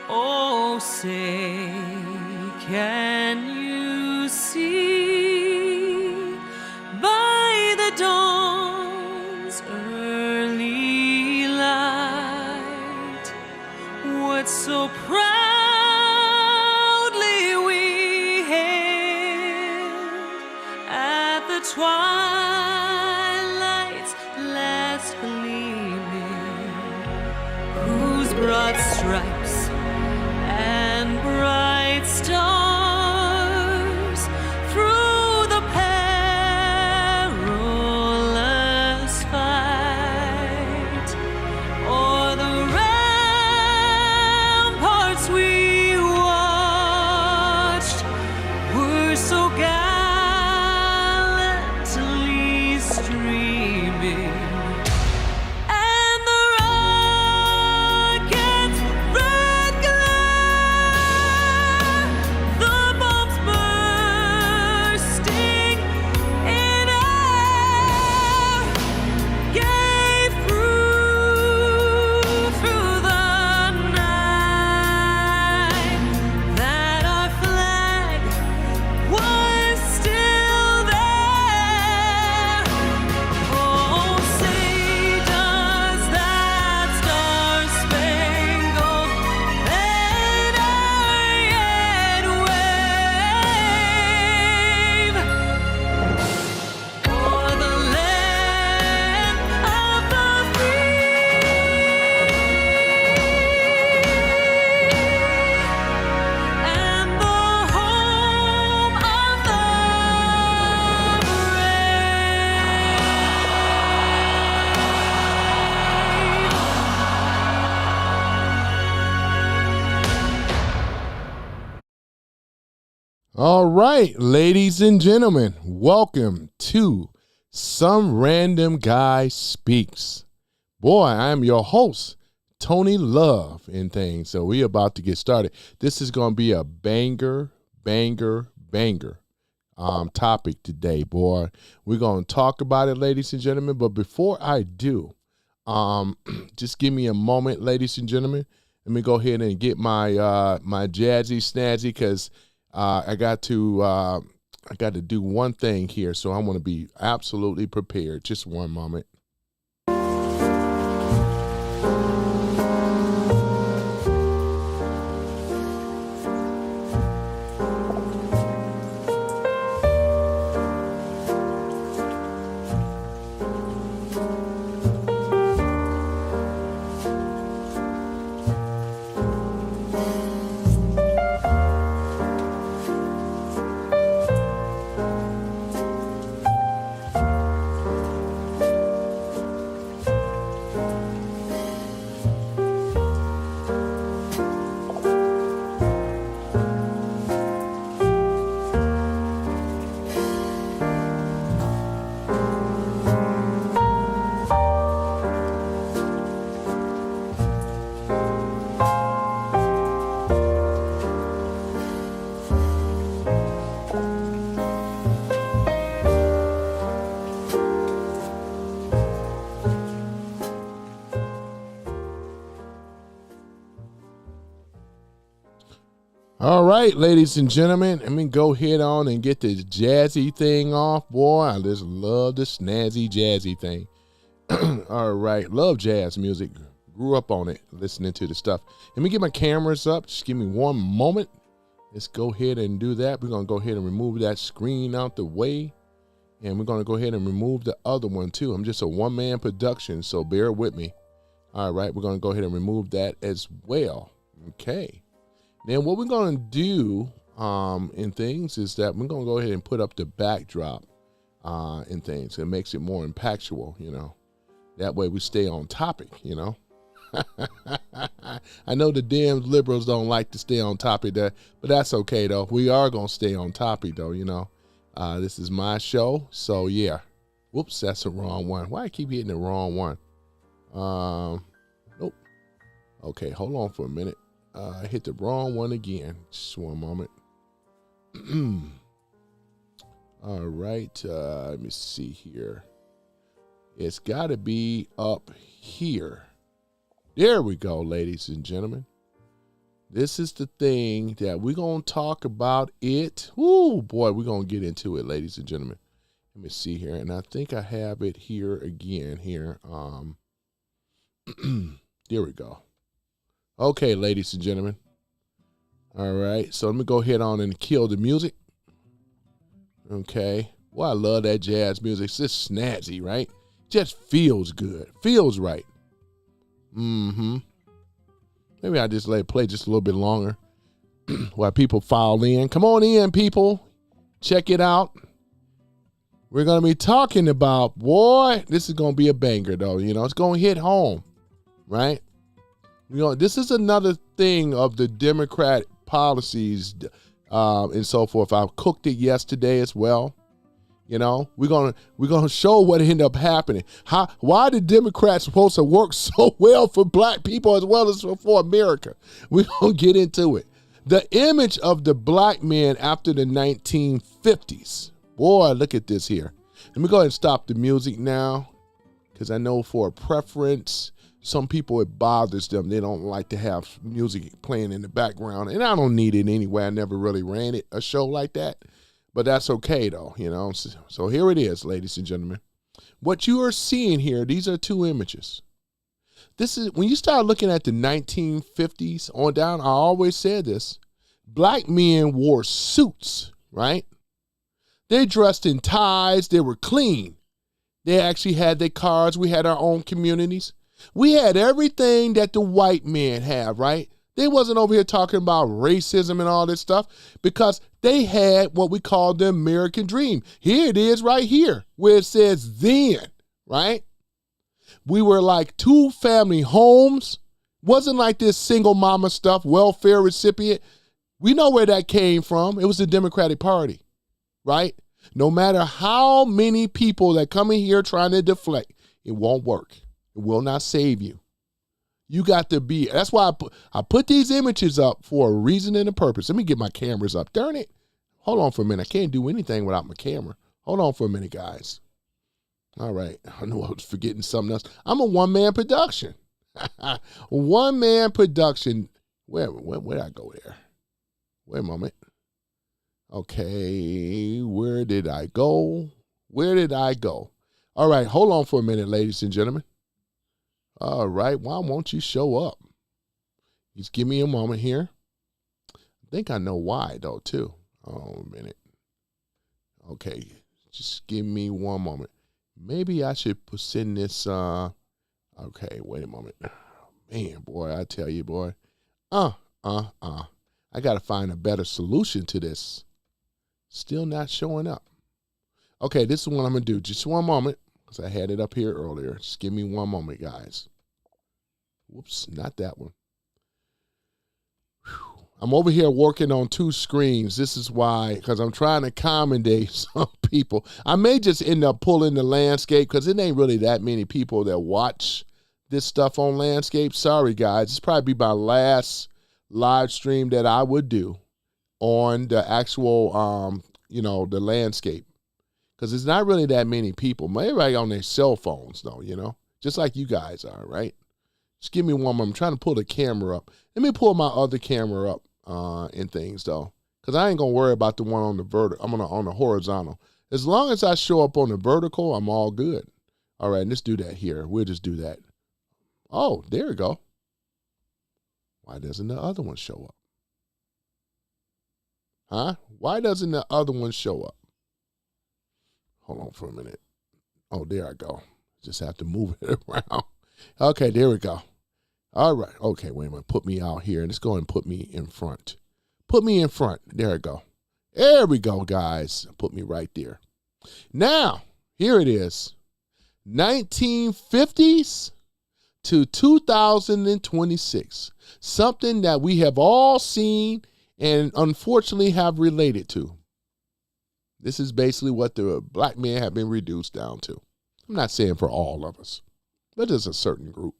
Oh, say, can you see by the dawn's early light what so proudly we hailed at the twilight's last gleaming, whose broad stripes and bright stars through the perilous fight o'er the ramparts we watched were so gallantly streaming. And the rockets' red glare, the bombs bursting in air, gave through the night that our flag was still there. Oh, say does that star-spangled banner yet wave o'er the land of the free and the home of the All right, ladies and gentlemen, welcome to Some Random Guy Speaks. Boy, I'm your host, Tony Love and things. So we're about to get started. This is going to be a banger topic today, boy. We're going to talk about it, ladies and gentlemen. But before I do, just give me a moment, ladies and gentlemen. Let me go ahead and get my my jazzy snazzy, because I got to do one thing here, so I want to be absolutely prepared. Just one moment. All right, ladies and gentlemen, let me go ahead on and get this jazzy thing off. Boy, I just love the snazzy jazzy thing. All right, love jazz music. Grew up on it, listening to the stuff. Let me get my cameras up. Just give me one moment. Let's go ahead and do that. We're going to go ahead and remove that screen out the way. And we're going to go ahead and remove the other one too. I'm just a one-man production, so bear with me. All right, we're going to go ahead and remove that as well. Okay. Then what we're going to do in things is that we're going to go ahead and put up the backdrop in things. It makes it more impactful, you know. That way we stay on topic, you know. I know the damn liberals don't like to stay on topic, but that's okay, though. We are going to stay on topic, though, you know. This is my show, so yeah. Whoops, that's the wrong one. Why I keep hitting the wrong one? Nope. Okay, hold on for a minute. I hit the wrong one again. Just one moment. All right, let me see here. It's got to be up here. There we go, ladies and gentlemen. This is the thing that we're going to talk about it. Ooh, boy, we're going to get into it, ladies and gentlemen. Let me see here. And I think I have it here again here. There we go. Okay, ladies and gentlemen. All right. So let me go ahead on and kill the music. Okay. Well, I love that jazz music. It's just snazzy, right? Just feels good. Feels right. Mm-hmm. Maybe I just let it play just a little bit longer while people file in. Come on in, people. Check it out. We're going to be talking about, boy, this is going to be a banger, though. You know, it's going to hit home, right? You know, this is another thing of the Democrat policies and so forth. I cooked it yesterday as well. You know, we're gonna show what ended up happening. Why the Democrats supposed to work so well for black people as well as for America? We're gonna get into it. The image of the black man after the 1950s. Boy, look at this here. Let me go ahead and stop the music now, because I know for a preference, some people, it bothers them. They don't like to have music playing in the background, and I don't need it anyway. I never really ran a show like that. But that's okay, though, you know. So here it is, ladies and gentlemen. What you are seeing here, these are two images. This is when you start looking at the 1950s on down, I always said this. Black men wore suits, right? They dressed in ties. They were clean. They actually had their cars. We had our own communities. We had everything that the white men have, right? They wasn't over here talking about racism and all this stuff because they had what we call the American dream. Here it is right here where it says then, right? We were like two family homes. Wasn't like this single mama stuff, welfare recipient. We know where that came from. It was the Democratic Party, right? No matter how many people that come in here trying to deflect, it won't work. It will not save you. You got to be, that's why I put these images up for a reason and a purpose. Let me get my cameras up. Darn it. Hold on for a minute. I can't do anything without my camera. Hold on for a minute, guys. All right. I know I was forgetting something else. I'm a one-man production. One-man production. Where'd I go there? Wait a moment. Okay. Where did I go? Where did I go? All right. Hold on for a minute, ladies and gentlemen. All right, why won't you show up? Just give me a moment here. I think I know why, though, too. Oh, a minute. Okay, just give me one moment. Maybe I should send this, okay, wait a moment. Man, boy, I tell you, boy. I got to find a better solution to this. Still not showing up. Okay, this is what I'm going to do. Just one moment. Because I had it up here earlier. Just give me one moment, guys. Whoops, not that one. Whew. I'm over here working on two screens. This is why, because I'm trying to accommodate some people. I may just end up pulling the landscape because it ain't really that many people that watch this stuff on landscape. Sorry, guys. It's probably my last live stream that I would do on the actual, the landscape. Because it's not really that many people. Everybody on their cell phones, though, you know. Just like you guys are, right? Just give me one moment. I'm trying to pull the camera up. Let me pull my other camera up and things, though. Because I ain't going to worry about the one on the vertical. I'm on the horizontal. As long as I show up on the vertical, I'm all good. All right, let's do that here. We'll just do that. Oh, there we go. Why doesn't the other one show up? Huh? Why doesn't the other one show up? Hold on for a minute. Oh, there I go. Just have to move it around. Okay, there we go. All right. Okay, wait a minute. Put me out here. Let's go and put me in front. Put me in front. There we go. There we go, guys. Put me right there. Now, here it is. 1950s to 2026. Something that we have all seen and unfortunately have related to. This is basically what the black men have been reduced down to. I'm not saying for all of us, but there's a certain group.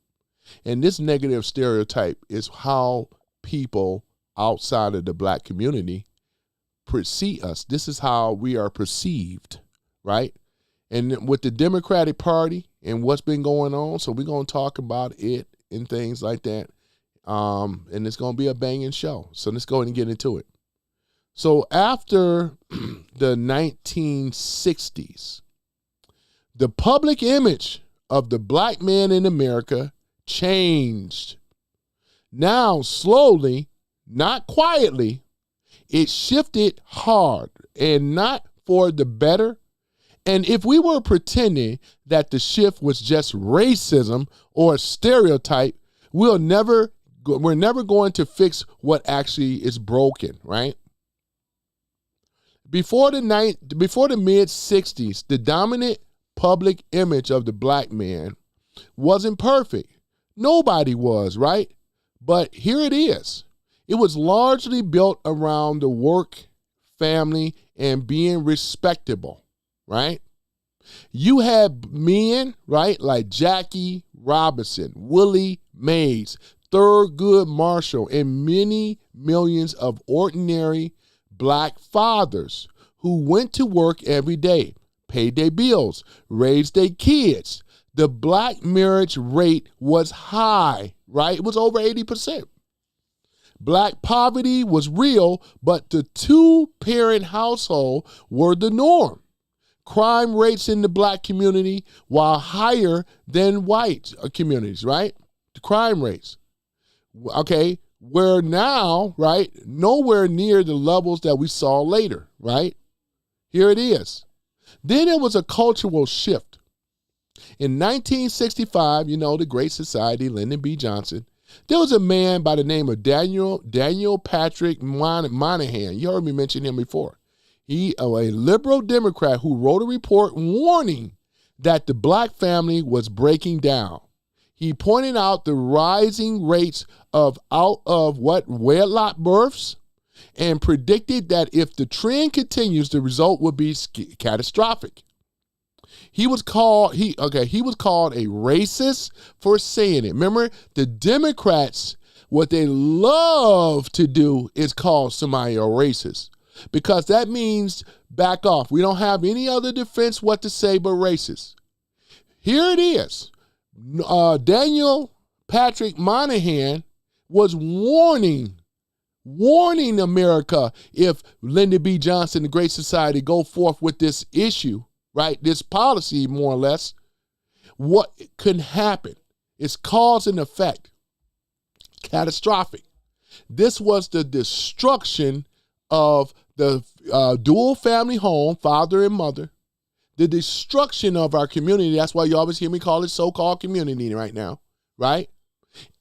And this negative stereotype is how people outside of the black community perceive us. This is how we are perceived, right? And with the Democratic Party and what's been going on, so we're going to talk about it and things like that. And it's going to be a banging show. So let's go ahead and get into it. So after the 1960s, the public image of the black man in America changed. Now, slowly, not quietly, it shifted hard and not for the better. And if we were pretending that the shift was just racism or a stereotype, we're never going to fix what actually is broken, right? Before the mid-60s, the dominant public image of the black man wasn't perfect. Nobody was, right? But here it is. It was largely built around the work, family, and being respectable, right? You had men, right, like Jackie Robinson, Willie Mays, Thurgood Marshall, and many millions of ordinary black fathers who went to work every day, paid their bills, raised their kids. The black marriage rate was high, right? It was over 80%. Black poverty was real, but the two-parent household were the norm. Crime rates in the black community while higher than white communities, right? The crime rates. Okay, we're now, right, nowhere near the levels that we saw later, right? Here it is. Then there was a cultural shift. In 1965, the Great Society, Lyndon B. Johnson, there was a man by the name of Daniel Patrick Moynihan. You heard me mention him before. He, a liberal Democrat who wrote a report warning that the black family was breaking down. He pointed out the rising rates of wedlock births and predicted that if the trend continues, the result would be catastrophic. He was called a racist for saying it. Remember, the Democrats, what they love to do is call somebody a racist because that means back off. We don't have any other defense what to say but racist. Here it is. Daniel Patrick Moynihan was warning America if Lyndon B. Johnson, the Great Society, go forth with this issue, right? This policy, more or less, what can happen? It's cause and effect. Catastrophic. This was the destruction of the dual family home, father and mother, the destruction of our community. That's why you always hear me call it so-called community right now, right?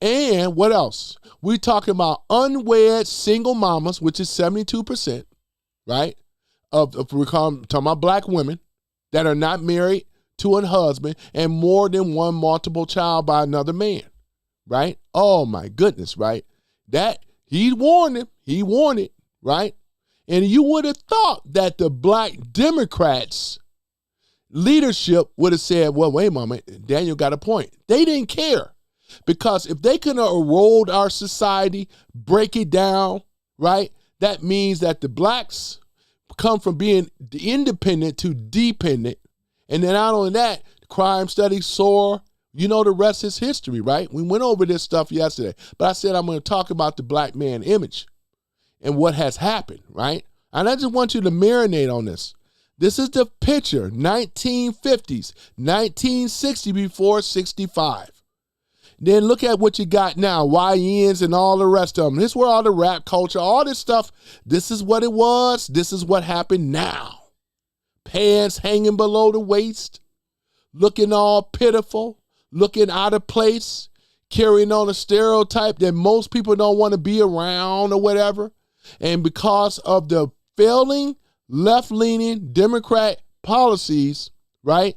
And what else? We're talking about unwed single mamas, which is 72%, right? We're talking about black women that are not married to a husband and more than one multiple child by another man, right? Oh my goodness, right? That he warned it, right? And you would have thought that the black Democrats leadership would have said, well, wait a moment, Daniel got a point. They didn't care because if they could have erode our society, break it down, right? That means that the blacks come from being independent to dependent. And then not only that, crime studies soar. The rest is history, right? We went over this stuff yesterday, but I said I'm going to talk about the black man image and what has happened, right? And I just want you to marinate on this. This is the picture, 1950s, 1960 before 65. Then look at what you got now, YNs and all the rest of them. This is where all the rap culture, all this stuff, this is what it was. This is what happened now. Pants hanging below the waist, looking all pitiful, looking out of place, carrying on a stereotype that most people don't want to be around or whatever. And because of the failing left-leaning Democrat policies, right,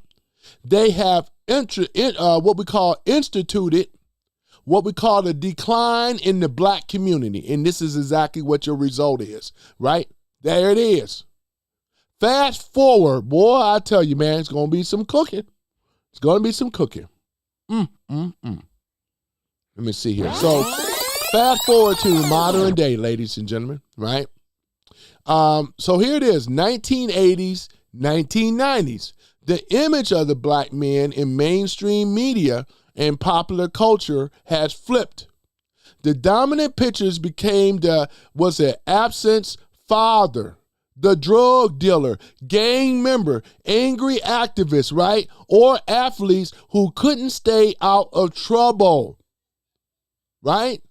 they have instituted what we call a decline in the black community. And this is exactly what your result is, right? There it is. Fast forward, boy, I tell you, man, it's going to be some cooking. It's going to be some cooking. Let me see here. So fast forward to modern day, ladies and gentlemen, right? So here it is, 1980s, 1990s. The image of the black man in mainstream media and popular culture has flipped. The dominant pictures became absence father, the drug dealer, gang member, angry activist, right? Or athletes who couldn't stay out of trouble, right?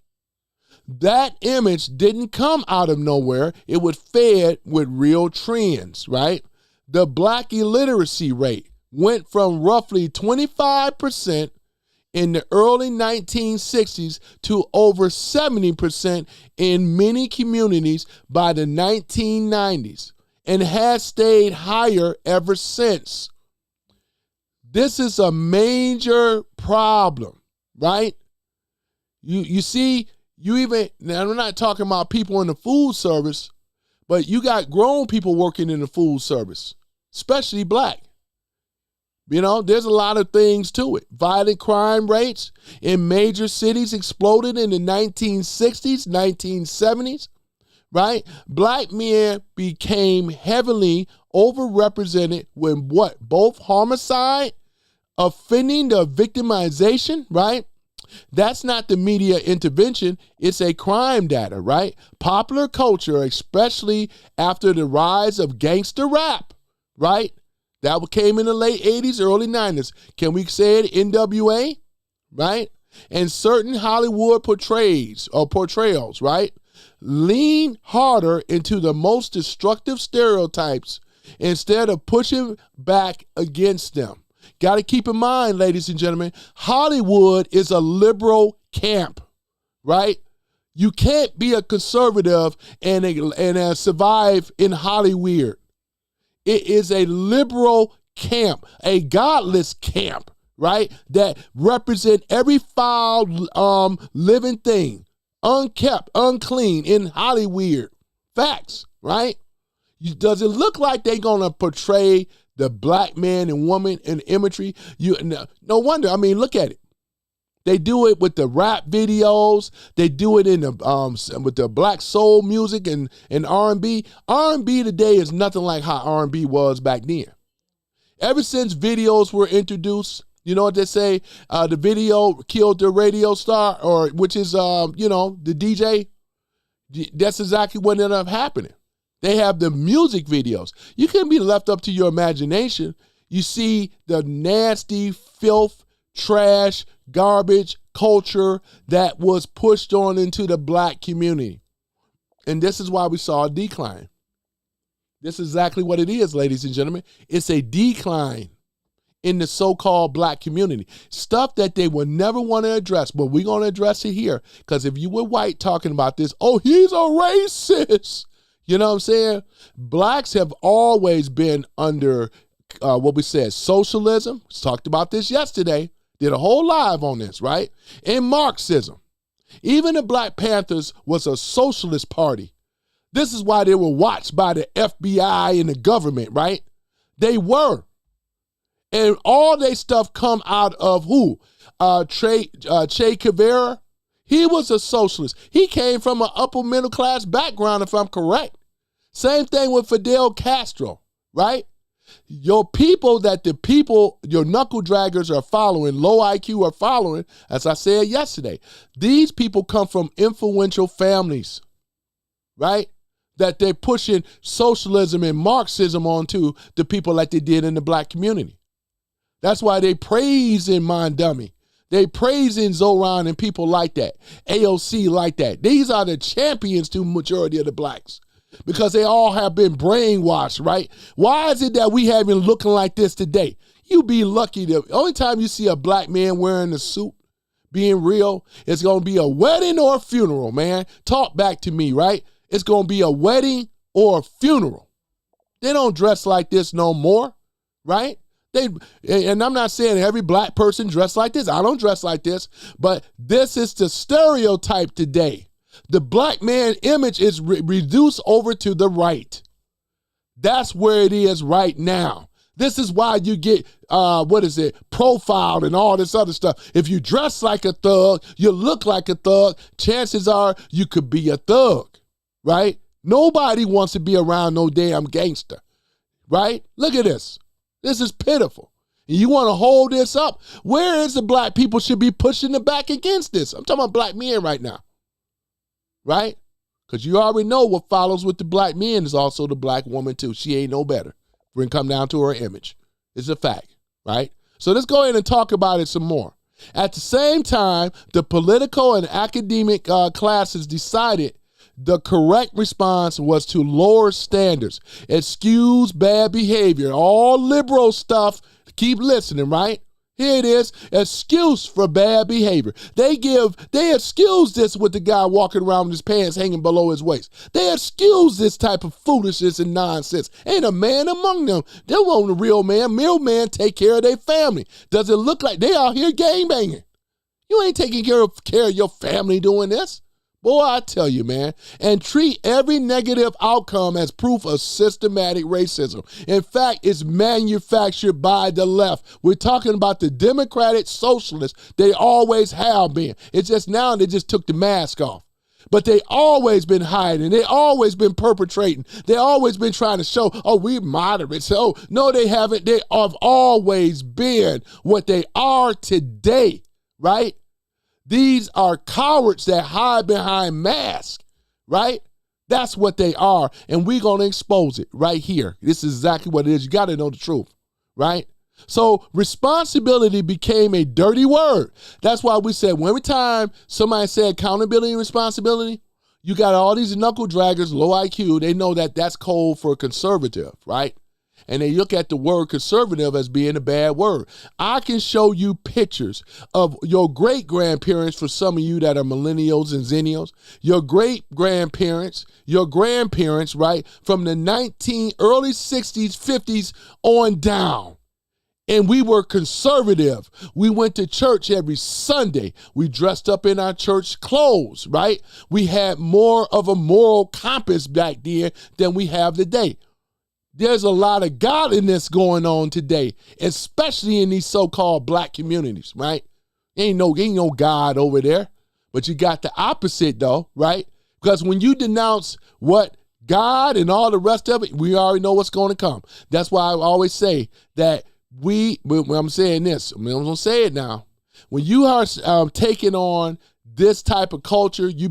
That image didn't come out of nowhere. It was fed with real trends, right? The black illiteracy rate went from roughly 25% in the early 1960s to over 70% in many communities by the 1990s and has stayed higher ever since. This is a major problem, right? You see, now I'm not talking about people in the food service, but you got grown people working in the food service, especially black. You know, there's a lot of things to it. Violent crime rates in major cities exploded in the 1960s, 1970s, right? Black men became heavily overrepresented with what? Both homicide, offending the victimization, right? That's not the media intervention. It's a crime data, right? Popular culture, especially after the rise of gangster rap, right? That came in the late 80s, early 90s. Can we say it? NWA, right? And certain Hollywood portrayals, right? Lean harder into the most destructive stereotypes instead of pushing back against them. Got to keep in mind, ladies and gentlemen, Hollywood is a liberal camp, right? You can't be a conservative and survive in Hollywood. It is a liberal camp, a godless camp, right? That represent every foul living thing, unkept, unclean in Hollywood. Facts, right? Does it look like they're going to portray the black man and woman in imagery? No wonder. I mean, look at it. They do it with the rap videos. They do it in the with the black soul music and R&B. R&B today is nothing like how R&B was back then. Ever since videos were introduced, you know what they say? The video killed the radio star, or which is the DJ. That's exactly what ended up happening. They have the music videos. You can't be left up to your imagination. You see the nasty filth, trash, garbage culture that was pushed on into the black community. And this is why we saw a decline. This is exactly what it is, ladies and gentlemen. It's a decline in the so-called black community. Stuff that they would never want to address, but we're going to address it here. Because if you were white talking about this, oh, he's a racist. You know what I'm saying? Blacks have always been under what we said, socialism. We talked about this yesterday. Did a whole live on this, right? And Marxism. Even the Black Panthers was a socialist party. This is why they were watched by the FBI and the government, right? They were. And all their stuff come out of who? Che Guevara. He was a socialist. He came from an upper middle class background, if I'm correct. Same thing with Fidel Castro, right? Your people your knuckle draggers are following, low IQ are following, as I said yesterday. These people come from influential families, right? That they're pushing socialism and Marxism onto the people like they did in the black community. That's why they praising Mondummy. They praising Zoran and people like that. AOC like that. These are the champions to majority of the blacks because they all have been brainwashed, right? Why is it that we have been looking like this today? You be lucky. The only time you see a black man wearing a suit, being real, it's going to be a wedding or a funeral, man. Talk back to me, right? It's going to be a wedding or a funeral. They don't dress like this no more, right? And I'm not saying every black person dress like this. I don't dress like this, but this is the stereotype today. The black man image is reduced over to the right. That's where it is right now. This is why you get, profiled and all this other stuff. If you dress like a thug, you look like a thug, chances are you could be a thug, right? Nobody wants to be around no damn gangster, right? Look at this. This is pitiful. And you want to hold this up? Where is the black people should be pushing the back against this? I'm talking about black men right now. right? Because you already know what follows with the black men is also the black woman too. She ain't no better. We're going to come down to her image. It's a fact, right? So let's go ahead and talk about it some more. At the same time, the political and academic classes decided the correct response was to lower standards, excuse bad behavior, all liberal stuff. Keep listening, right? Here it is, excuse for bad behavior. They excuse this with the guy walking around with his pants hanging below his waist. They excuse this type of foolishness and nonsense. Ain't a man among them. They want a real man. Real man take care of their family. Does it look like they out here gangbanging? You ain't taking care of your family doing this. Boy, I tell you, man, and treat every negative outcome as proof of systematic racism. In fact, it's manufactured by the left. We're talking about the Democratic Socialists. They always have been. It's just now they just took the mask off. But they always been hiding. They always been perpetrating. They always been trying to show, oh, we're moderate. So, no, they haven't. They have always been what they are today, right? These are cowards that hide behind masks, right? That's what they are, and we're going to expose it right here. This is exactly what it is. You got to know the truth, right? So responsibility became a dirty word. That's why we said every time somebody said accountability and responsibility, you got all these knuckle draggers, low IQ, they know that that's code for conservative, right? And they look at the word conservative as being a bad word. I can show you pictures of your great-grandparents for some of you that are millennials and zennials, your great-grandparents, your grandparents, right, from the early 60s, 50s on down. And we were conservative. We went to church every Sunday. We dressed up in our church clothes, right? We had more of a moral compass back then than we have today. There's a lot of godliness going on today, especially in these so-called black communities, right? Ain't no God over there, but you got the opposite though, right? Because when you denounce what God and all the rest of it, we already know what's going to come. That's why I always say that when I'm saying this, I'm going to say it now. When you are taking on this type of culture, you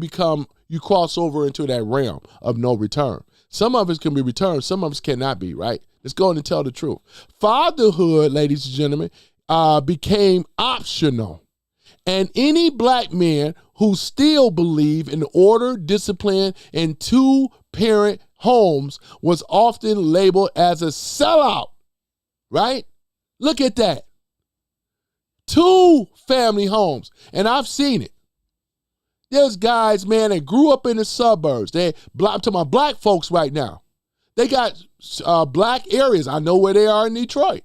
cross over into that realm of no return. Some of us can be returned. Some of us cannot be, right? Let's go and tell the truth. Fatherhood, ladies and gentlemen, became optional. And any black man who still believe in order, discipline, and two-parent homes was often labeled as a sellout, right? Look at that. 2 family homes. And I've seen it. There's guys, man, that grew up in the suburbs. I'm talking about black folks right now. They got black areas. I know where they are in Detroit,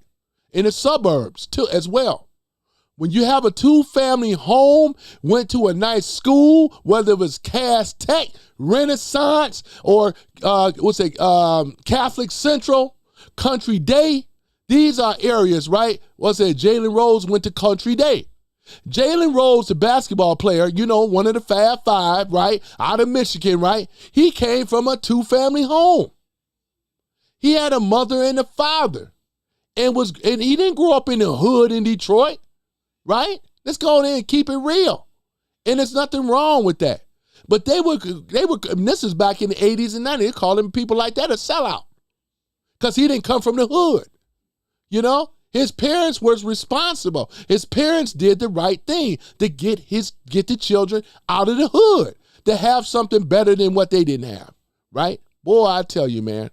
in the suburbs too, as well. When you have a 2-family home, went to a nice school, whether it was Cass Tech, Renaissance, or Catholic Central, Country Day, these are areas, right? Jalen Rose went to Country Day. Jalen Rose, the basketball player, one of the Fab Five, right, out of Michigan, right? He came from a 2-family home. He had a mother and a father, and he didn't grow up in the hood in Detroit, right? Let's go in and keep it real, and there's nothing wrong with that. But they were. And this is back in the 80s and 90s. They calling people like that a sellout because he didn't come from the hood, His parents was responsible. His parents did the right thing to get the children out of the hood, to have something better than what they didn't have, right? Boy, I tell you, man.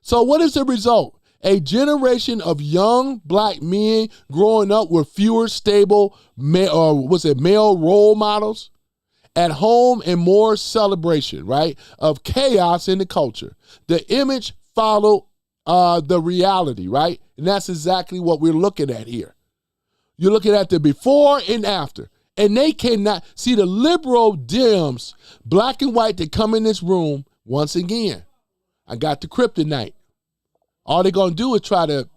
So what is the result? A generation of young black men growing up with fewer stable male role models at home and more celebration, right, of chaos in the culture. The image followed the reality, right? And that's exactly what we're looking at here. You're looking at the before and after. And they cannot see the liberal Dems, black and white, that come in this room once again. I got the kryptonite. All they're going to do is try to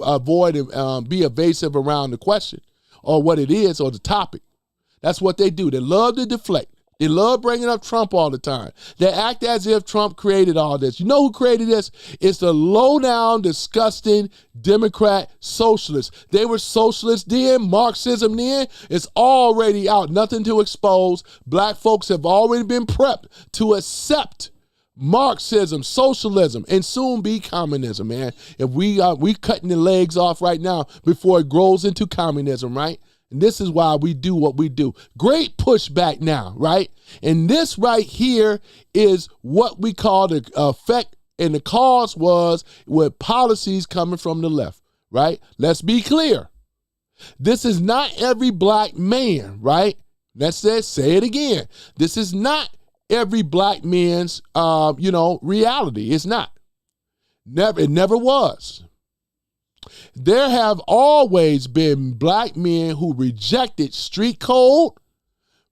avoid and be evasive around the question or what it is or the topic. That's what they do. They love to deflect. They love bringing up Trump all the time. They act as if Trump created all this. You know who created this? It's the low-down, disgusting Democrat socialists. They were socialists then, Marxism then. It's already out. Nothing to expose. Black folks have already been prepped to accept Marxism, socialism, and soon be communism, man. If we cutting the legs off right now before it grows into communism, right? And this is why we do what we do. Great pushback now, right? And this right here is what we call the effect, and the cause was with policies coming from the left, right? Let's be clear. This is not every black man, right? Let's say it again. This is not every black man's, reality. It's not. It never was. There have always been black men who rejected street code,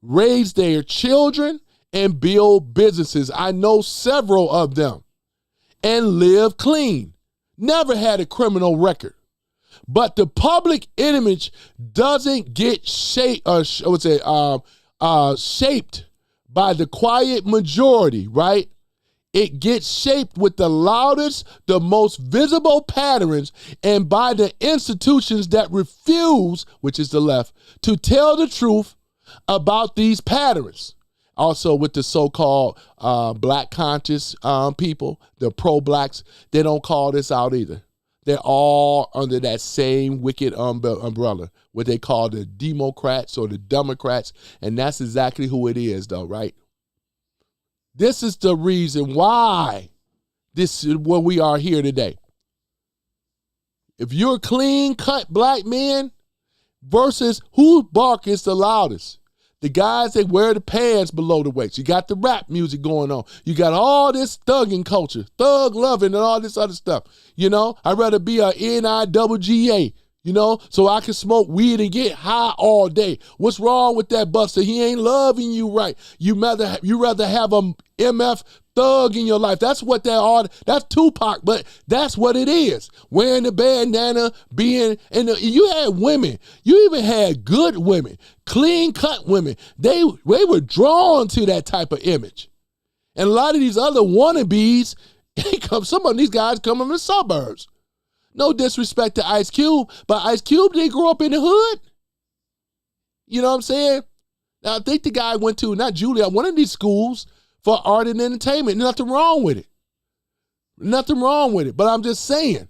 raised their children, and build businesses. I know several of them, and live clean. Never had a criminal record. But the public image doesn't get shaped by the quiet majority, right? It gets shaped with the loudest, the most visible patterns, and by the institutions that refuse, which is the left, to tell the truth about these patterns. Also with the so-called black conscious people, the pro-blacks, they don't call this out either. They're all under that same wicked umbrella, what they call the Democrats or the Democrats, and that's exactly who it is though, right? This is the reason why this is where we are here today. If you're a clean-cut black man versus who bark is the loudest, the guys that wear the pants below the waist. You got the rap music going on. You got all this thugging culture, thug loving and all this other stuff. You know, I'd rather be a NIWGA, so I can smoke weed and get high all day. What's wrong with that buster? He ain't loving you right. You rather have a MF thug in your life. That's what that's Tupac, but that's what it is. Wearing the bandana, you had women. You even had good women, clean-cut women. They were drawn to that type of image. And a lot of these other wannabes, some of these guys come from the suburbs. No disrespect to Ice Cube, but Ice Cube didn't grow up in the hood. You know what I'm saying? Now, I think the guy went to, not Juilliard, one of these schools for art and entertainment. Nothing wrong with it. Nothing wrong with it. But I'm just saying,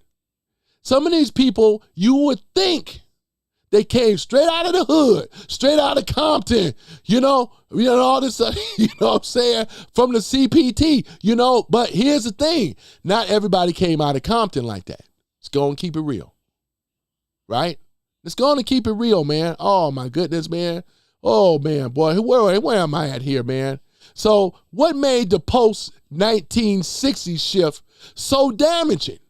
some of these people, you would think they came straight out of the hood, straight out of Compton, all this stuff, what I'm saying, from the CPT, But here's the thing. Not everybody came out of Compton like that. Let's go and keep it real, right? Let's go on and keep it real, man. Oh, my goodness, man. Oh, man, boy, where am I at here, man? So what made the post-1960s shift so damaging?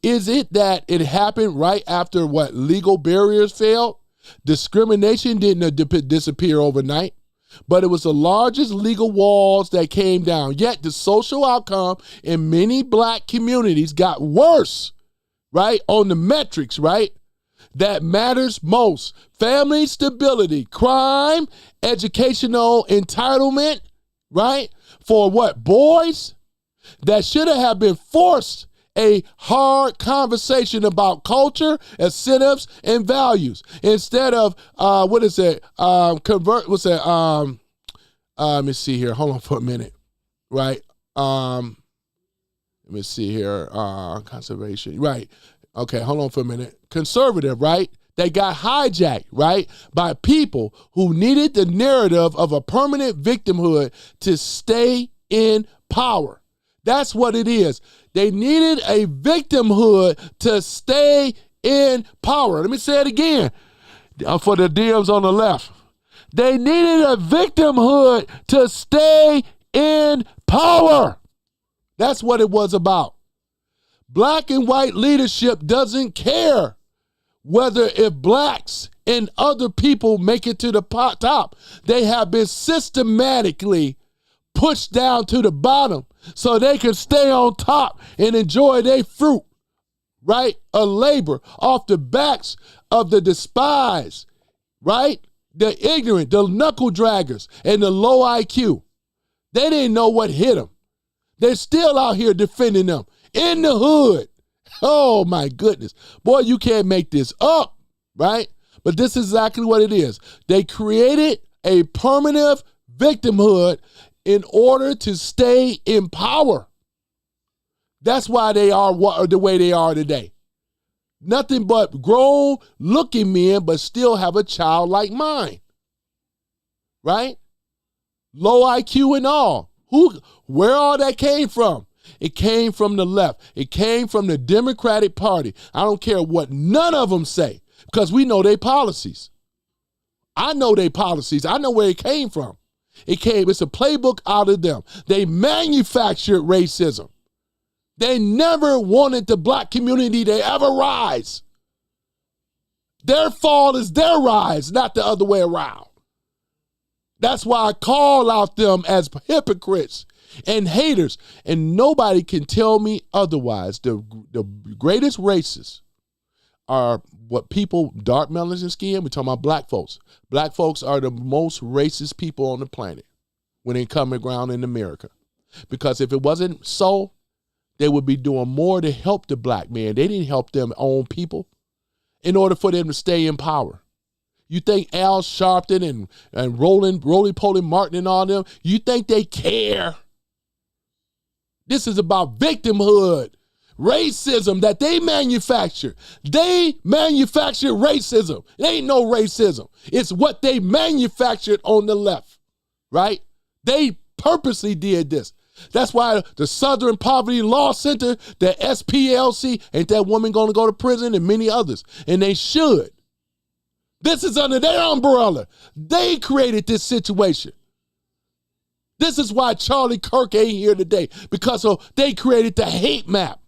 Is it that it happened right after legal barriers failed? Discrimination didn't disappear overnight, but it was the largest legal walls that came down. Yet the social outcome in many black communities got worse, right? On the metrics, right? That matters most. Family stability, crime, educational entitlement, right? For what? Boys that should have been forced a hard conversation about culture, incentives, and values instead of let me see here. Hold on for a minute, right? Let me see here. Conservation, right? Okay, hold on for a minute. Conservative, right? They got hijacked, right, by people who needed the narrative of a permanent victimhood to stay in power. That's what it is. They needed a victimhood to stay in power. Let me say it again for the DMs on the left. They needed a victimhood to stay in power. That's what it was about. Black and white leadership doesn't care whether if blacks and other people make it to the top. They have been systematically pushed down to the bottom so they can stay on top and enjoy their fruit, right, of labor off the backs of the despised, right? the ignorant, the knuckle draggers, and the low IQ. They didn't know what hit them. They're still out here defending them in the hood. Oh, my goodness. Boy, you can't make this up, right? But this is exactly what it is. They created a permanent victimhood in order to stay in power. That's why they are the way they are today. Nothing but grown-looking men, but still have a childlike mind, right? Low IQ and all. Where all that came from? It came from the left. It came from the Democratic Party. I don't care what none of them say, because we know their policies. I know their policies. I know where it came from. It's a playbook out of them. They manufactured racism. They never wanted the black community to ever rise. Their fall is their rise, not the other way around. That's why I call out them as hypocrites and haters. And nobody can tell me otherwise. The greatest racists are what people, dark melanin skin, we're talking about black folks. Black folks are the most racist people on the planet when they come around in America. Because if it wasn't so, they would be doing more to help the black man. They didn't help their own people in order for them to stay in power. You think Al Sharpton and Roly-Poly Martin and all them, you think they care? This is about victimhood, racism that they manufacture. They manufactured racism. It ain't no racism. It's what they manufactured on the left, right? They purposely did this. That's why the Southern Poverty Law Center, the SPLC, ain't that woman going to go to prison, and many others. And they should. This is under their umbrella. They created this situation. This is why Charlie Kirk ain't here today, because they created the hate map.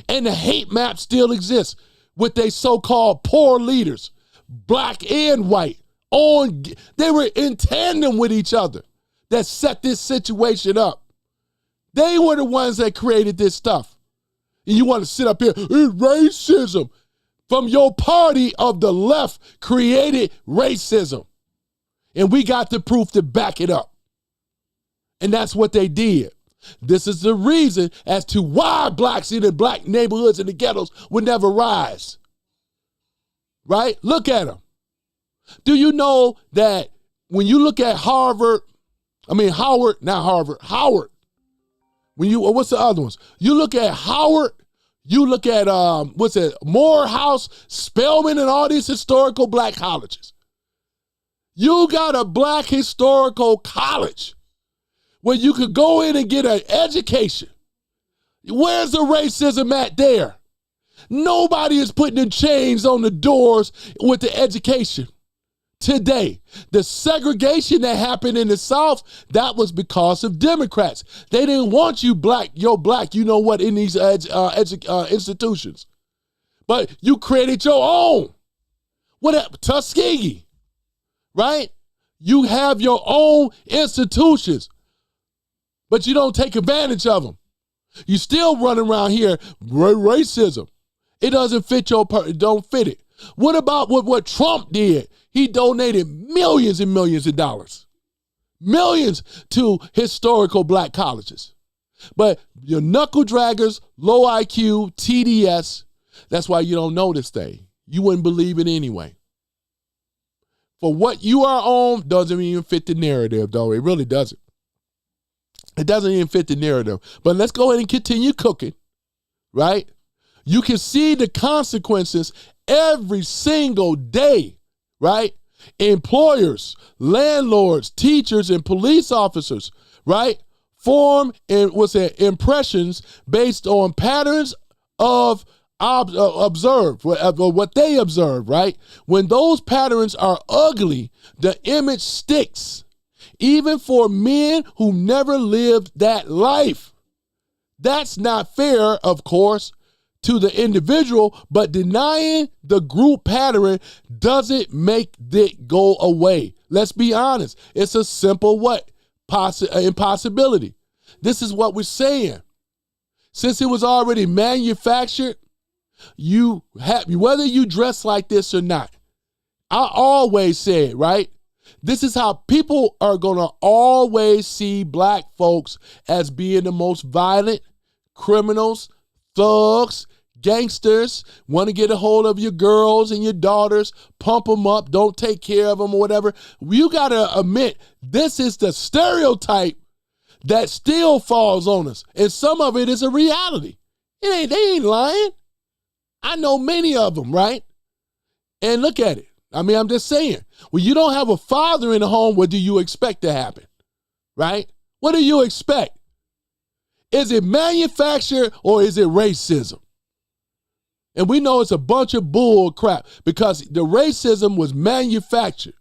And the hate map still exists with their so-called poor leaders, black and white. They were in tandem with each other that set this situation up. They were the ones that created this stuff. And you want to sit up here, it's racism. From your party of the left created racism. And we got the proof to back it up. And that's what they did. This is the reason as to why blacks in the black neighborhoods and the ghettos would never rise. Right? Look at them. Do you know that when you look at Howard, what's the other ones? You look at Howard, you look at, Morehouse, Spelman, and all these historical black colleges. You got a black historical college where you could go in and get an education. Where's the racism at there? Nobody is putting the chains on the doors with the education. Today, the segregation that happened in the South, that was because of Democrats. They didn't want you black, you know what, in these institutions. But you created your own. Tuskegee, right? You have your own institutions, but you don't take advantage of them. You still run around here, racism. It doesn't fit don't fit it. What about what Trump did? He donated millions and millions of dollars. Millions to historical black colleges. But your knuckle draggers, low IQ, TDS, that's why you don't know this thing. You wouldn't believe it anyway. For what you are on doesn't even fit the narrative, though. It really doesn't. It doesn't even fit the narrative. But let's go ahead and continue cooking, right? You can see the consequences every single day, right? Employers, landlords, teachers, and police officers, right? Form impressions based on patterns of observed, what they observe, right? When those patterns are ugly, the image sticks, even for men who never lived that life. That's not fair, of course, to the individual, but denying the group pattern doesn't make it go away. Let's be honest. It's a simple impossibility. This is what we're saying. Since it was already manufactured, whether you dress like this or not, I always said, right? This is how people are going to always see black folks as being the most violent, criminals, thugs, gangsters, want to get a hold of your girls and your daughters, pump them up, don't take care of them or whatever. You got to admit, this is the stereotype that still falls on us. And some of it is a reality. They ain't lying. I know many of them, right? And look at it. I mean, I'm just saying, when you don't have a father in the home, what do you expect to happen, right? What do you expect? Is it manufactured or is it racism? And we know it's a bunch of bull crap because the racism was manufactured.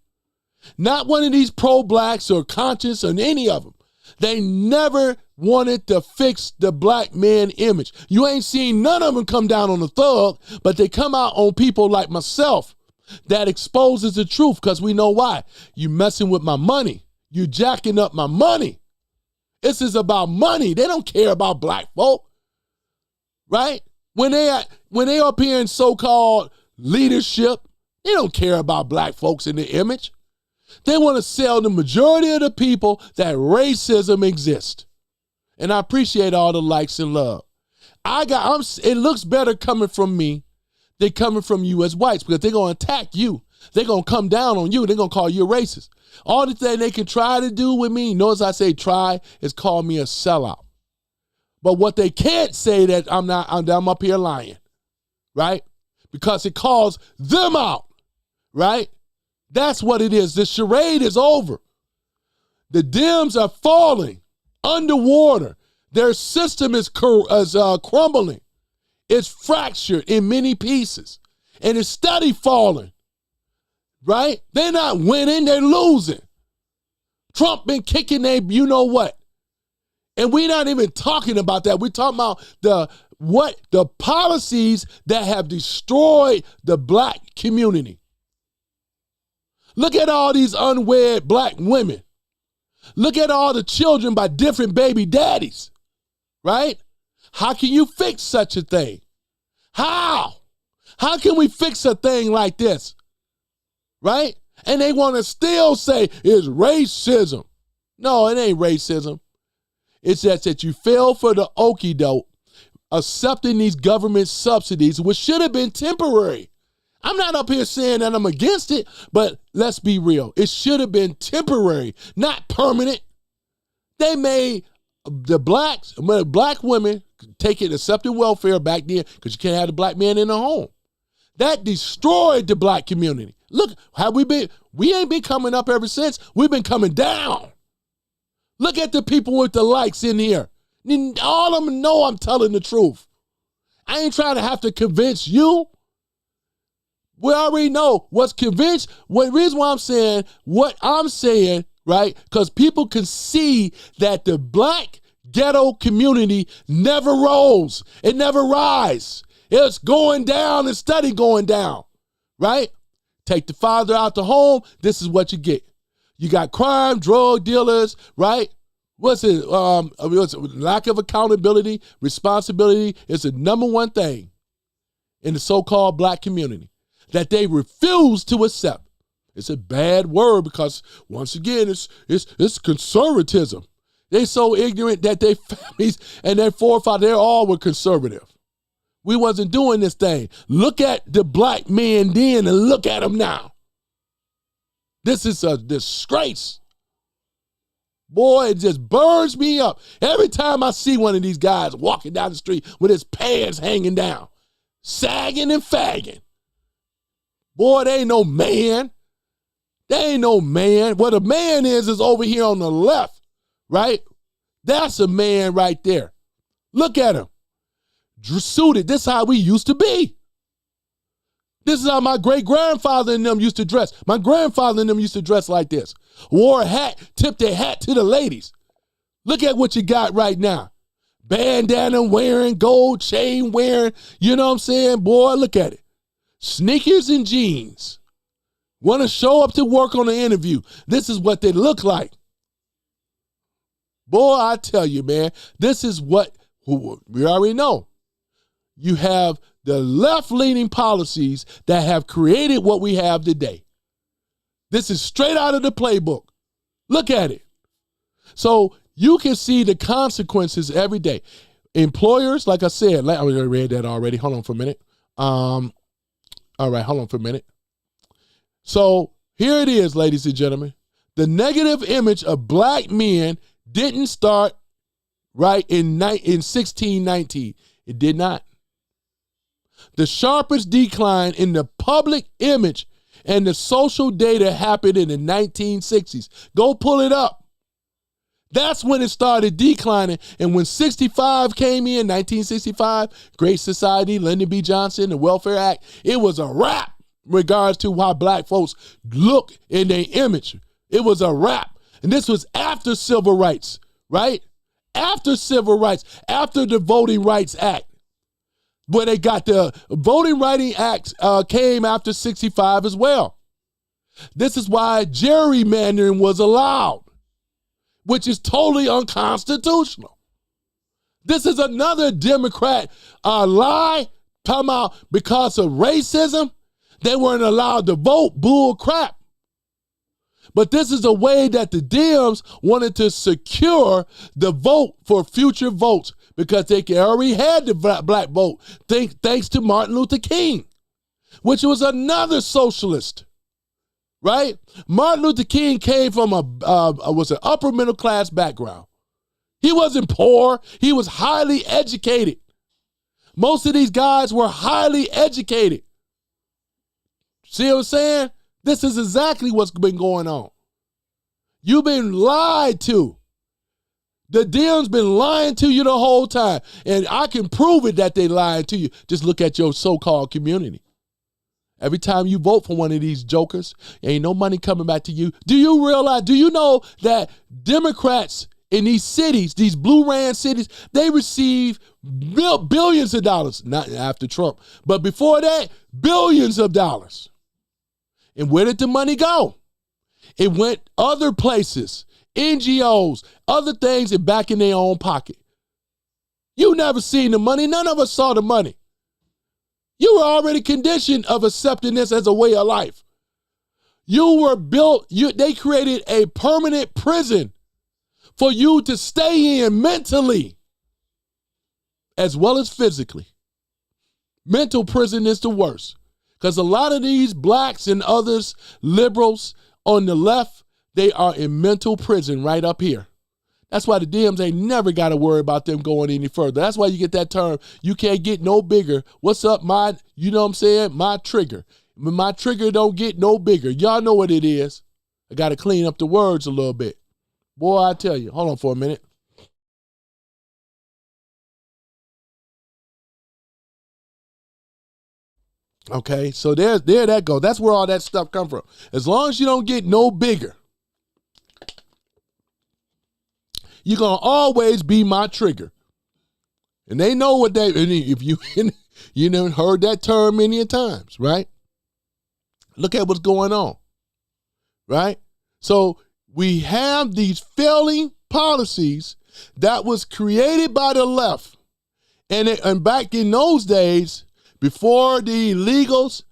Not one of these pro-blacks or conscious or any of them. They never wanted to fix the black man image. You ain't seen none of them come down on the thug, but they come out on people like myself that exposes the truth because we know why. You messing with my money. You jacking up my money. This is about money. They don't care about black folk, right? When they up here in so-called leadership, they don't care about black folks in the image. They want to sell the majority of the people that racism exists. And I appreciate all the likes and love. It looks better coming from me than coming from you as whites because they're going to attack you. They're going to come down on you. They're going to call you a racist. All the thing they can try to do with me, notice I say try, is call me a sellout. But what they can't say that I'm up here lying, right? Because it calls them out, right? That's what it is. The charade is over. The Dems are falling underwater. Their system is crumbling. It's fractured in many pieces. And it's steady falling, right? They're not winning, they're losing. Trump been kicking they you know what. And we're not even talking about that. We're talking about the policies that have destroyed the black community. Look at all these unwed black women. Look at all the children by different baby daddies, right? How can you fix such a thing? How? How can we fix a thing like this, right? And they want to still say it's racism. No, it ain't racism. It's just that you fell for the okie doke, accepting these government subsidies, which should have been temporary. I'm not up here saying that I'm against it, but let's be real. It should have been temporary, not permanent. They made the black women take it, accepted welfare back then because you can't have the black man in the home. That destroyed the black community. Look, have we been? We ain't been coming up ever since. We've been coming down. Look at the people with the likes in here. All of them know I'm telling the truth. I ain't trying to have to convince you. We already know what's convinced. The reason why I'm saying what I'm saying, right? Because people can see that the black ghetto community never rose. It never rise. It's going down and steady going down, right? Take the father out the home. This is what you get. You got crime, drug dealers, right? What's it? Lack of accountability, responsibility is the number one thing in the so-called black community that they refuse to accept. It's a bad word because once again, it's conservatism. They so ignorant that their families and their forefathers, they all were conservative. We wasn't doing this thing. Look at the black men then and look at them now. This is a disgrace. Boy, it just burns me up. Every time I see one of these guys walking down the street with his pants hanging down, sagging and fagging. Boy, they ain't no man. They ain't no man. What a man is over here on the left, right? That's a man right there. Look at him. Suited. This is how we used to be. This is how my great-grandfather and them used to dress. My grandfather and them used to dress like this. Wore a hat, tipped their hat to the ladies. Look at what you got right now. Bandana wearing, gold chain wearing, you know what I'm saying? Boy, look at it. Sneakers and jeans. Want to show up to work on an interview. This is what they look like. Boy, I tell you, man, this is what we already know. You have the left-leaning policies that have created what we have today. This is straight out of the playbook. Look at it. So you can see the consequences every day. Employers, like I said, I read that already. Hold on for a minute. All right, hold on for a minute. So here it is, ladies and gentlemen. The negative image of black men didn't start right in 1619. It did not. The sharpest decline in the public image and the social data happened in the 1960s. Go pull it up. That's when it started declining. And when 65 came in, 1965, Great Society, Lyndon B. Johnson, the Welfare Act, it was a wrap in regards to how black folks look in their image. It was a wrap. And this was after civil rights, right? After civil rights, after the Voting Rights Act. Where they got the Voting Rights Act came after 65 as well. This is why gerrymandering was allowed, which is totally unconstitutional. This is another Democrat lie, talking about because of racism, they weren't allowed to vote. Bull crap. But this is a way that the Dems wanted to secure the vote for future votes because they already had the black vote thanks to Martin Luther King, which was another socialist, right? Martin Luther King came from was an upper middle class background. He wasn't poor. He was highly educated. Most of these guys were highly educated. See what I'm saying? This is exactly what's been going on. You've been lied to. The Dems been lying to you the whole time. And I can prove it that they lying to you. Just look at your so-called community. Every time you vote for one of these jokers, ain't no money coming back to you. Do you realize, do you know that Democrats in these cities, these blue ran cities, they receive billions of dollars, not after Trump, but before that, billions of dollars. And where did the money go? It went other places, NGOs, other things, and back in their own pocket. You never seen the money. None of us saw the money. You were already conditioned of accepting this as a way of life. You were built, they created a permanent prison for you to stay in mentally as well as physically. Mental prison is the worst. Because a lot of these blacks and others, liberals on the left, they are in mental prison right up here. That's why the Dems ain't never got to worry about them going any further. That's why you get that term, you can't get no bigger. What's up, you know what I'm saying? My trigger. My trigger don't get no bigger. Y'all know what it is. I got to clean up the words a little bit. Boy, I tell you. Hold on for a minute. Okay, so there that goes. That's where all that stuff come from. As long as you don't get no bigger, you're going to always be my trigger. And they know what if you know, heard that term many times, right? Look at what's going on, right? So we have these failing policies that was created by the left. And back in those days, before the illegals,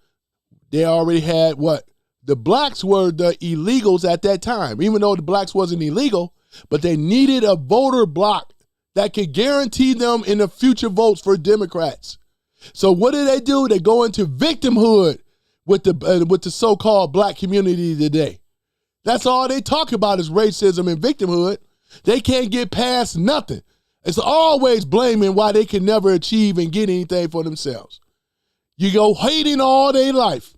they already had what? The blacks were the illegals at that time, even though the blacks wasn't illegal, but they needed a voter block that could guarantee them in the future votes for Democrats. So what do? They go into victimhood with the so-called black community today. That's all they talk about is racism and victimhood. They can't get past nothing. It's always blaming why they can never achieve and get anything for themselves. You go hating all their life.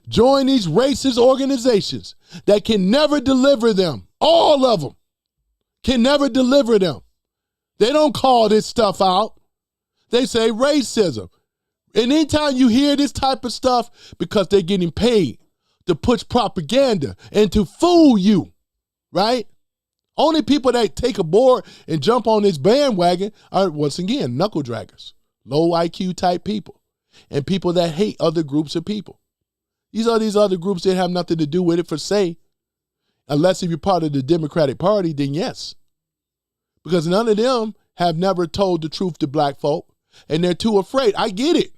Join these racist organizations that can never deliver them. All of them can never deliver them. They don't call this stuff out. They say racism. And anytime you hear this type of stuff, because they're getting paid to push propaganda and to fool you, right? Only people that take a board and jump on this bandwagon are, once again, knuckle draggers, low IQ type people. And people that hate other groups of people. These other groups that have nothing to do with it for say. Unless if you're part of the Democratic Party, then yes. Because none of them have never told the truth to black folk. And they're too afraid. I get it.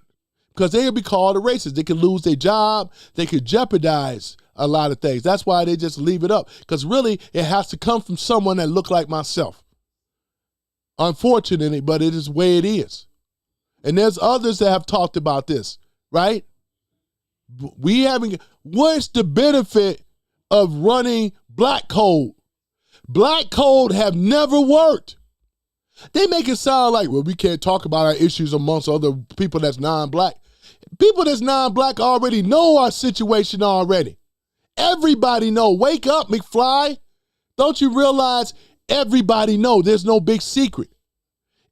Because they'll be called a racist. They could lose their job. They could jeopardize a lot of things. That's why they just leave it up, because really it has to come from someone that look like myself. Unfortunately, but it is the way it is. And there's others that have talked about this, right? What's the benefit of running black code? Black code have never worked. They make it sound like, well, we can't talk about our issues amongst other people that's non-black. People that's non-black already know our situation already. Everybody know. Wake up, McFly. Don't you realize everybody know? There's no big secret.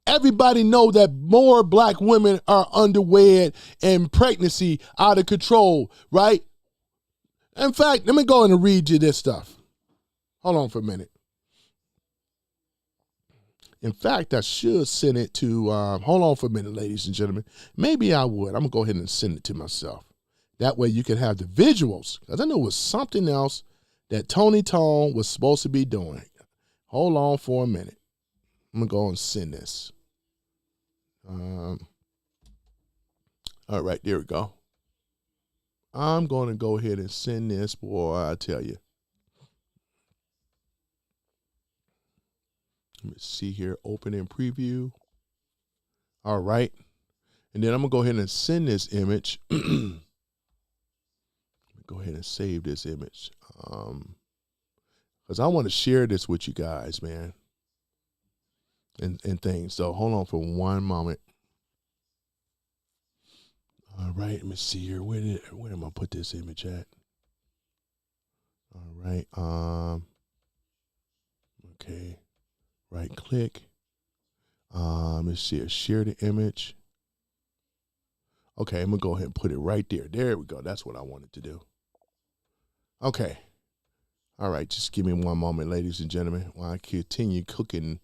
Everybody know that more black women are underwed and pregnancy out of control, right? In fact, let me go and read you this stuff. Hold on for a minute. In fact, I should send it to, hold on for a minute, ladies and gentlemen. Maybe I would. I'm going to go ahead and send it to myself. That way you can have the visuals, because I know it was something else that Tony Tone was supposed to be doing. Hold on for a minute. I'm going to go and send this. All right, there we go. I'm going to go ahead and send this, boy, I tell you. Let me see here, open in preview. All right. And then I'm going to go ahead and send this image. Let me go ahead and save this image. Because I want to share this with you guys, man. And things. So hold on for one moment. All right, let me see here. Where am I put this image at? All right. Okay. Right click. Let me see. Share the image. Okay, I'm gonna go ahead and put it right there. There we go. That's what I wanted to do. Okay. All right, just give me one moment, ladies and gentlemen, while I continue cooking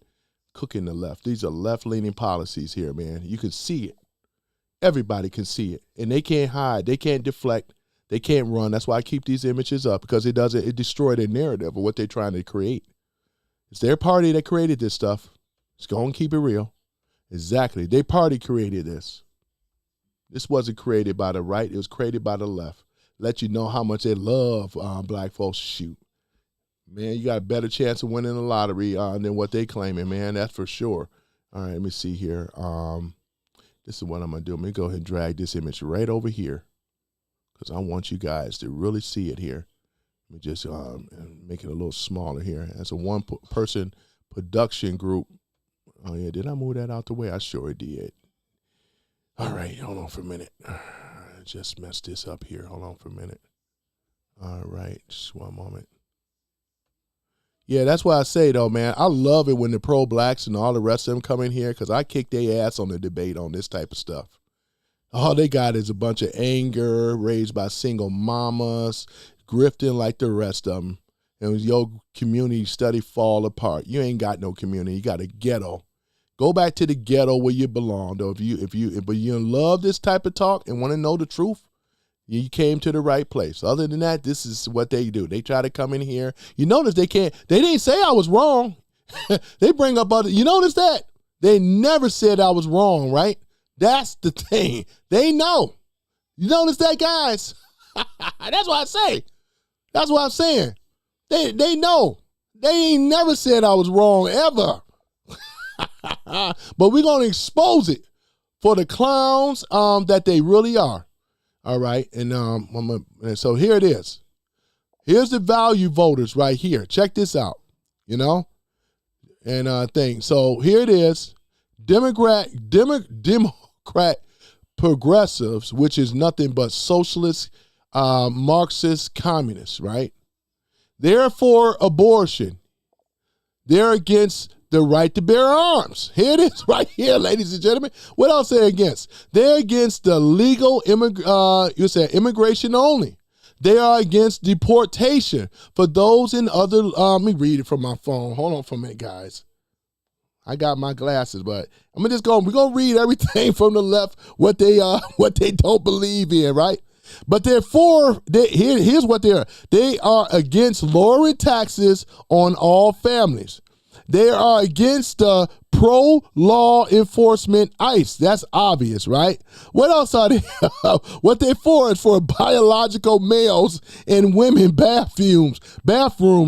the left. These are left-leaning policies here, man. You can see it. Everybody can see it. And they can't hide. They can't deflect. They can't run. That's why I keep these images up, because it destroys their narrative of what they're trying to create. It's their party that created this stuff. Let's go and keep it real. Exactly. Their party created this. This wasn't created by the right. It was created by the left. Let you know how much they love black folks. Shoot. Man, you got a better chance of winning the lottery than what they claiming, man. That's for sure. All right, let me see here. This is what I'm going to do. Let me go ahead and drag this image right over here, because I want you guys to really see it here. Let me just make it a little smaller here. As a one-person production group. Oh, yeah, did I move that out the way? I sure did. All right, hold on for a minute. I just messed this up here. Hold on for a minute. All right, just one moment. Yeah, that's why I say, though, man, I love it when the pro-blacks and all the rest of them come in here, because I kick their ass on the debate on this type of stuff. All they got is a bunch of anger raised by single mamas, grifting like the rest of them. And your community study fall apart. You ain't got no community. You got a ghetto. Go back to the ghetto where you belong, though. But you love this type of talk and want to know the truth, you came to the right place. Other than that, this is what they do. They try to come in here. You notice they didn't say I was wrong. They bring up you notice that? They never said I was wrong, right? That's the thing. They know. You notice that, guys? That's what I say. That's what I'm saying. They know. They ain't never said I was wrong, ever. But we're going to expose it for the clowns that they really are. All right, and so here it is. Here's the value voters right here. Check this out, and thing. So here it is. Democrat progressives, which is nothing but socialist, Marxist, communists, right? They're for abortion. They're against the right to bear arms. Here it is right here, ladies and gentlemen. What else are they against? They're against the legal immigration only. They are against deportation for those in other, let me read it from my phone. Hold on for a minute, guys. I got my glasses, but we're going to read everything from the left, what they don't believe in, right? But here's what they are. They are against lowering taxes on all families. They are against the pro-law enforcement ICE. That's obvious, right? What else are they? What they for is for biological males in women bathrooms,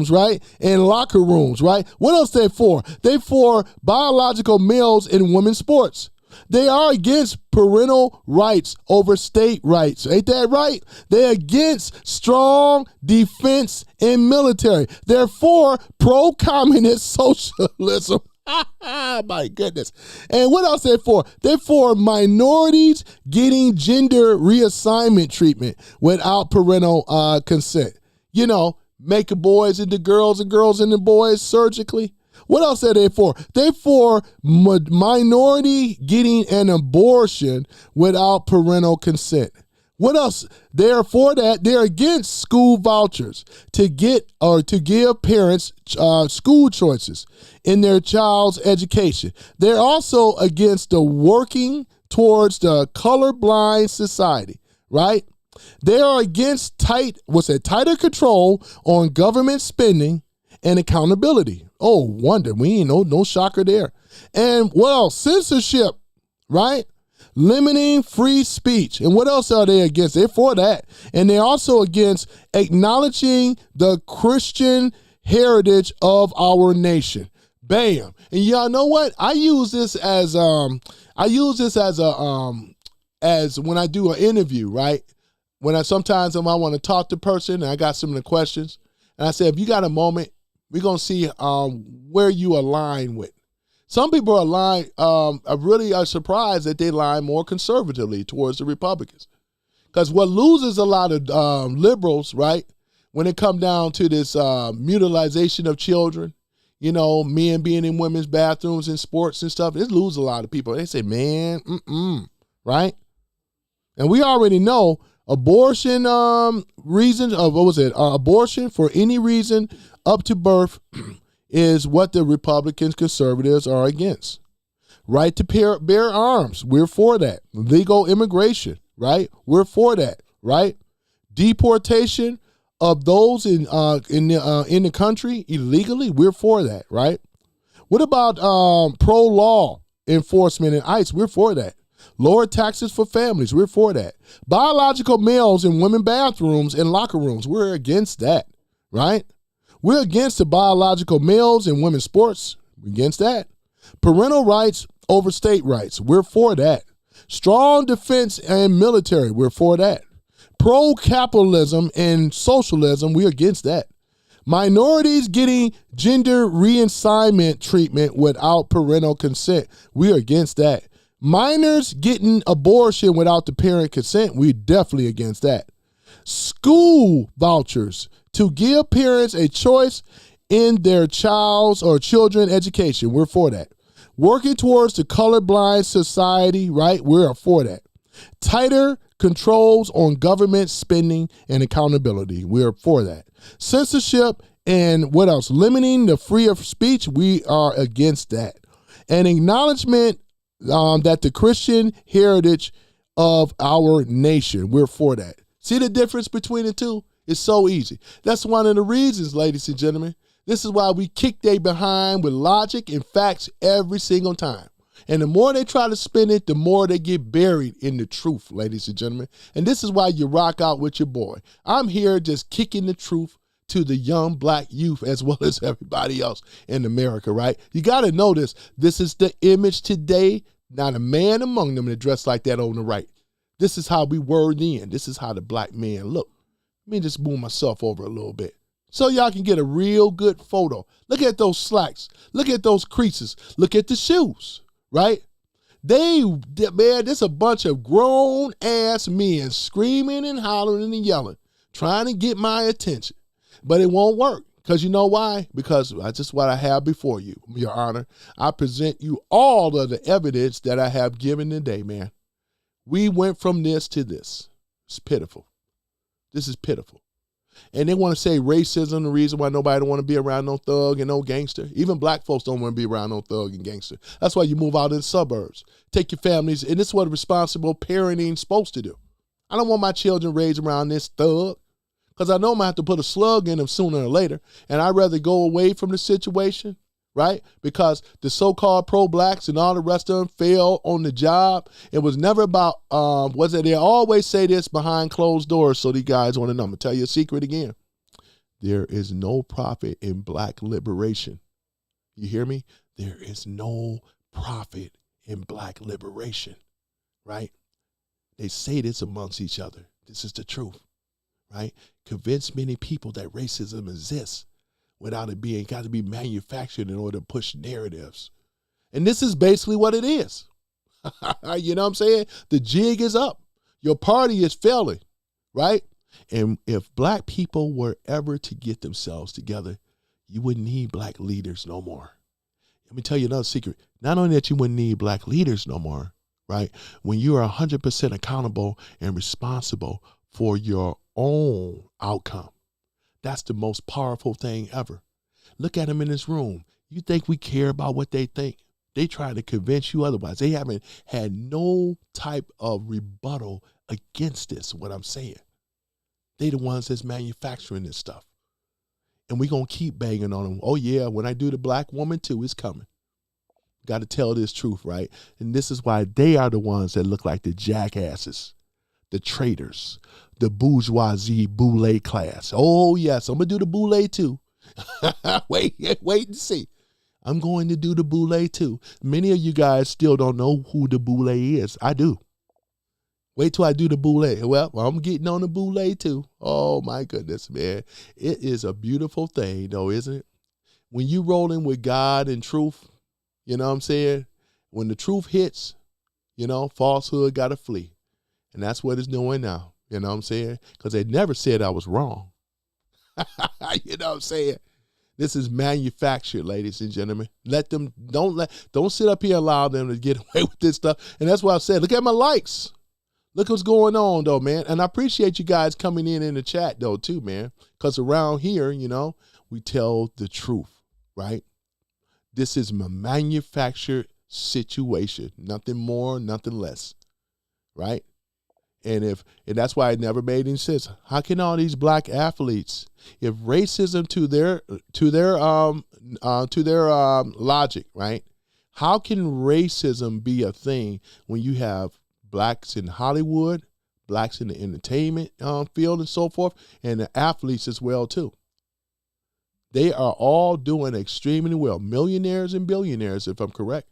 right? And locker rooms, right? What else they for? They for biological males in women's sports. They are against parental rights over state rights. Ain't that right? They're against strong defense and military. They're for pro-communist socialism. My goodness. And what else they're for? They're for minorities getting gender reassignment treatment without parental consent. You know, making boys into girls and girls into boys surgically. What else are they for? They're for minority getting an abortion without parental consent. What else? They're for that. They're against school vouchers to get or to give parents school choices in their child's education. They're also against the working towards the colorblind society, right? They are against tighter control on government spending and accountability. Oh, wonder, we ain't no shocker there. And what else? Censorship, right? Limiting free speech. And what else are they against? They're for that. And they're also against acknowledging the Christian heritage of our nation. Bam. And y'all know what? I use this as as when I do an interview, right? Sometimes if I want to talk to a person and I got some of the questions, and I say, if you got a moment, we're going to see where you align with. Some people are surprised that they align more conservatively towards the Republicans. Because what loses a lot of liberals, right, when it comes down to this mutilization of children, you know, men being in women's bathrooms and sports and stuff, it loses a lot of people. They say, man, right? And we already know abortion reasons of, abortion for any reason up to birth is what the Republicans, conservatives are against. Right to bear arms, we're for that. Legal immigration, right? We're for that, right? Deportation of those in the country illegally, we're for that, right? What about pro-law enforcement and ICE? We're for that. Lower taxes for families, we're for that. Biological males in women bathrooms and locker rooms, we're against that, right? We're against the biological males in women's sports. We're against that. Parental rights over state rights. We're for that. Strong defense and military. We're for that. Pro-capitalism and socialism. We're against that. Minorities getting gender reassignment treatment without parental consent. We're against that. Minors getting abortion without the parent consent. We're definitely against that. School vouchers to give parents a choice in their child's or children's education. We're for that. Working towards the colorblind society, right? We're for that. Tighter controls on government spending and accountability. We're for that. Censorship and what else? Limiting the freedom of speech. We are against that. And acknowledgement that the Christian heritage of our nation. We're for that. See the difference between the two? It's so easy. That's one of the reasons, ladies and gentlemen. This is why we kick they behind with logic and facts every single time. And the more they try to spin it, the more they get buried in the truth, ladies and gentlemen. And this is why you rock out with your boy. I'm here just kicking the truth to the young black youth as well as everybody else in America, right? You got to know this. This is the image today. Not a man among them that dress like that on the right. This is how we word in. This is how the black man look. Let me just move myself over a little bit so y'all can get a real good photo. Look at those slacks. Look at those creases. Look at the shoes, right? Man, there's a bunch of grown-ass men screaming and hollering and yelling, trying to get my attention. But it won't work. Because you know why? Because that's just what I have before you, Your Honor. I present you all of the evidence that I have given today, man. We went from this to this. It's pitiful. This is pitiful. And they want to say racism, the reason why nobody don't want to be around no thug and no gangster. Even black folks don't want to be around no thug and gangster. That's why you move out in the suburbs. Take your families, and this is what responsible parenting is supposed to do. I don't want my children raised around this thug because I know I'm going to have to put a slug in them sooner or later, and I'd rather go away from the situation right? Because the so-called pro-blacks and all the rest of them fail on the job. It was never about, they always say this behind closed doors, so these guys want to know. I'm going to tell you a secret again. There is no profit in black liberation. You hear me? There is no profit in black liberation, right? They say this amongst each other. This is the truth, right? Convince many people that racism exists without it being got to be manufactured in order to push narratives. And this is basically what it is. You know what I'm saying? The jig is up. Your party is failing, right? And if black people were ever to get themselves together, you wouldn't need black leaders no more. Let me tell you another secret. Not only that you wouldn't need black leaders no more, right? When you are 100% accountable and responsible for your own outcome, that's the most powerful thing ever. Look at them in this room. You think we care about what they think? They try to convince you otherwise. They haven't had no type of rebuttal against this, what I'm saying. They the ones that's manufacturing this stuff. And we're going to keep banging on them. Oh, yeah, when I do the black woman too, it's coming. Got to tell this truth, right? And this is why they are the ones that look like the jackasses, the traitors, the bourgeoisie boule class. Oh, yes, I'm going to do the boule too. Wait and see. I'm going to do the boule too. Many of you guys still don't know who the boule is. I do. Wait till I do the boule. Well, I'm getting on the boule too. Oh, my goodness, man. It is a beautiful thing, though, isn't it? When you rolling with God and truth, you know what I'm saying? When the truth hits, you know, falsehood got to flee. And that's what it's doing now. You know what I'm saying? Because they never said I was wrong. You know what I'm saying? This is manufactured, ladies and gentlemen. Don't sit up here and allow them to get away with this stuff. And that's why I said, look at my likes. Look what's going on, though, man. And I appreciate you guys coming in the chat, though, too, man. Because around here, you know, we tell the truth, right? This is a manufactured situation. Nothing more, nothing less, right? And that's why it never made any sense. How can all these black athletes, if racism to their logic, right? How can racism be a thing when you have blacks in Hollywood, blacks in the entertainment field and so forth, and the athletes as well too? They are all doing extremely well. Millionaires and billionaires, if I'm correct.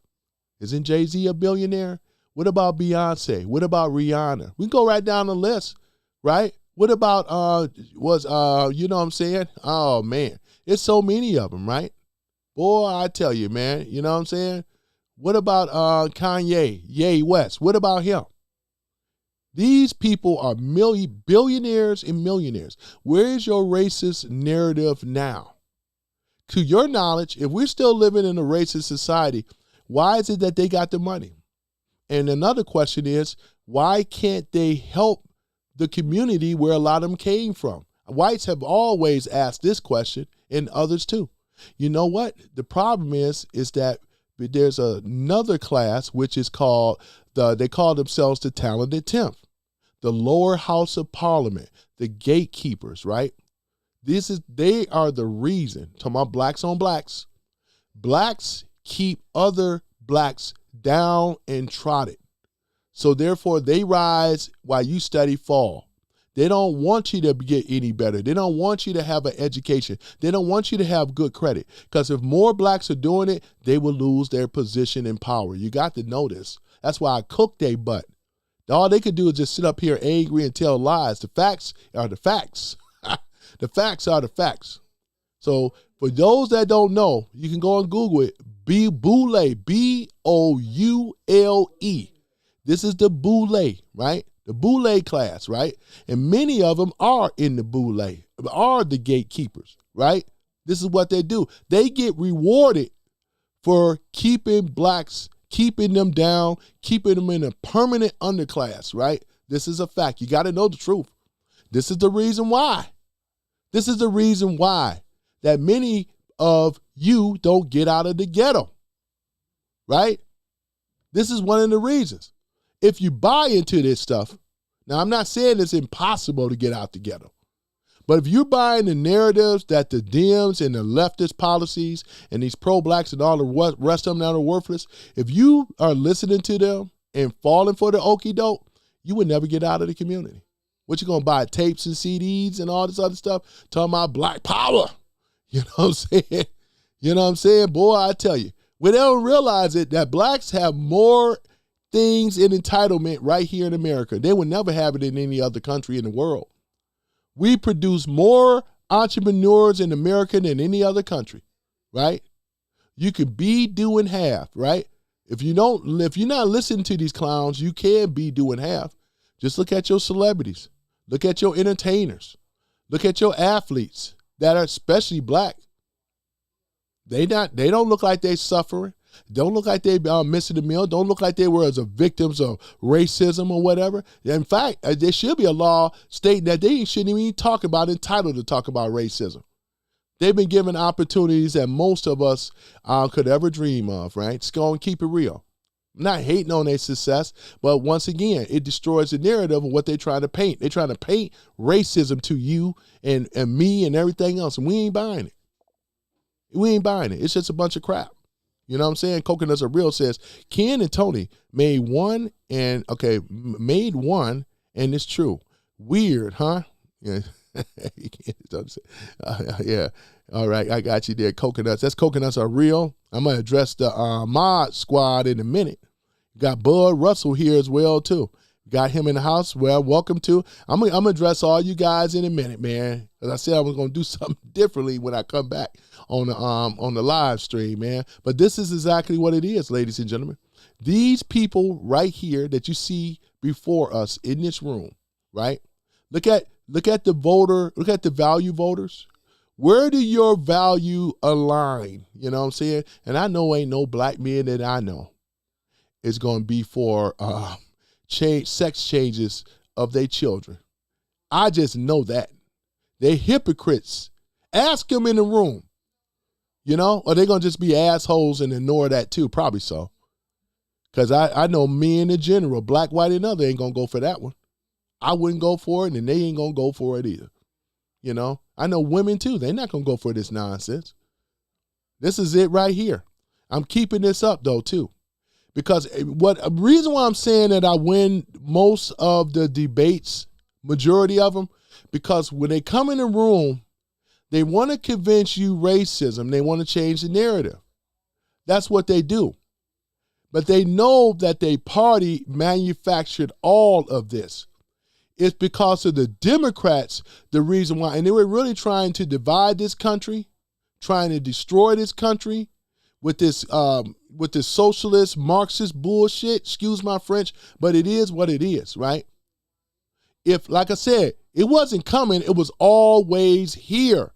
Isn't Jay-Z a billionaire? What about Beyonce? What about Rihanna? We can go right down the list, right? What about, you know what I'm saying? Oh, man. It's so many of them, right? Boy, I tell you, man. You know what I'm saying? What about Kanye, Ye West? What about him? These people are billionaires and millionaires. Where is your racist narrative now? To your knowledge, if we're still living in a racist society, why is it that they got the money? And another question is, why can't they help the community where a lot of them came from? Whites have always asked this question, and others too. You know what? The problem is that there's another class which is called, they call themselves the talented 10th, the lower house of parliament, the gatekeepers, right? They are the reason, talking about blacks on blacks. Blacks keep other blacks down and trodden. So therefore they rise while you study fall. They don't want you to get any better. They don't want you to have an education. They don't want you to have good credit. Because if more blacks are doing it, they will lose their position in power. You got to know this. That's why I cook their butt. All they could do is just sit up here angry and tell lies. The facts are the facts. The facts are the facts. So for those that don't know, you can go and Google it. Boule, B-O-U-L-E. This is the boule, right? The boule class, right? And many of them are in the boule, are the gatekeepers, right? This is what they do. They get rewarded for keeping blacks, keeping them down, keeping them in a permanent underclass, right? This is a fact. You got to know the truth. This is the reason why. This is the reason why that many of you don't get out of the ghetto, right? This is one of the reasons. If you buy into this stuff, now I'm not saying it's impossible to get out the ghetto, But if you're buying the narratives that the Dems and the leftist policies and these pro-blacks and all the rest of them that are worthless, if you are listening to them and falling for the okie doke, you would never get out of the community. What you gonna buy, tapes and CDs and all this other stuff? Talking about black power. You know what I'm saying? You know what I'm saying? Boy, I tell you, we don't realize it that blacks have more things in entitlement right here in America. They would never have it in any other country in the world. We produce more entrepreneurs in America than any other country, right? You could be doing half, right? If you're not listening to these clowns, you can be doing half. Just look at your celebrities. Look at your entertainers. Look at your athletes that are especially black. They don't look like they suffering. Don't look like they missing the meal. Don't look like they were as a victims of racism or whatever. In fact, there should be a law stating that they shouldn't even talk about, entitled to talk about racism. They've been given opportunities that most of us could ever dream of, right? Just go and keep it real. I'm not hating on their success, but once again, it destroys the narrative of what they're trying to paint. They're trying to paint racism to you and me and everything else, and we ain't buying it. We ain't buying it. It's just a bunch of crap. You know what I'm saying? Coconuts Are Real says, Ken and Tony made one, and it's true. Weird, huh? Yeah. Yeah. All right, I got you there. Coconuts. That's Coconuts Are Real. I'm going to address the mod squad in a minute. Got Bud Russell here as well, too. Got him in the house. Well, welcome to. I'm going to address all you guys in a minute, man. As I said, I was going to do something differently when I come back on the live stream, man. But this is exactly what it is, ladies and gentlemen. These people right here that you see before us in this room, right? Look at the voter, look at the value voters. Where do your value align? You know what I'm saying? And I know ain't no black men that I know is going to be for sex changes of their children. I just know that. They're hypocrites. Ask them in the room. You know? Or they're going to just be assholes and ignore that too. Probably so. Because I know men in general, black, white, and other, ain't going to go for that one. I wouldn't go for it, and they ain't going to go for it either. You know? I know women too. They're not going to go for this nonsense. This is it right here. I'm keeping this up though too. Because a reason why I'm saying that I win most of the debates, majority of them, because when they come in the room, they want to convince you racism. They want to change the narrative. That's what they do. But they know that their party manufactured all of this. It's because of the Democrats, the reason why, and they were really trying to divide this country, trying to destroy this country with this socialist, Marxist bullshit, excuse my French, but it is what it is, right? If, like I said, it wasn't coming, it was always here.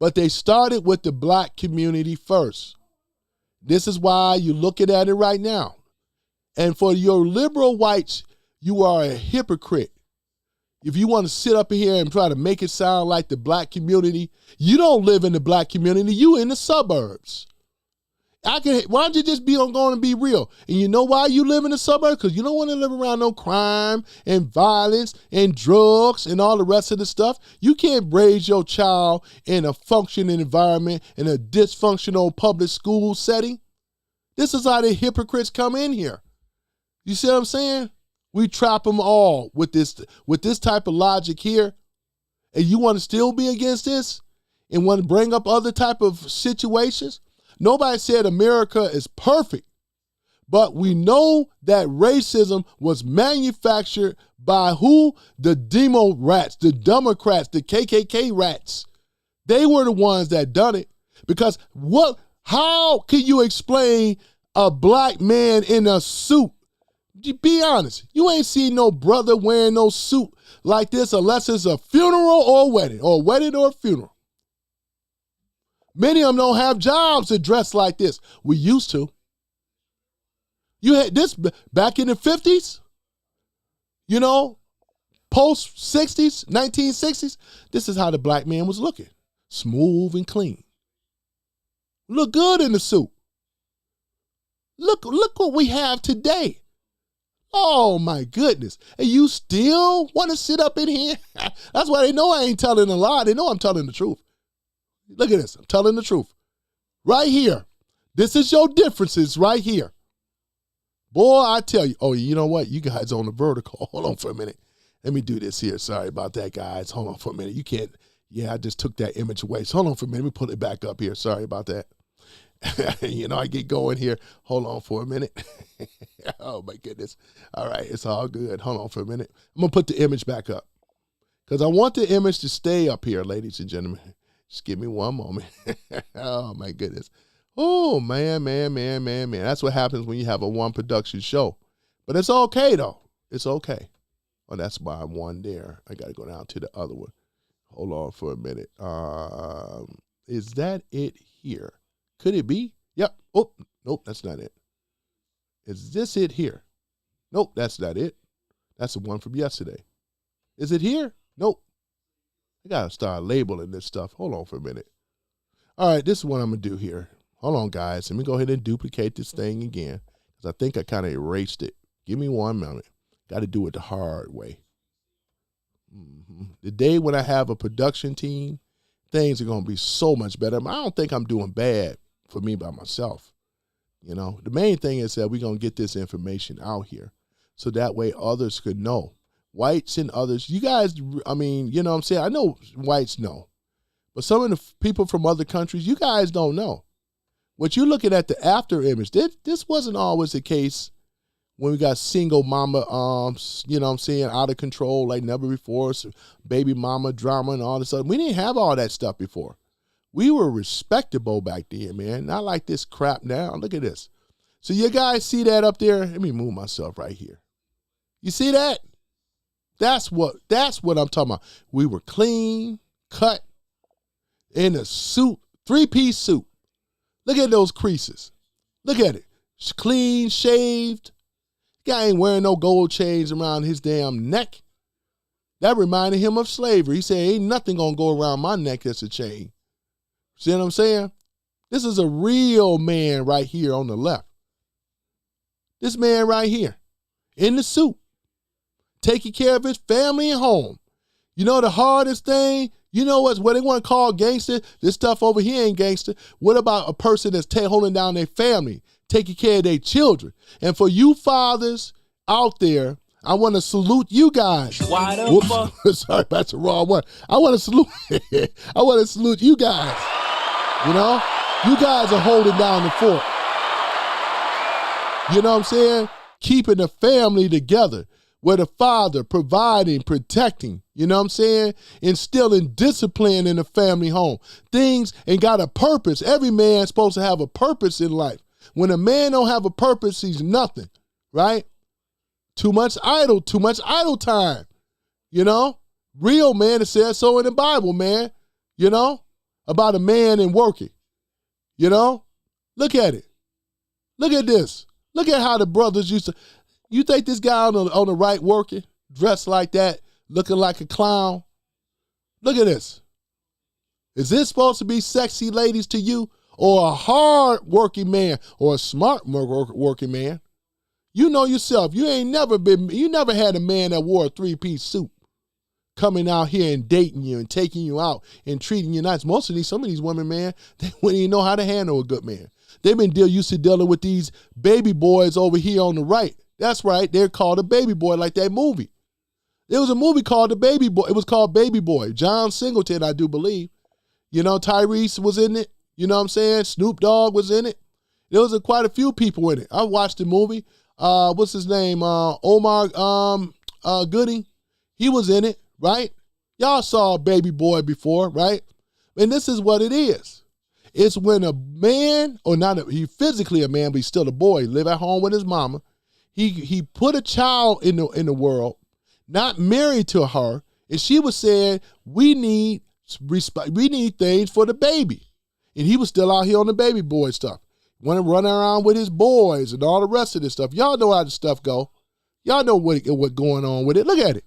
But they started with the black community first. This is why you're looking at it right now. And for your liberal whites, you are a hypocrite. If you want to sit up here and try to make it sound like the black community, you don't live in the black community, you in the suburbs. Why don't you just going to be real? And you know why you live in the suburbs? Because you don't want to live around no crime and violence and drugs and all the rest of the stuff. You can't raise your child in a functioning environment in a dysfunctional public school setting. This is how the hypocrites come in here. You see what I'm saying? We trap them all with this type of logic here. And you want to still be against this and want to bring up other type of situations? Nobody said America is perfect, but we know that racism was manufactured by who? The demo rats, the Democrats, the KKK rats. They were the ones that done it. Because how can you explain a black man in a suit? Be honest. You ain't seen no brother wearing no suit like this unless it's a funeral or a wedding or a funeral. Many of them don't have jobs to dress like this. We used to. You had this back in the 50s, you know, post 60s, 1960s. This is how the black man was looking. Smooth and clean. Look good in the suit. Look what we have today. Oh my goodness. And you still want to sit up in here? That's why they know I ain't telling a lie. They know I'm telling the truth. Look at this. I'm telling the truth. Right here. This is your differences right here. Boy, I tell you. Oh, you know what? You guys on the vertical. Hold on for a minute. Let me do this here. Sorry about that, guys. Hold on for a minute. You can't. Yeah, I just took that image away. So hold on for a minute. Let me put it back up here. Sorry about that. I get going here. Hold on for a minute. Oh, my goodness. All right. It's all good. Hold on for a minute. I'm going to put the image back up because I want the image to stay up here, ladies and gentlemen. Just give me one moment. Oh, my goodness. Oh, man. That's what happens when you have a one production show. But it's okay, though. It's okay. Oh, that's why I'm one there. I got to go down to the other one. Hold on for a minute. Is that it here? Could it be? Yep. Oh, nope, that's not it. Is this it here? Nope, that's not it. That's the one from yesterday. Is it here? Nope. I got to start labeling this stuff. Hold on for a minute. All right, this is what I'm going to do here. Hold on, guys. Let me go ahead and duplicate this thing again because I think I kind of erased it. Give me 1 minute. Got to do it the hard way. The day when I have a production team, things are going to be so much better. I don't think I'm doing bad for me by myself. The main thing is that we're going to get this information out here so that way others could know. Whites and others, you guys, I mean, you know what I'm saying? I know whites know, but some of the people from other countries, you guys don't know. What you're looking at the after image, this wasn't always the case when we got single mama, you know what I'm saying, out of control like never before, so baby mama drama and all this stuff. We didn't have all that stuff before. We were respectable back then, man. Not like this crap now. Look at this. So you guys see that up there? Let me move myself right here. You see that? That's what I'm talking about. We were clean, cut, in a suit, 3-piece suit. Look at those creases. Look at it. Clean, shaved. Guy ain't wearing no gold chains around his damn neck. That reminded him of slavery. He said, ain't nothing going to go around my neck that's a chain. See what I'm saying? This is a real man right here on the left. This man right here in the suit, taking care of his family and home. You know the hardest thing? You know what they want to call gangster? This stuff over here ain't gangster. What about a person that's holding down their family, taking care of their children? And for you fathers out there, I want to salute you guys. Why the Whoops. Sorry, that's the wrong one. I want to salute you guys. You know? You guys are holding down the fort. You know what I'm saying? Keeping the family together. Where the father providing, protecting, you know what I'm saying? Instilling discipline in the family home. Things and got a purpose. Every man's supposed to have a purpose in life. When a man don't have a purpose, he's nothing, right? Too much idle time, you know? Real man, it says so in the Bible, man, you know? About a man and working, you know? Look at it. Look at this. Look at how the brothers used to. You think this guy on the right working, dressed like that, looking like a clown? Look at this. Is this supposed to be sexy ladies to you, or a hard working man, or a smart working man? You know yourself. You never had a man that wore a 3-piece suit coming out here and dating you and taking you out and treating you nice. Some of these women, man, they wouldn't even know how to handle a good man. They've been used to dealing with these baby boys over here on the right. That's right. They're called a baby boy, like that movie. There was a movie called The Baby Boy. It was called Baby Boy. John Singleton, I do believe. You know, Tyrese was in it. You know what I'm saying? Snoop Dogg was in it. There was quite a few people in it. I watched the movie. What's his name? Omar Gooding. He was in it, right? Y'all saw Baby Boy before, right? And this is what it is. It's when a man, or not, he physically a man, but he's still a boy, live at home with his mama. He put a child in the world, not married to her, and she was saying, we need things for the baby. And he was still out here on the baby boy stuff. Want to run around with his boys and all the rest of this stuff. Y'all know how the stuff go. Y'all know what going on with it. Look at it.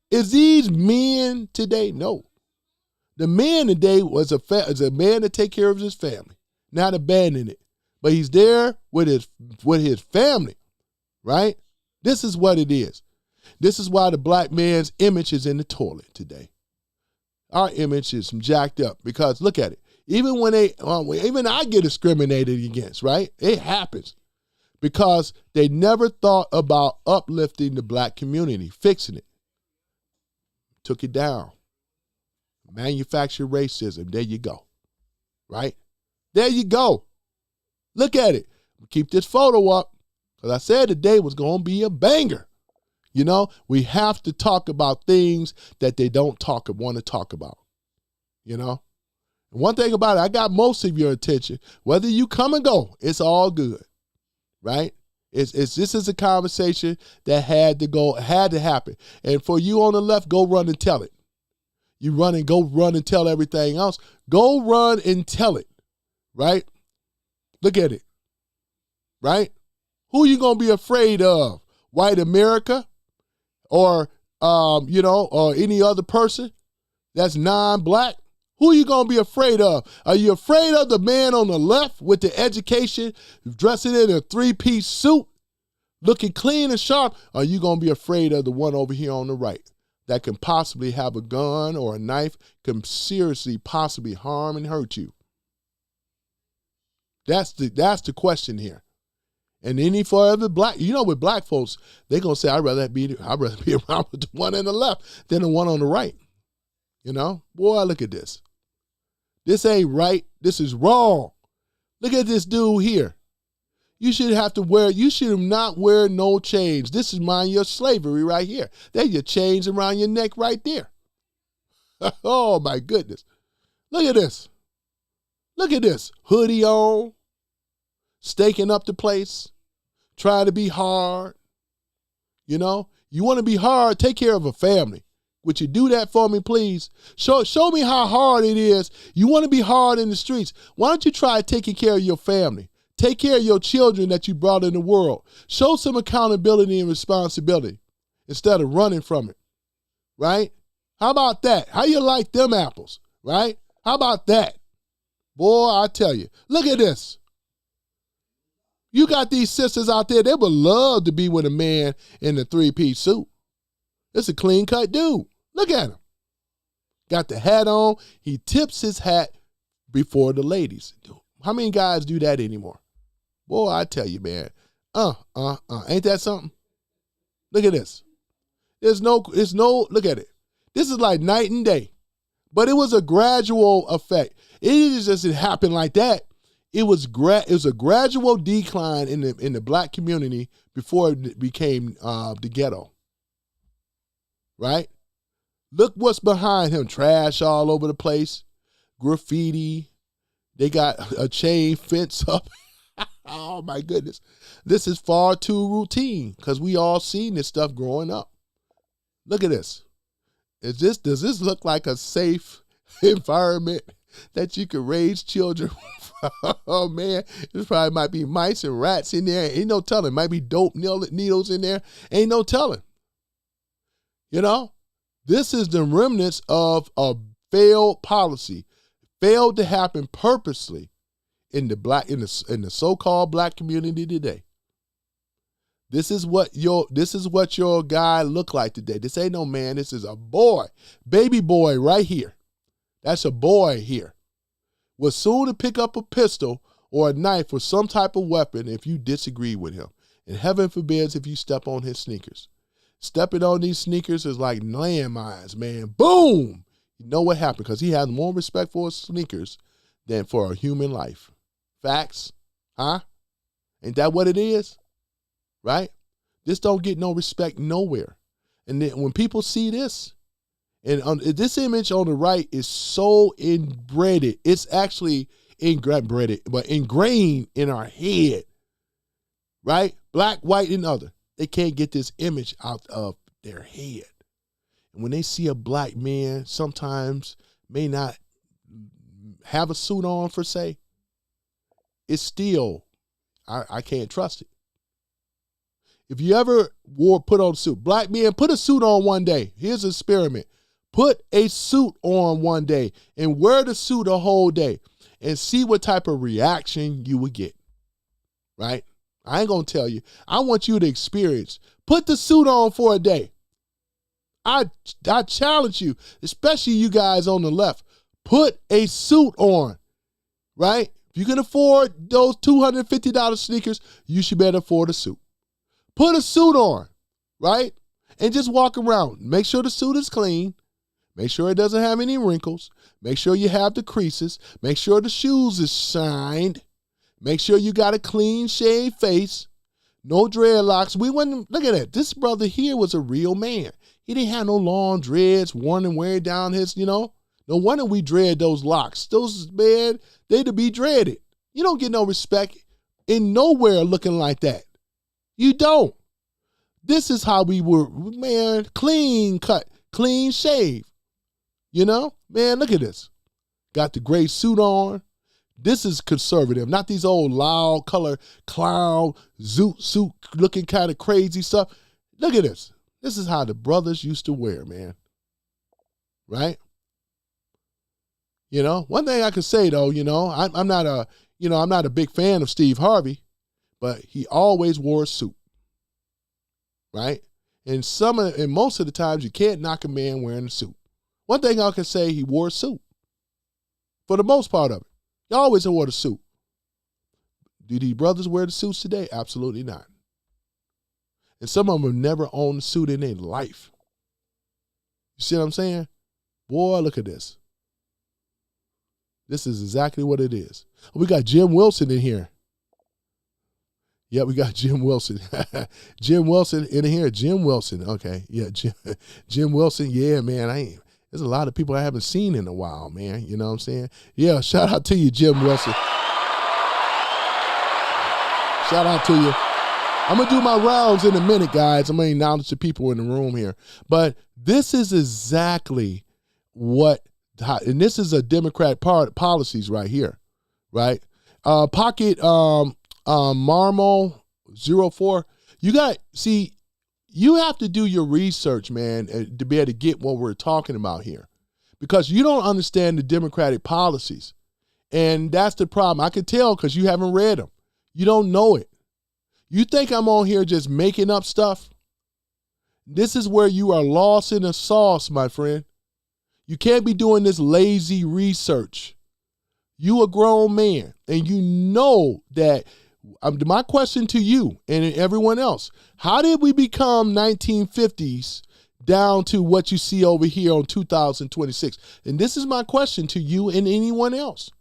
Is these men today? No. The man today was a man to take care of his family, not abandon it. But he's there with his family. Right? This is what it is. This is why the black man's image is in the toilet today. Our image is jacked up because look at it. Even when even I get discriminated against, right? It happens because they never thought about uplifting the black community, fixing it. Took it down. Manufactured racism. There you go. Right? There you go. Look at it. Keep this photo up because I said today was going to be a banger. You know, we have to talk about things that they don't want to talk about. You know? And one thing about it, I got most of your attention. Whether you come and go, it's all good. Right? This is a conversation that had to happen. And for you on the left, go run and tell it. You go run and tell everything else. Go run and tell it. Right? Look at it. Right? Who you going to be afraid of? White America? Or, or any other person that's non-black? Who are you going to be afraid of? Are you afraid of the man on the left with the education, dressing in a three-piece suit, looking clean and sharp? Or are you going to be afraid of the one over here on the right that can possibly have a gun or a knife, can seriously possibly harm and hurt you? That's the question here. And any forever black, with black folks, they're going to say, I'd rather be around with the one on the left than the one on the right. You know? Boy, look at this. This ain't right. This is wrong. Look at this dude here. You should not wear no chains. This is mind your slavery right here. There's your chains around your neck right there. Oh, my goodness. Look at this. Look at this. Hoodie on. Staking up the place, trying to be hard. You know, you want to be hard, take care of a family. Would you do that for me, please? Show me how hard it is. You want to be hard in the streets. Why don't you try taking care of your family? Take care of your children that you brought in the world. Show some accountability and responsibility instead of running from it, right? How about that? How you like them apples, right? How about that? Boy, I tell you, look at this. You got these sisters out there, they would love to be with a man in the three-piece suit. It's a clean-cut dude. Look at him. Got the hat on. He tips his hat before the ladies. How many guys do that anymore? Boy, I tell you, man. Ain't that something? Look at this. Look at it. This is like night and day. But it was a gradual effect. It happened like that. It was a gradual decline in the black community before it became the ghetto. Right? Look what's behind him. Trash all over the place. Graffiti. They got a chain fence up. Oh my goodness. This is far too routine because we all seen this stuff growing up. Look at this. Does this look like a safe environment that you could raise children? Oh man, this probably might be mice and rats in there. Ain't no telling. Might be dope needles in there. Ain't no telling. You know, this is the remnants of a failed policy, failed to happen purposely in the so-called black community today. This is what your guy look like today. This ain't no man. This is a boy, baby boy right here. That's a boy here. Was soon to pick up a pistol or a knife or some type of weapon if you disagree with him. And heaven forbids if you step on his sneakers. Stepping on these sneakers is like landmines, man. Boom! You know what happened because he has more respect for his sneakers than for a human life. Facts? Huh? Ain't that what it is? Right? This don't get no respect nowhere. And then when people see this, and this image on the right is so inbred. It's actually ingrained in our head, right? Black, white, and other. They can't get this image out of their head. And when they see a black man, sometimes may not have a suit on, per se, it's still, I can't trust it. If you ever put on a suit, black men, put a suit on one day. Here's an experiment. Put a suit on one day and wear the suit a whole day and see what type of reaction you would get, right? I ain't going to tell you. I want you to experience. Put the suit on for a day. I challenge you, especially you guys on the left. Put a suit on, right? If you can afford those $250 sneakers, you should better afford a suit. Put a suit on, right? And just walk around. Make sure the suit is clean. Make sure it doesn't have any wrinkles. Make sure you have the creases. Make sure the shoes is shined. Make sure you got a clean shaved face. No dreadlocks. Look at that. This brother here was a real man. He didn't have no long dreads, wanting wear down his, No wonder we dread those locks. Those, man, they to be dreaded. You don't get no respect in nowhere looking like that. You don't. This is how we were, man, clean cut, clean shave. Man, look at this. Got the gray suit on. This is conservative, not these old loud color clown suit looking kind of crazy stuff. Look at this. This is how the brothers used to wear, man. Right? One thing I could say though, I'm not a big fan of Steve Harvey, but he always wore a suit. Right? And most of the times you can't knock a man wearing a suit. One thing I can say, he wore a suit. For the most part of it. He always wore a suit. Do these brothers wear the suits today? Absolutely not. And some of them have never owned a suit in their life. You see what I'm saying? Boy, look at this. This is exactly what it is. We got Jim Wilson in here. Yeah, we got Jim Wilson. Jim Wilson in here. Jim Wilson. Okay. Yeah, Jim Wilson. Yeah, man. There's a lot of people I haven't seen in a while, man. You know what I'm saying? Yeah, shout out to you, Jim Wilson. Shout out to you. I'm going to do my rounds in a minute, guys. I'm going to acknowledge the people in the room here. But this is exactly and this is a Democrat policies right here, right? Pocket Marmo 04. You have to do your research, man, to be able to get what we're talking about here, because you don't understand the Democratic policies. And that's the problem. I can tell because you haven't read them. You don't know it. You think I'm on here just making up stuff? This is where you are lost in the sauce, my friend. You can't be doing this lazy research. You a grown man, and you know that. My question to you and everyone else, how did we become 1950s down to what you see over here on 2026? And this is my question to you and anyone else.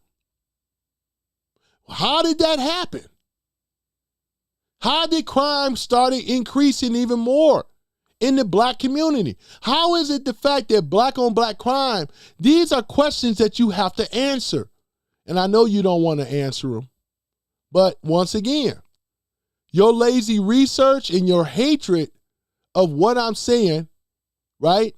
How did that happen? How did crime start increasing even more in the black community? How is it the fact that black on black crime? These are questions that you have to answer. And I know you don't want to answer them. But once again, your lazy research and your hatred of what I'm saying, right?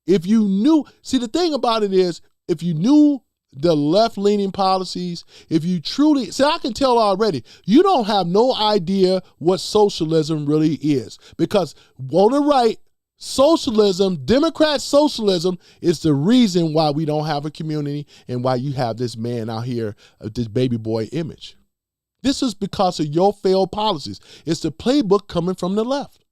If you knew, see, the thing about it is, if you knew the left-leaning policies, if you truly, see, I can tell already, you don't have no idea what socialism really is. Because on the right, socialism, Democrat socialism, is the reason why we don't have a community and why you have this man out here, this baby boy image. This is because of your failed policies. It's the playbook coming from the left.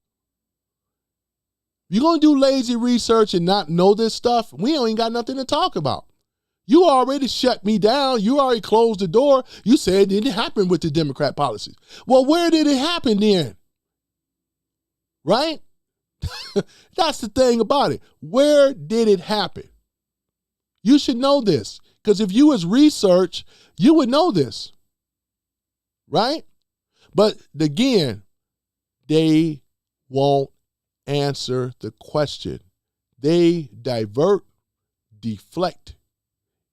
You're going to do lazy research and not know this stuff? We ain't got nothing to talk about. You already shut me down. You already closed the door. You said it didn't happen with the Democrat policies. Well, where did it happen then? Right? That's the thing about it. Where did it happen? You should know this, because if you was research, you would know this. Right? But again, they won't answer the question. They divert, deflect,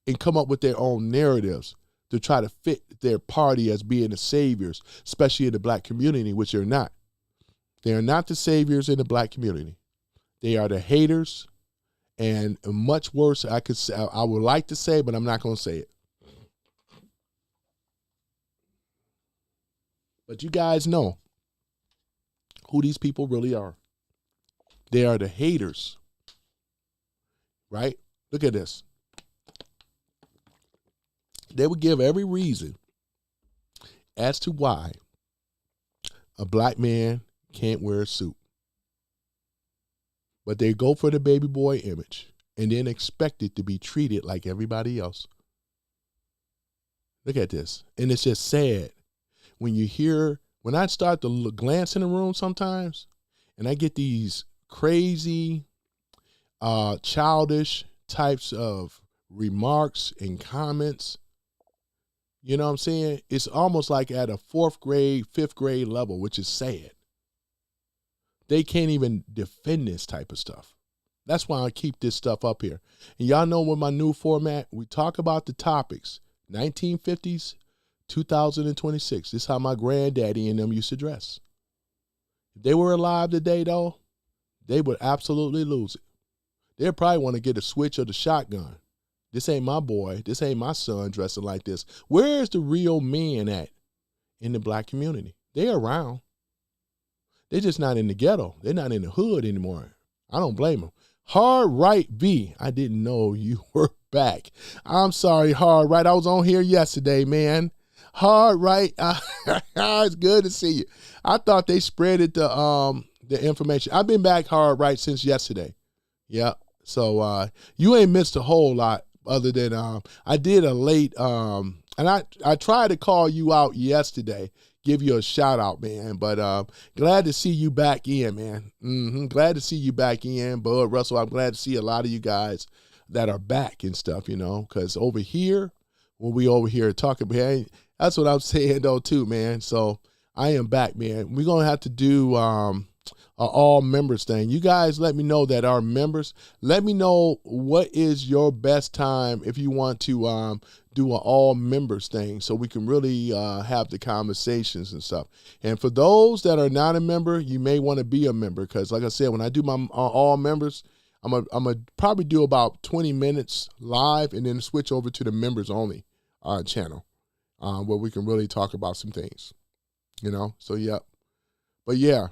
and come up with their own narratives to try to fit their party as being the saviors, especially in the black community, which they're not. They are not the saviors in the black community. They are the haters, and much worse, I would like to say, but I'm not going to say it. But you guys know who these people really are. They are the haters, right? Look at this. They would give every reason as to why a black man can't wear a suit. but they go for the baby boy image and then expect it to be treated like everybody else. Look at this. And it's just sad when I start to glance in the room sometimes and I get these crazy, childish types of remarks and comments. You know what I'm saying? It's almost like at a 4th grade, 5th grade level, which is sad. They can't even defend this type of stuff. That's why I keep this stuff up here. And y'all know with my new format, we talk about the topics, 1950s, 2026. This is how my granddaddy and them used to dress. If they were alive today, though, they would absolutely lose it. They'd probably want to get a switch or the shotgun. This ain't my boy. This ain't my son dressing like this. Where's the real men at in the black community? They're around. They're just not in the ghetto. They're not in the hood anymore. I don't blame them. Hard Right V, I didn't know you were back. I'm sorry, Hard Right. I was on here yesterday, man. Hard Right, it's good to see you. I thought they spread it the information. I've been back Hard Right since yesterday. Yeah. So you ain't missed a whole lot other than I did a late and I tried to call you out yesterday, give you a shout out, man. But glad to see you back in, man. Glad to see you back in, Bud Russell. I'm glad to see a lot of you guys that are back and stuff, you know, because over here, when we over here talking, man, that's what I'm saying though too, man. So I am back, man. We're gonna have to do all members thing. You guys let me know that our members, let me know what is your best time if you want to do an all members thing so we can really have the conversations and stuff. And for those that are not a member, you may want to be a member because like I said, when I do my all members, I'm gonna probably do about 20 minutes live and then switch over to the members only channel where we can really talk about some things, you know? So, yeah. But, yeah.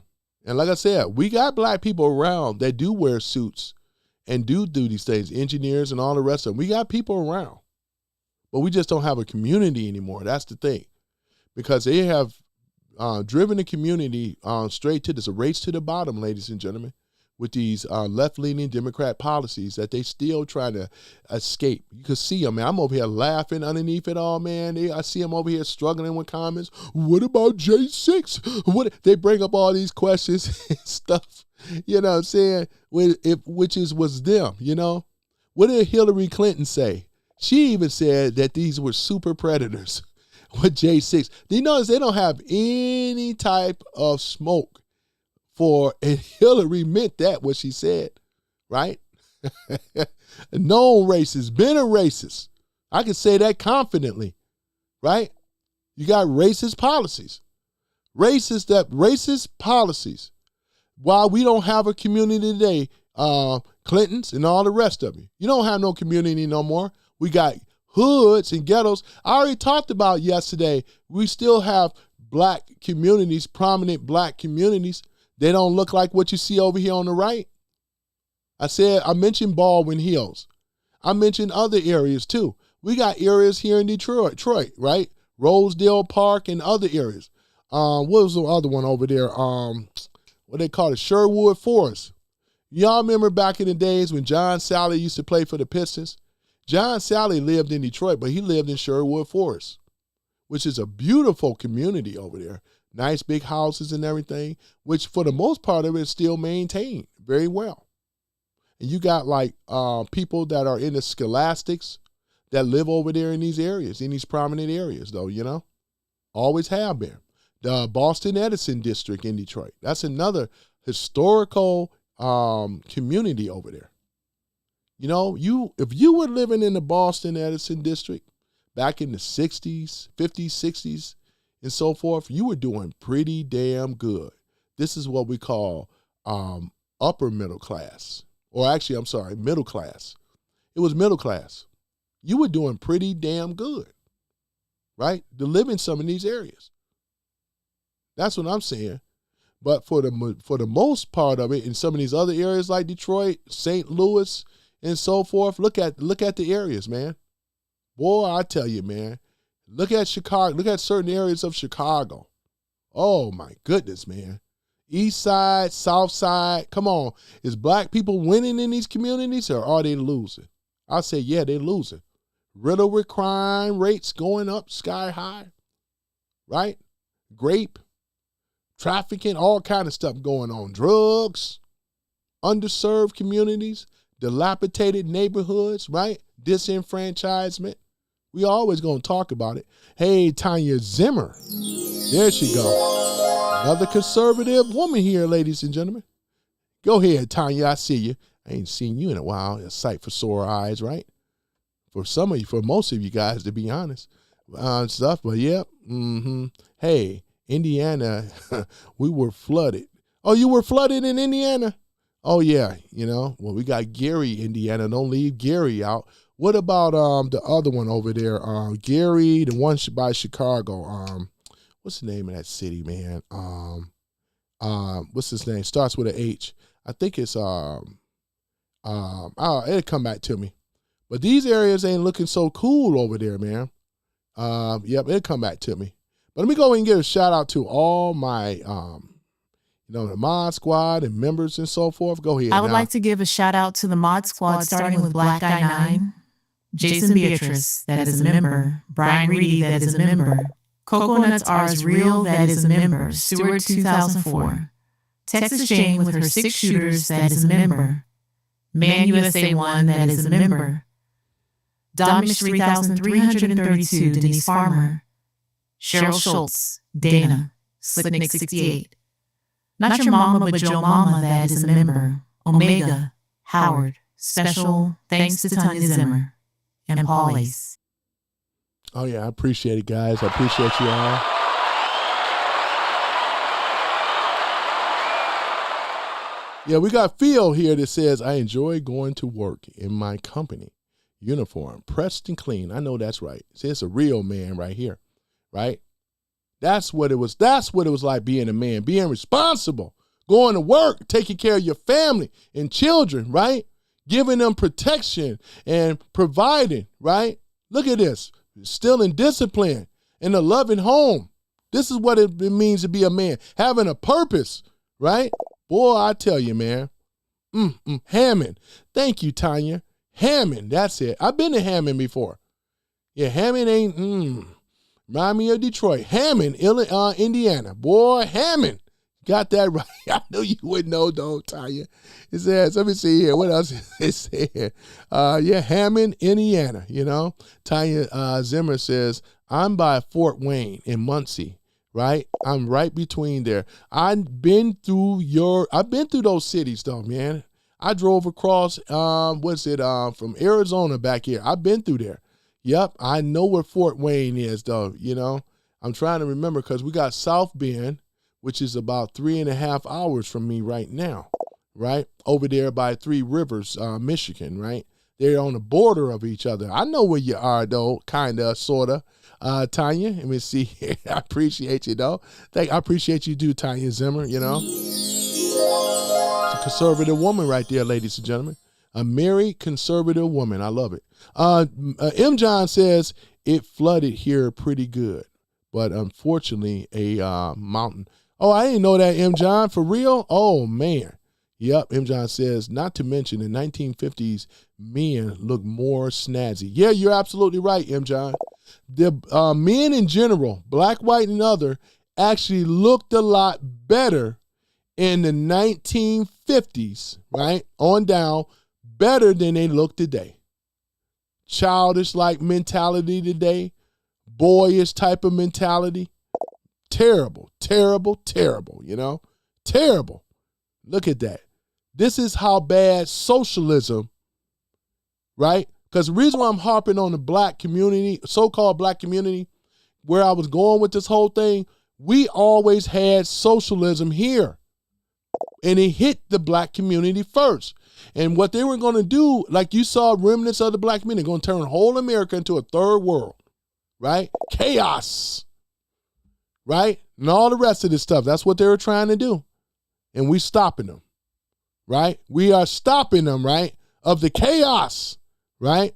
And like I said, we got black people around that do wear suits and do these things, engineers and all the rest of them. We got people around, but we just don't have a community anymore. That's the thing, because they have driven the community straight to this, a race to the bottom, ladies and gentlemen, with these left-leaning Democrat policies that they still trying to escape. You can see them, man. I'm over here laughing underneath it all, man. I see them over here struggling with comments. What about J6? What they bring up all these questions and stuff. You know what I'm saying? Which was them, you know? What did Hillary Clinton say? She even said that these were super predators with J6. Do you notice they don't have any type of smoke for, and Hillary meant that, what she said, right? Known racist, been a racist. I can say that confidently, right? You got racist policies. Racist policies. While we don't have a community today, Clintons and all the rest of you don't have no community no more. We got hoods and ghettos. I already talked about yesterday, we still have black communities, prominent black communities. They don't look like what you see over here on the right. I mentioned Baldwin Hills. I mentioned other areas too. We got areas here in Detroit, right? Rosedale Park and other areas. What was the other one over there? What they call it? Sherwood Forest. Y'all remember back in the days when John Sally used to play for the Pistons? John Sally lived in Detroit, but he lived in Sherwood Forest, which is a beautiful community over there. Nice big houses and everything, which for the most part of it is still maintained very well. And you got like people that are in the scholastics that live over there in these areas, in these prominent areas though, you know, always have been. The Boston Edison district in Detroit, that's another historical community over there. You know, if you were living in the Boston Edison district back in the 60s, 50s, 60s, and so forth, you were doing pretty damn good. This is what we call upper middle class. Or actually, I'm sorry, middle class. It was middle class. You were doing pretty damn good, right? To live in some of these areas. That's what I'm saying. But for the most part of it, in some of these other areas like Detroit, St. Louis, and so forth, look at the areas, man. Boy, I tell you, man. Look at Chicago. Look at certain areas of Chicago. Oh, my goodness, man. East side, south side. Come on. Is black people winning in these communities or are they losing? I say, yeah, they're losing. Riddled with crime rates going up sky high, right? Grape, trafficking, all kind of stuff going on. Drugs, underserved communities, dilapidated neighborhoods, right? Disenfranchisement. We always going to talk about it. Hey, Tanya Zimmer. There she go. Another conservative woman here, ladies and gentlemen. Go ahead, Tanya. I see you. I ain't seen you in a while. A sight for sore eyes, right? For some of you, for most of you guys, to be honest. Stuff, but yep. Hey, Indiana, we were flooded. Oh, you were flooded in Indiana? Oh, yeah. Well, we got Gary, Indiana. Don't leave Gary out. What about the other one over there? Gary, the one by Chicago. What's the name of that city, man? What's his name? Starts with an H. I think it's it'll come back to me. But these areas ain't looking so cool over there, man. Yep, it'll come back to me. But let me go and give a shout out to all my the Mod Squad and members and so forth. Go ahead. I would like to give a shout out to the Mod Squad, starting with Black Guy 9, Jason Beatrice, that is a member, Brian Reedy, that is a member, Coconuts R's Real, that is a member, Stewart 2004, Texas Jane with her 6 shooters, that is a member, Man USA 1, that is a member, Domish 3332, Denise Farmer, Cheryl Schultz, Dana, Slicknick 68, Not Your Mama But Your Mama, that is a member, Omega, Howard, special thanks to Tanya Zimmer, and Paul Ace. Oh, yeah, I appreciate it, guys. I appreciate you all. Yeah, we got Phil here that says, I enjoy going to work in my company uniform, pressed and clean. I know that's right. See, it's a real man right here, right? That's what it was. That's what it was like being a man, being responsible, going to work, taking care of your family and children, right? Giving them protection and providing, right? Look at this. Still in discipline, in a loving home. This is what it means to be a man, having a purpose, right? Boy, I tell you, man. Hammond. Thank you, Tanya. Hammond, that's it. I've been to Hammond before. Yeah, Hammond ain't, remind me of Detroit. Hammond, Indiana. Boy, Hammond. Got that right. I knew you would know, though, Tanya. It says, let me see here. What else is it said? Yeah, Hammond, Indiana, Tanya Zimmer says, I'm by Fort Wayne in Muncie, right? I'm right between there. I've been through those cities, though, man. I drove across, from Arizona back here. I've been through there. Yep, I know where Fort Wayne is, though, I'm trying to remember because we got South Bend, which is about 3.5 hours from me right now, right? Over there by Three Rivers, Michigan, right? They're on the border of each other. I know where you are, though, kind of, sort of. Tanya, let me see here. I appreciate you, though. I appreciate you, too, Tanya Zimmer, It's a conservative woman right there, ladies and gentlemen. A married conservative woman. I love it. M. John says, it flooded here pretty good, but unfortunately a mountain. Oh, I didn't know that, M. John, for real? Oh, man. Yep, M. John says, not to mention the 1950s men look more snazzy. Yeah, you're absolutely right, M. John. The men in general, black, white, and other, actually looked a lot better in the 1950s, right, on down, better than they look today. Childish-like mentality today, boyish type of mentality. Terrible, terrible, terrible, Terrible. Look at that. This is how bad socialism, right? Because the reason why I'm harping on the black community, so-called black community, where I was going with this whole thing, we always had socialism here. And it hit the black community first. And what they were going to do, like you saw remnants of the black community, going to turn whole America into a third world, right? Chaos, right? And all the rest of this stuff. That's what they were trying to do. And we stopping them, right? We are stopping them, right? Of the chaos, right?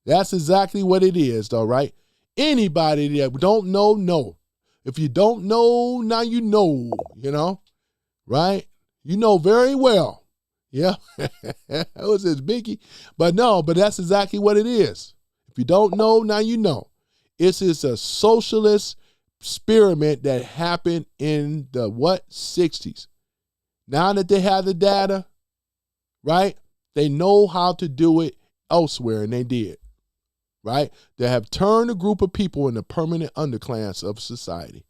That's exactly what it is, though, right? Anybody that don't know, know. If you don't know, now you know, right? You know very well. Yeah. That was his biggie. But no, but that's exactly what it is. If you don't know, now you know. It's a socialist experiment that happened in the 60s. Now that they have the data, right? They know how to do it elsewhere, and they did, right? They have turned a group of people into permanent underclass of society.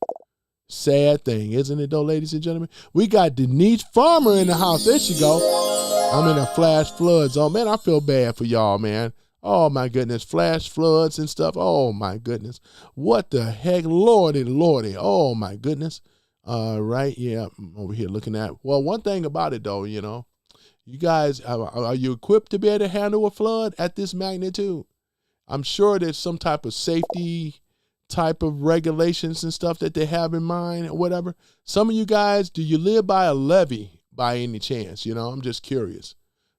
Sad thing, isn't it, though, ladies and gentlemen? We got Denise Farmer in the house. There she go. I'm in a flash flood zone. Man, I feel bad for y'all, man. Oh, my goodness. Flash floods and stuff. Oh, my goodness. What the heck? Lordy, lordy. Oh, my goodness. Right, yeah, I'm over here looking at. Well, one thing about it, though, you know, you guys, are you equipped to be able to handle a flood at this magnitude? I'm sure there's some type of safety type of regulations and stuff that they have in mind or whatever. Some of you guys, do you live by a levee by any chance? You know, I'm just curious,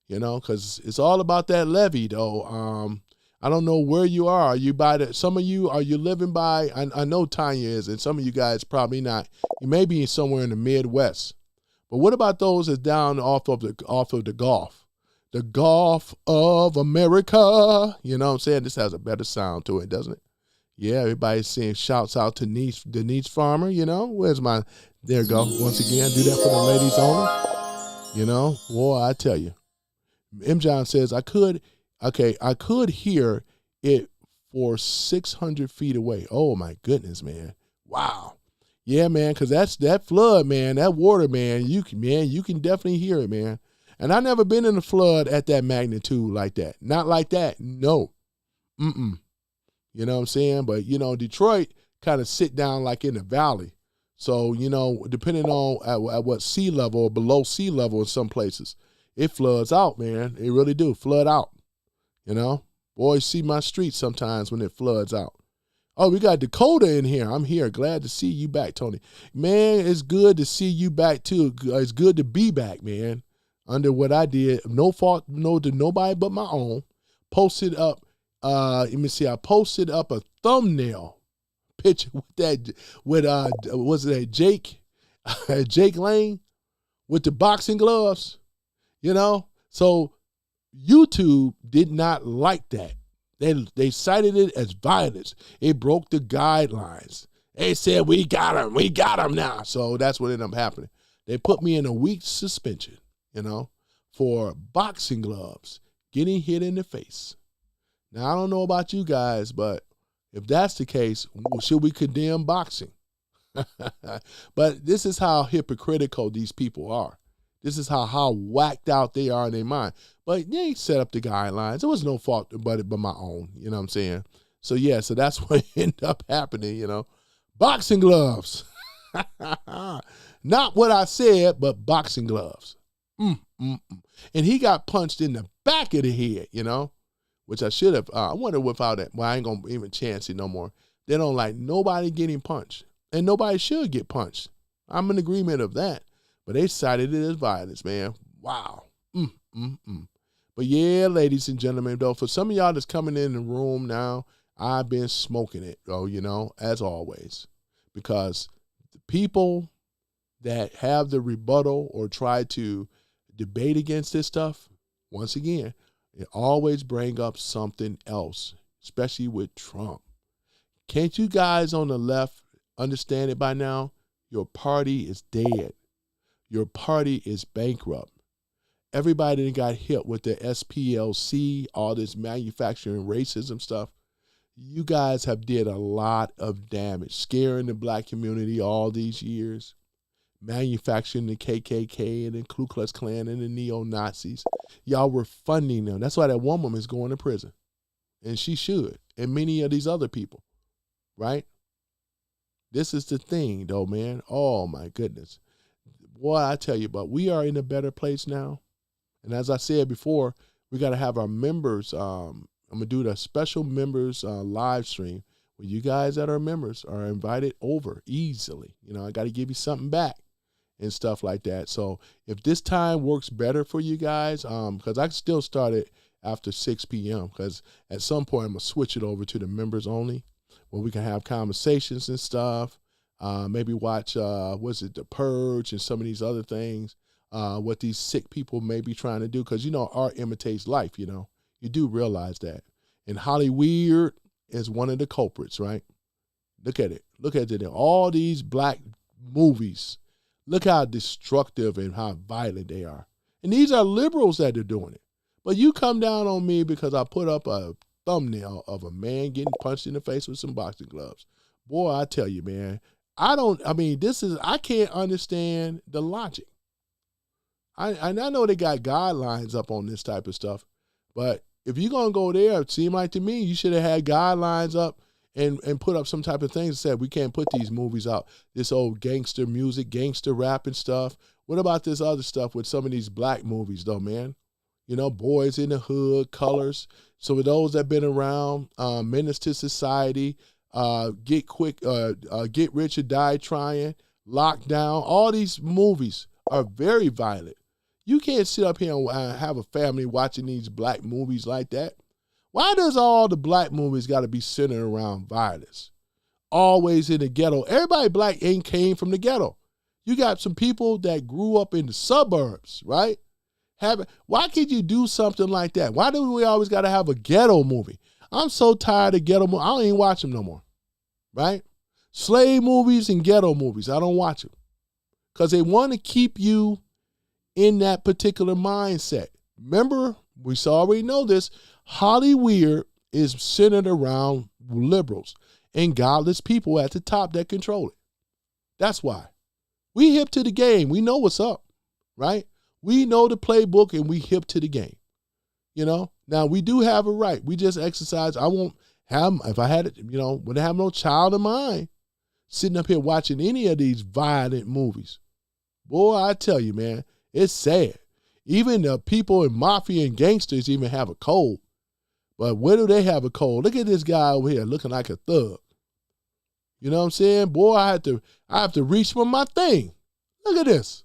you know, because it's all about that levee, though. I don't know where you are. Are you by some of you, are you living by, I know Tanya is, and some of you guys probably not. You may be somewhere in the Midwest. But what about those that's down off of the Gulf? The Gulf of America. You know what I'm saying? This has a better sound to it, doesn't it? Yeah, everybody's saying shouts out to Denise Farmer, you know. Where's my, there you go. Once again, do that for the ladies only. You know, boy, I tell you. M. John says, I could hear it for 600 feet away. Oh, my goodness, man. Wow. Yeah, man, because that's that flood, man, that water, man, you can definitely hear it, man. And I've never been in a flood at that magnitude like that. Not like that, no. You know what I'm saying? But, you know, Detroit kind of sit down like in the valley. So, you know, depending on at what sea level or below sea level in some places, it floods out, man. It really do, flood out, you know. Boys see my streets sometimes when it floods out. Oh, we got Dakota in here. I'm here. Glad to see you back, Tony. Man, it's good to see you back, too. It's good to be back, man. Under what I did. No fault, no to nobody but my own. Posted up, let me see, I posted up a thumbnail picture was it Jake Lane with the boxing gloves, you know? So YouTube did not like that. They cited it as violence. It broke the guidelines. They said, we got him now. So that's what ended up happening. They put me in a week's suspension, you know, for boxing gloves, getting hit in the face. Now, I don't know about you guys, but if that's the case, should we condemn boxing? But this is how hypocritical these people are. This is how whacked out they are in their mind. But they set up the guidelines. It was no fault but my own, you know what I'm saying? So, yeah, so that's what ended up happening, you know. Boxing gloves. Not what I said, but boxing gloves. And he got punched in the back of the head, you know, which I should have. I wonder without that. Well, I ain't going to even chance it no more. They don't like nobody getting punched. And nobody should get punched. I'm in agreement of that. But they cited it as violence, man. Wow. But yeah, ladies and gentlemen, though, for some of y'all that's coming in the room now, I've been smoking it, though, you know, as always. Because the people that have the rebuttal or try to debate against this stuff, once again, it always bring up something else, especially with Trump. Can't you guys on the left understand it by now? Your party is dead. Your party is bankrupt. Everybody that got hit with the SPLC, all this manufacturing racism stuff, you guys have did a lot of damage, scaring the black community all these years, manufacturing the KKK and the Ku Klux Klan and the neo-Nazis. Y'all were funding them. That's why that one woman is going to prison. And she should. And many of these other people, right? This is the thing, though, man. Oh, my goodness. Boy, I tell you, but we are in a better place now. And as I said before, we got to have our members. I'm going to do the special members live stream where you guys that are members are invited over easily. You know, I got to give you something back and stuff like that. So if this time works better for you guys, because I can still start it after 6 p.m. because at some point I'm going to switch it over to the members only where we can have conversations and stuff. Maybe watch, The Purge and some of these other things, what these sick people may be trying to do. Because, art imitates life, You do realize that. And Hollyweird is one of the culprits, right? Look at it. Look at it. All these black movies. Look how destructive and how violent they are. And these are liberals that are doing it. But you come down on me because I put up a thumbnail of a man getting punched in the face with some boxing gloves. Boy, I tell you, man, I can't understand the logic. I know they got guidelines up on this type of stuff, but if you're going to go there, it seemed like to me you should have had guidelines up and put up some type of things that said we can't put these movies out. This old gangster music, gangster rap and stuff. What about this other stuff with some of these black movies though, man? Boys in the Hood, Colors. So for those that have been around, Menace to Society, Get Rich or Die Trying, Lockdown, all these movies are very violent. You can't sit up here and have a family watching these black movies like that. Why does all the black movies got to be centered around violence? Always in the ghetto. Everybody black ain't came from the ghetto. You got some people that grew up in the suburbs, right? Why can't you do something like that? Why do we always got to have a ghetto movie? I'm so tired of ghetto movies. I don't even watch them no more, right? Slave movies and ghetto movies, I don't watch them because they want to keep you in that particular mindset. Remember, we already know this, Hollyweird is centered around liberals and godless people at the top that control it. That's why. We hip to the game. We know what's up, right? We know the playbook and we hip to the game. Now we do have a right. We just exercise. I won't have, if I had it, wouldn't have no child of mine sitting up here watching any of these violent movies. Boy, I tell you, man, it's sad. Even the people in mafia and gangsters even have a cold. But where do they have a cold? Look at this guy over here looking like a thug. You know what I'm saying? Boy, I have to reach for my thing. Look at this.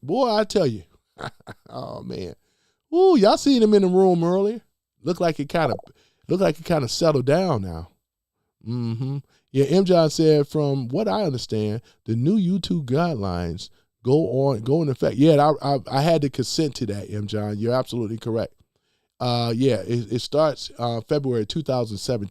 Boy, I tell you. Oh man. Ooh, y'all seen him in the room earlier. Look like it kind of settled down now. Mm-hmm. Yeah, M. John said, from what I understand, the new YouTube guidelines go in effect. Yeah, I had to consent to that, M. John. You're absolutely correct. It starts February 2027.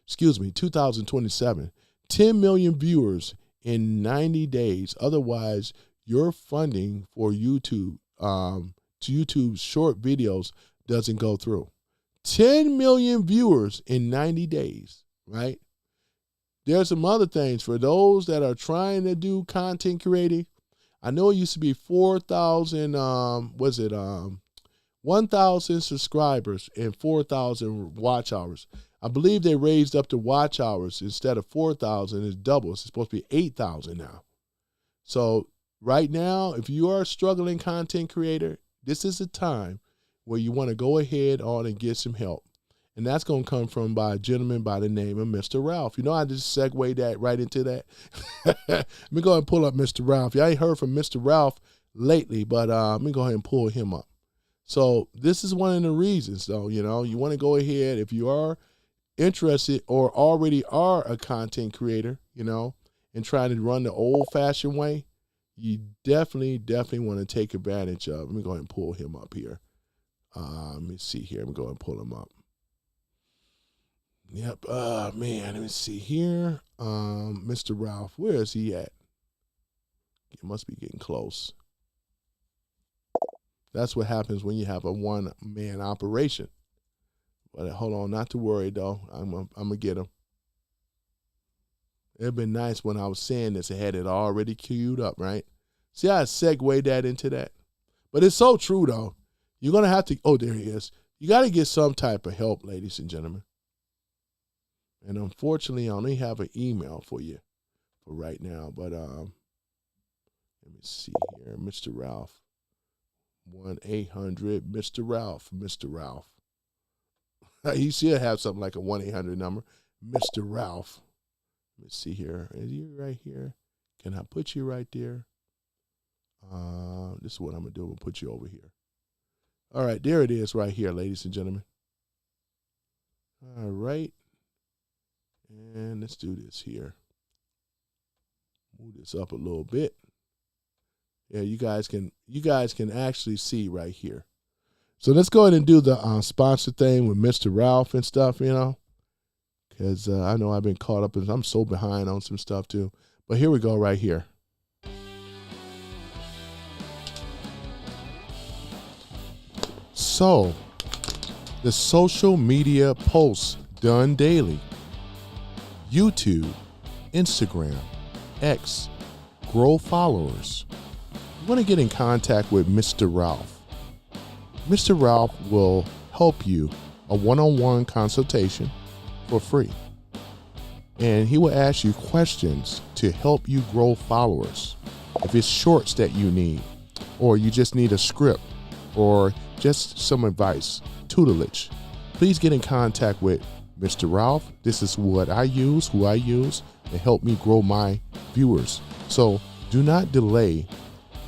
2027. 10 million viewers in 90 days. Otherwise, your funding for YouTube, to YouTube's short videos doesn't go through. 10 million viewers in 90 days, right? There's some other things for those that are trying to do content creating. I know it used to be 4,000, 1,000 subscribers and 4,000 watch hours. I believe they raised up the watch hours. Instead of 4,000, it's double. It's supposed to be 8,000 now. So right now, if you are a struggling content creator, this is a time where you want to go ahead on and get some help. And that's going to come from by a gentleman by the name of Mr. Ralph. I just segued that right into that. Let me go ahead and pull up Mr. Ralph. Y'all ain't heard from Mr. Ralph lately, but let me go ahead and pull him up. So this is one of the reasons, though, you want to go ahead, if you are interested or already are a content creator, and trying to run the old-fashioned way, you definitely want to take advantage of. Let me go ahead and pull him up here. Let me see here. Let me go ahead and pull him up. Yep. Man, let me see here. Mr. Ralph, where is he at? He must be getting close. That's what happens when you have a one-man operation. But hold on, not to worry though. I'm gonna get him. It'd been nice when I was saying this. I had it already queued up, right? See how I segued that into that? But it's so true though. You're gonna have to. Oh, there he is. You got to get some type of help, ladies and gentlemen. And unfortunately, I only have an email for you for right now. But let me see here, Mr. Ralph. 1-800 Mr. Ralph. Mr. Ralph. He should have something like a 1-800 number. Mr. Ralph. Let me see here. Is you right here? Can I put you right there? This is what I'm going to do. I'm going to put you over here. All right, there it is right here, ladies and gentlemen. All right. let's do this here. Move this up a little bit. Yeah, you guys can actually see right here. So let's go ahead and do the sponsor thing with Mr. Ralph and stuff, because I know I've been caught up and I'm so behind on some stuff too. But here we go right here. So, the social media posts done daily. YouTube, Instagram, X, grow followers. You want to get in contact with Mr. Ralph. Mr. Ralph will help you a one-on-one consultation for free. And he will ask you questions to help you grow followers. If it's shorts that you need, or you just need a script, or just some advice, tutelage, please get in contact with Mr. Ralph. This is what I use, who I use, to help me grow my viewers. So do not delay.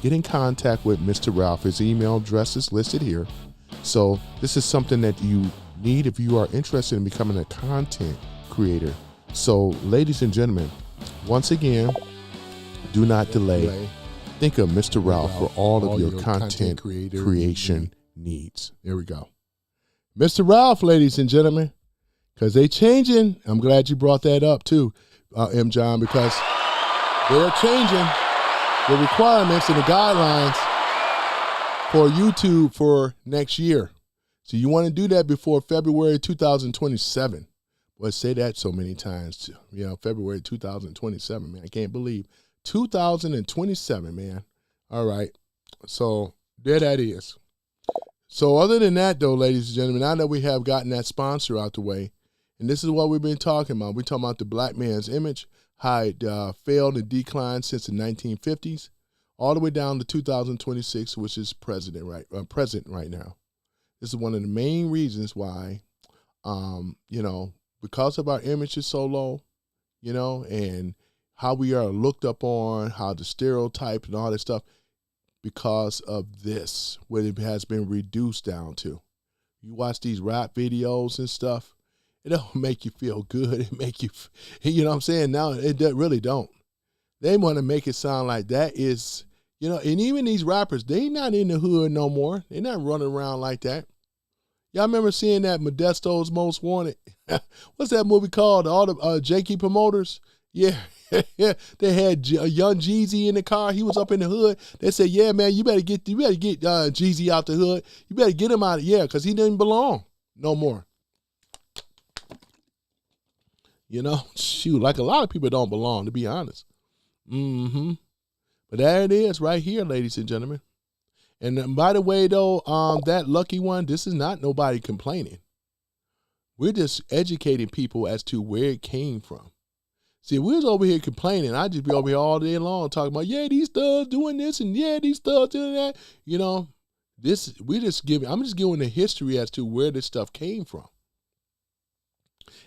Get in contact with Mr. Ralph. His email address is listed here. So this is something that you need if you are interested in becoming a content creator. So ladies and gentlemen, once again, do not delay. Think of Mr. Ralph for all of your content creation needs. There we go. Mr. Ralph, ladies and gentlemen, because they changing. I'm glad you brought that up too, M. John, because they're changing the requirements and the guidelines for YouTube for next year. So you want to do that before February 2027. Well, say that so many times, February 2027, man. I can't believe 2027, man. All right. So there that is. So other than that, though, ladies and gentlemen, now that we have gotten that sponsor out the way, and this is what we've been talking about. We're talking about the black man's image, how it failed and declined since the 1950s, all the way down to 2026, which is present right now. This is one of the main reasons why, because of our image is so low, and how we are looked up on, how the stereotype and all that stuff, because of this, what it has been reduced down to. You watch these rap videos and stuff, it don't make you feel good. It make you, you know what I'm saying? Now, it really don't. They want to make it sound like that is, and even these rappers, they not in the hood no more. They're not running around like that. Y'all remember seeing that Modesto's Most Wanted? What's that movie called? All the Jakey promoters? Yeah. Yeah, they had a young Jeezy in the car. He was up in the hood. They said, "Yeah, man, you better get Jeezy out the hood. You better get him out of because he didn't belong no more." Shoot, like a lot of people don't belong, to be honest. But there it is, right here, ladies and gentlemen. And by the way, though, that lucky one, this is not nobody complaining. We're just educating people as to where it came from. See, if we was over here complaining, I'd just be over here all day long talking about, yeah, these thugs doing this and yeah, these thugs doing that. I'm just giving the history as to where this stuff came from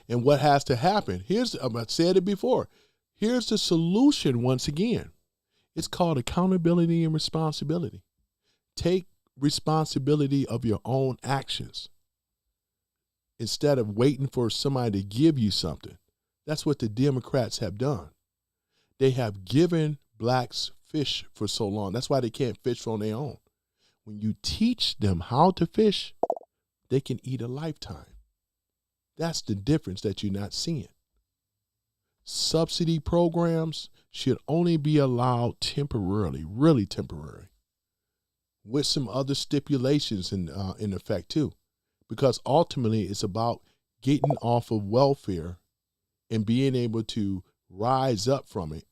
and what has to happen. I've said it before. Here's the solution once again. It's called accountability and responsibility. Take responsibility of your own actions instead of waiting for somebody to give you something. That's what the Democrats have done. They have given blacks fish for so long. That's why they can't fish on their own. When you teach them how to fish, they can eat a lifetime. That's the difference that you're not seeing. Subsidy programs should only be allowed temporarily, really temporary, with some other stipulations in effect too, because ultimately it's about getting off of welfare and being able to rise up from it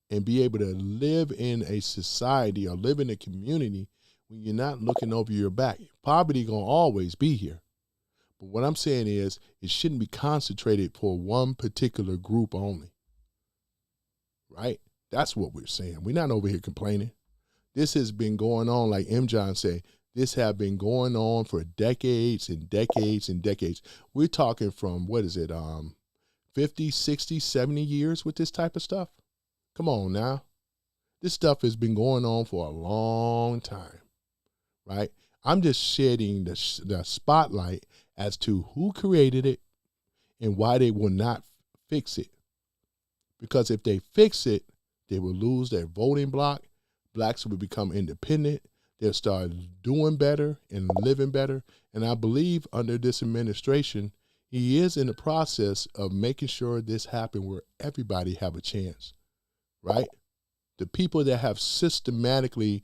and be able to live in a society or live in a community when you're not looking over your back. Poverty gonna always be here. But what I'm saying is it shouldn't be concentrated for one particular group only. Right? That's what we're saying. We're not over here complaining. This has been going on, like M. John said, this have been going on for decades and decades and decades. We're talking from, 50, 60, 70 years with this type of stuff? Come on now. This stuff has been going on for a long time, right? I'm just shedding the spotlight as to who created it and why they will not fix it Because if they fix it, they will lose their voting block. Blacks will become independent. They'll start doing better and living better. And I believe under this administration, he is in the process of making sure this happens where everybody have a chance, right? The people that have systematically,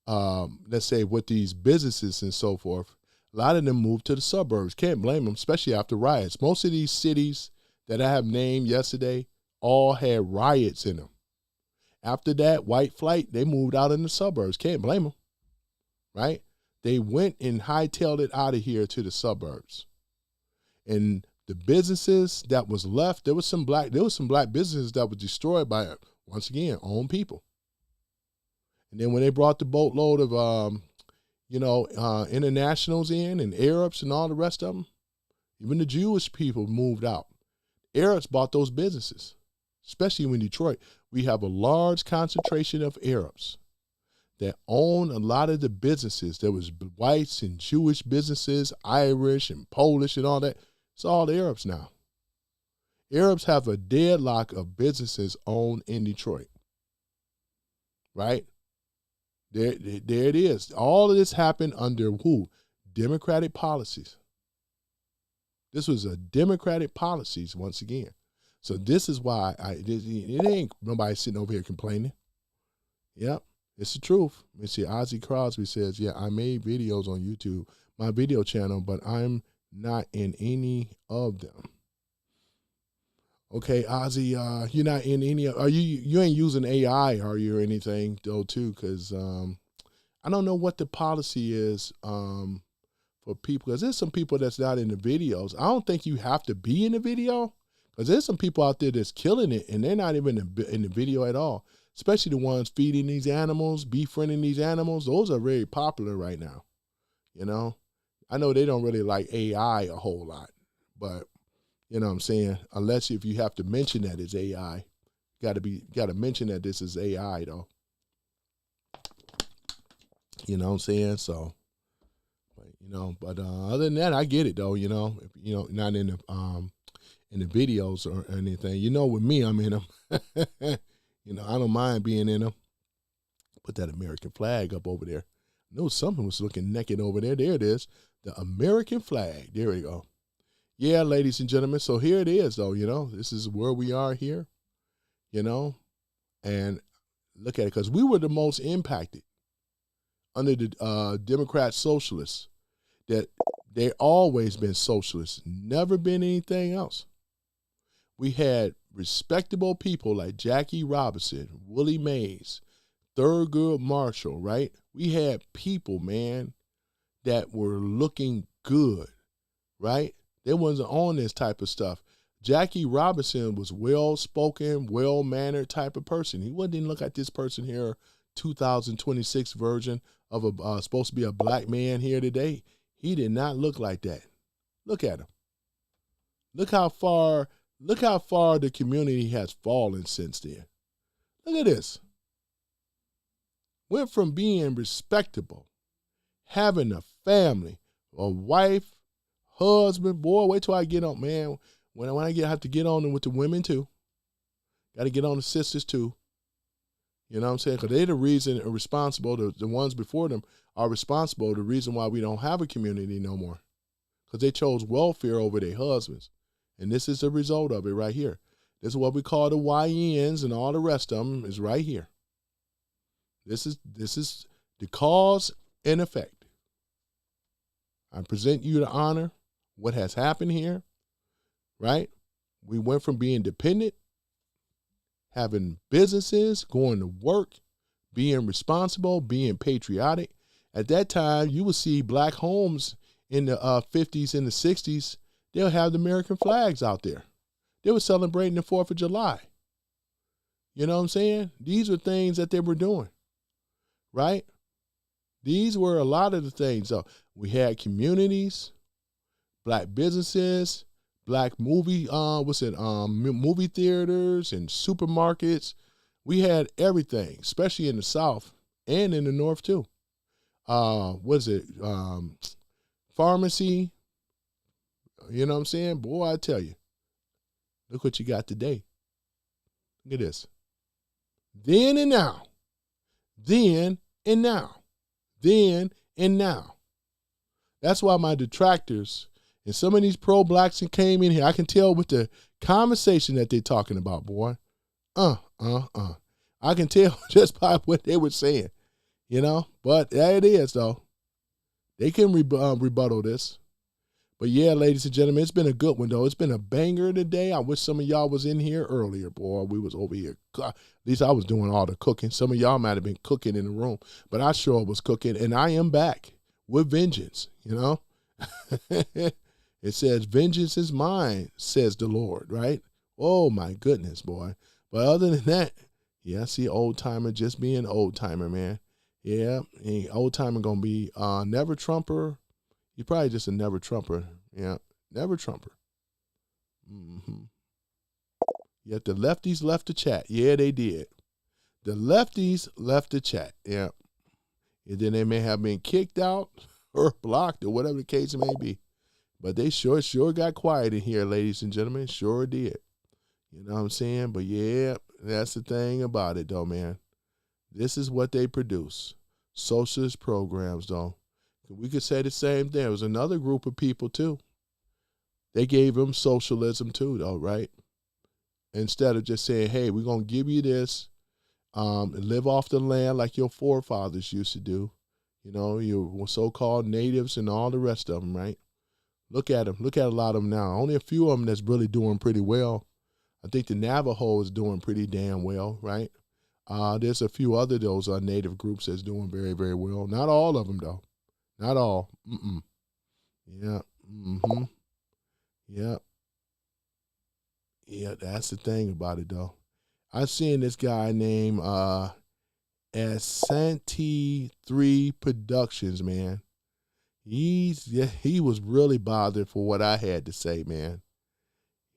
let's say with these businesses and so forth, a lot of them moved to the suburbs. Can't blame them, especially after riots. Most of these cities that I have named yesterday all had riots in them. After that white flight, they moved out in the suburbs. Can't blame them, right? They went and hightailed it out of here to the suburbs. And the businesses that was left, there was some black businesses that were destroyed by, once again, own people. And then when they brought the boatload of, internationals in and Arabs and all the rest of them, even the Jewish people moved out. Arabs bought those businesses, especially in Detroit. We have a large concentration of Arabs that own a lot of the businesses. There was whites and Jewish businesses, Irish and Polish and all that. It's all Arabs now. Arabs have a deadlock of businesses owned in Detroit, right? There it is. All of this happened under who? Democratic policies. This was a Democratic policies once again. So this is why it ain't nobody sitting over here complaining. Yep, it's the truth. You see, Ozzy Crosby says, yeah, I made videos on YouTube, my video channel, but I'm not in any of them. Okay, Ozzy, you're not in any. Are you ain't using AI, are you, or anything though too? Because I don't know what the policy is for people. Because there's some people that's not in the videos. I don't think you have to be in the video. Because there's some people out there that's killing it, and they're not even in the video at all. Especially the ones feeding these animals, befriending these animals. Those are very popular right now. You know, I know they don't really like AI a whole lot, but you know what I'm saying? Unless if you have to mention that it's AI, got to mention that this is AI though. You know what I'm saying? So, but other than that, I get it though. Not in the videos or anything. With me, I'm in them. I don't mind being in them. Put that American flag up over there. I know something was looking naked over there. There it is. The American flag. There we go. Yeah, ladies and gentlemen. So here it is, though. This is where we are here. And look at it, because we were the most impacted under the Democrat socialists. That they always been socialists, never been anything else. We had respectable people like Jackie Robinson, Willie Mays, Thurgood Marshall, right? We had people, man, that were looking good, right? They wasn't on this type of stuff. Jackie Robinson was well-spoken, well-mannered type of person. He wouldn't look at this person here, 2026 version of a supposed to be a black man here today. He did not look like that. Look at him. Look how far the community has fallen since then. Look at this. Went from being respectable, having a family, a wife, husband. Boy, wait till I get on, man. When I have to get on with the women too. Got to get on the sisters too. You know what I'm saying? Because they're the reason responsible. The ones before them are responsible. The reason why we don't have a community no more. Because they chose welfare over their husbands. And this is the result of it right here. This is what we call the YNs, and all the rest of them is right here. This is the cause and effect. I present you to honor what has happened here, right? We went from being dependent, having businesses, going to work, being responsible, being patriotic. At that time, you would see black homes in the 50s and the 60s. They'll have the American flags out there. They were celebrating the 4th of July. You know what I'm saying? These are things that they were doing, right? These were a lot of the things. So we had communities, black businesses, black movie theaters and supermarkets. We had everything, especially in the South and in the North too. Pharmacy. You know what I'm saying? Boy, I tell you, look what you got today. Look at this. Then and now. Then and now. Then and now. That's why my detractors and some of these pro-blacks that came in here, I can tell with the conversation that they're talking about, boy. I can tell just by what they were saying, you know. But there it is, though. They can rebuttal this. But yeah, ladies and gentlemen, it's been a good one, though. It's been a banger today. I wish some of y'all was in here earlier, boy. We was over here. At least I was doing all the cooking. Some of y'all might have been cooking in the room, but I sure was cooking, and I am back with vengeance, you know. It says, vengeance is mine, says the Lord, right? Oh, my goodness, boy. But other than that, yeah, I see old-timer just being old-timer, man. Yeah, old-timer going to be never Trumper. You're probably just a never Trumper. Yeah, never Trumper. Mm-hmm. Yet the lefties left the chat. Yeah, they did. The lefties left the chat. Yeah. And then they may have been kicked out or blocked or whatever the case may be. But they sure got quiet in here, ladies and gentlemen. Sure did. You know what I'm saying? But yeah, that's the thing about it, though, man. This is what they produce. Socialist programs, though. We could say the same thing. There was another group of people, too. They gave them socialism, too, though, right? Instead of just saying, hey, we're going to give you this, and live off the land like your forefathers used to do. You know, your so-called natives and all the rest of them, right? Look at them. Look at a lot of them now. Only a few of them that's really doing pretty well. I think the Navajo is doing pretty damn well, right? There's a few other those native groups that's doing very, very well. Not all of them, though. Not all. Yeah. Mm-hmm. Yeah. Yeah, that's the thing about it, though. I've seen this guy named Asante 3 Productions, man. He was really bothered for what I had to say, man.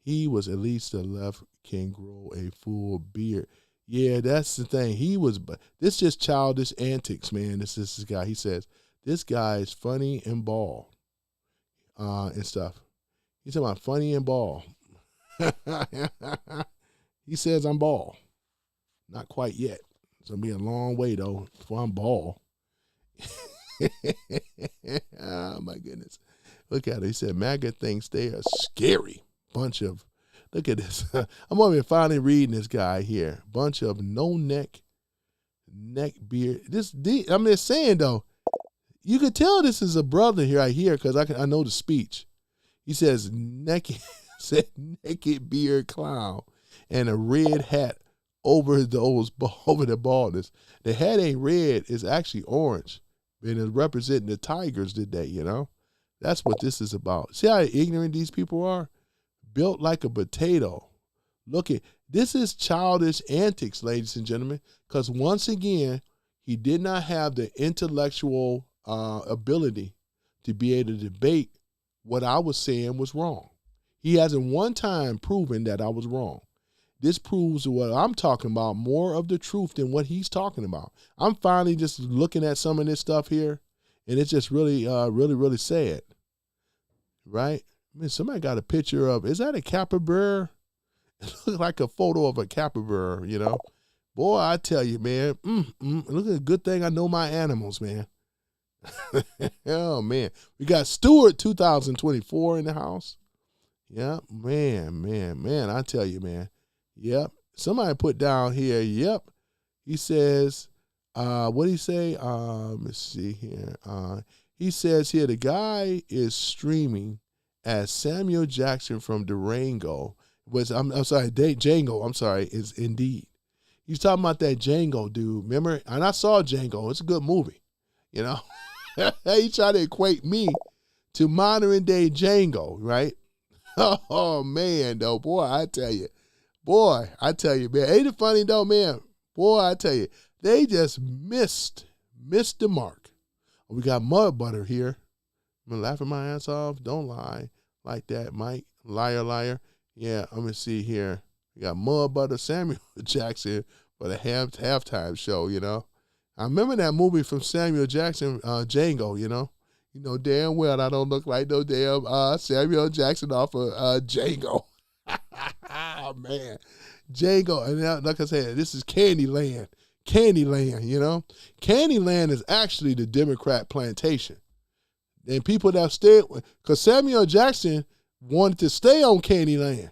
He was at least the left can grow a full beard. Yeah, that's the thing. This just childish antics, man. This guy. He says, this guy is funny and bald and stuff. He's talking about funny and bald. He says I'm bald. Not quite yet. It's going to be a long way, though, before I'm bald. Oh, my goodness. Look at it. He said, MAGA thinks they are scary. Bunch of, look at this. I'm over here finally reading this guy here. Bunch of no neck beard. I'm just saying, though, you could tell this is a brother here right here because I know the speech. He says, naked beard clown and a red hat over the baldness. The hat ain't red. It's actually orange. And it's representing the Tigers today, you know? That's what this is about. See how ignorant these people are? Built like a potato. This is childish antics, ladies and gentlemen, because once again, he did not have the intellectual ability to be able to debate what I was saying was wrong. He hasn't one time proven that I was wrong. This proves what I'm talking about, more of the truth than what he's talking about. I'm finally just looking at some of this stuff here, and it's just really, really sad, right? I mean, somebody got a picture of, is that a capybara? It looks like a photo of a capybara, you know? Boy, I tell you, man, look at the good thing I know my animals, man. Oh, man. We got Stewart 2024 in the house. Yeah, man, I tell you, man. Yep. Somebody put down here, yep. He says, what did he say? Let's see here. He says here, the guy is streaming as Samuel Jackson from Durango. Django, I'm sorry, is Indeed. He's talking about that Django dude, remember? And I saw Django. It's a good movie, you know? He tried to equate me to modern day Django, right? Oh, man, though. Boy, I tell you, man. Ain't it funny, though, man? Boy, I tell you, they just missed the mark. We got mud butter here. I'm laughing my ass off. Don't lie like that, Mike. Liar. Yeah, I'm going to see here. We got mud butter Samuel Jackson for the halftime show, you know. I remember that movie from Samuel Jackson, Django, you know. You know damn well I don't look like no damn Samuel Jackson off of Django. Oh, man. Django, and like I said, this is Candyland. Candyland, you know? Candyland is actually the Democrat plantation. And people that stay, because Samuel Jackson wanted to stay on Candyland.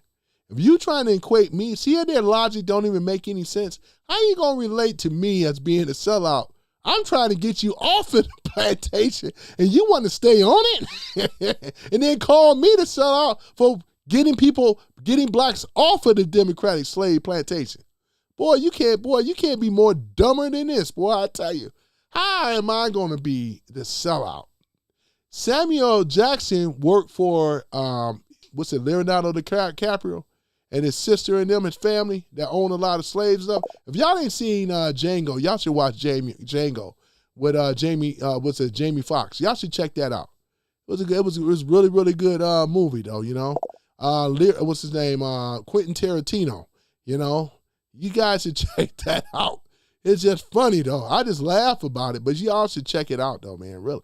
If you trying to equate me, see how their logic don't even make any sense? How you going to relate to me as being a sellout? I'm trying to get you off of the plantation, and you want to stay on it? And then call me the sellout for getting blacks off of the Democratic slave plantation. Boy, you can't be more dumber than this, boy, I tell you. How am I going to be the sellout? Samuel Jackson worked for, Leonardo DiCaprio and his sister and them, his family that own a lot of slaves and stuff. If y'all ain't seen Django, y'all should watch Django with Jamie Foxx. Y'all should check that out. It was really, really good movie though, you know. What's his name? Quentin Tarantino, you know. You guys should check that out. It's just funny though. I just laugh about it, but y'all should check it out though, man, really.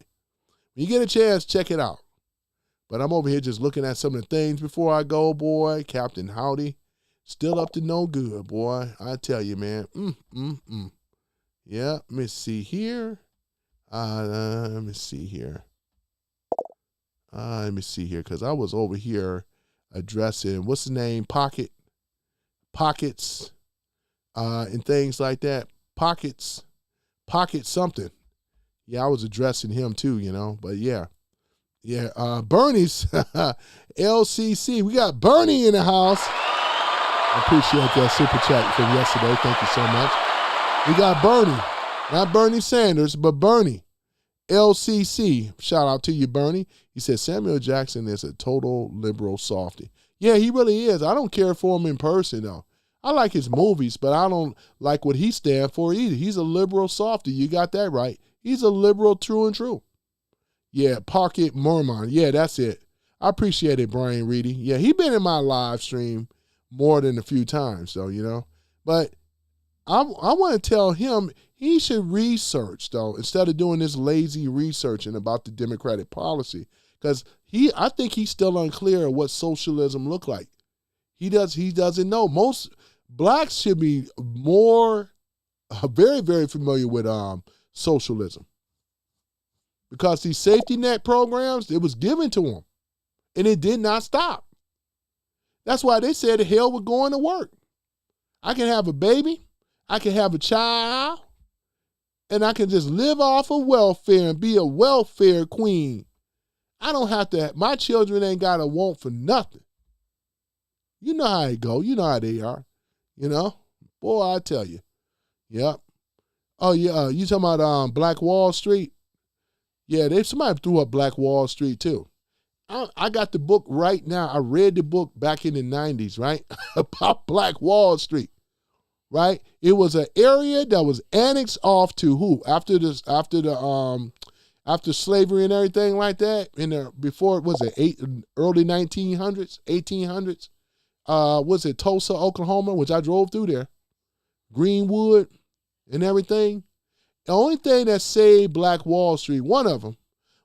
When you get a chance, check it out. But I'm over here just looking at some of the things before I go, boy. Captain Howdy, still up to no good, boy. I tell you, man. Yeah, let me see here. Let me see here, because I was over here addressing, what's his name, Pockets, and things like that. Pocket something. Yeah, I was addressing him too, you know. But yeah. Bernie's LCC. We got Bernie in the house. I appreciate that super chat from yesterday. Thank you so much. We got Bernie, not Bernie Sanders, but Bernie LCC. Shout out to you, Bernie. He said Samuel Jackson is a total liberal softy. Yeah, he really is. I don't care for him in person though. I like his movies, but I don't like what he stands for either. He's a liberal softy. You got that right. He's a liberal true and true. Yeah, Pocket Mormon. Yeah, that's it. I appreciate it, Brian Reedy. Yeah, he been in my live stream more than a few times, though, you know. But I want to tell him he should research, though, instead of doing this lazy researching about the Democratic policy. Because I think he's still unclear of what socialism look like. He doesn't know. Most blacks should be more, very, very familiar with socialism. Because these safety net programs, it was given to them. And it did not stop. That's why they said the hell with going to work. I can have a baby, I can have a child, and I can just live off of welfare and be a welfare queen. I don't have to, my children ain't got to want for nothing. You know how it go. You know how they are. You know? Boy, I tell you. Yep. Oh, yeah. You talking about Black Wall Street? Yeah, somebody threw up Black Wall Street too. I got the book right now. I read the book back in the 90s, right? About Black Wall Street, right? It was an area that was annexed off to who? After slavery and everything like that, before it was early 1900s, 1800s. Was it Tulsa, Oklahoma, which I drove through there, Greenwood and everything. The only thing that saved Black Wall Street, one of them,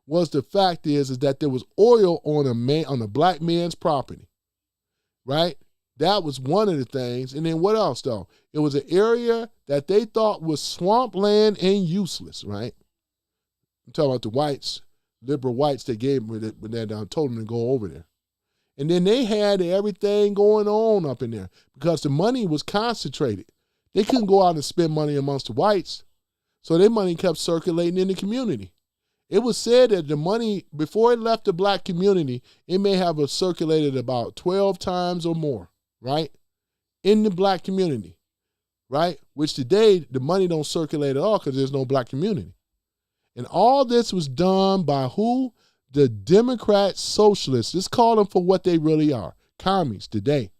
was the fact is that there was oil on a black man's property, right? That was one of the things. And then what else, though? It was an area that they thought was swampland and useless, right? I'm talking about the whites, liberal whites that told them to go over there. And then they had everything going on up in there because the money was concentrated. They couldn't go out and spend money amongst the whites. So their money kept circulating in the community. It was said that the money, before it left the black community, it may have circulated about 12 times or more, right? In the black community, right? Which today, the money don't circulate at all because there's no black community. And all this was done by who? The Democrat socialists. Let's call them for what they really are. Commies today,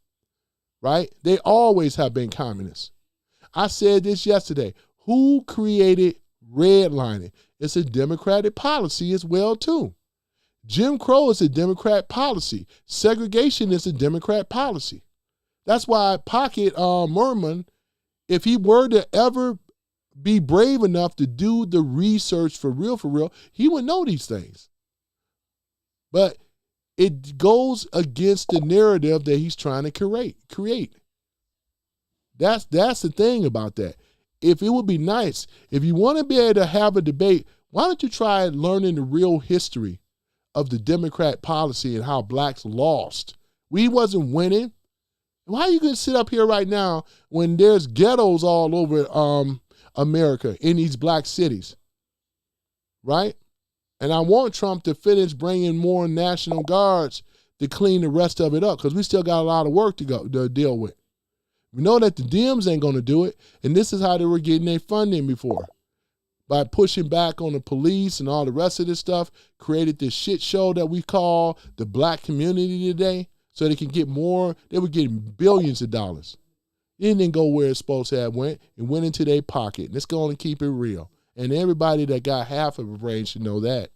right? They always have been communists. I said this yesterday. Who created redlining? It's a Democratic policy as well, too. Jim Crow is a Democrat policy. Segregation is a Democrat policy. That's why Pocket Merman, if he were to ever be brave enough to do the research for real, he would know these things. But it goes against the narrative that he's trying to create. That's the thing about that. If it would be nice, if you want to be able to have a debate, why don't you try learning the real history of the Democrat policy and how blacks lost? We wasn't winning. Why are you going to sit up here right now when there's ghettos all over America in these black cities, right? And I want Trump to finish bringing more National Guards to clean the rest of it up, because we still got a lot of work to deal with. We know that the Dems ain't going to do it, and this is how they were getting their funding before. By pushing back on the police and all the rest of this stuff, created this shit show that we call the black community today, so they can get more. They were getting billions of dollars. It didn't go where it's supposed to have went. It went into their pocket. And let's go on and keep it real. And everybody that got half of a brain should know that.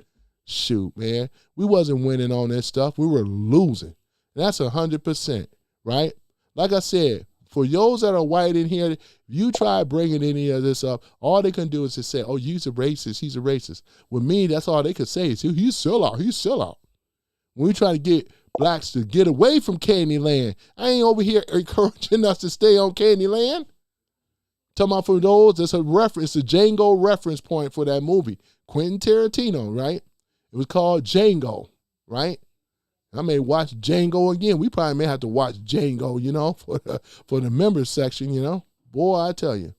Shoot, man. We wasn't winning on this stuff. We were losing. And that's 100%, right? Like I said, for those that are white in here, if you try bringing any of this up, all they can do is just say, oh, he's a racist, he's a racist. With me, that's all they could say is, he's sellout, he's sellout. When we try to get blacks to get away from Candyland, I ain't over here encouraging us to stay on Candyland. Talking about for those, it's a reference, a Django reference point for that movie. Quentin Tarantino, right? It was called Django, right? I may watch Django again. We probably may have to watch Django, for the members section, Boy, I tell you.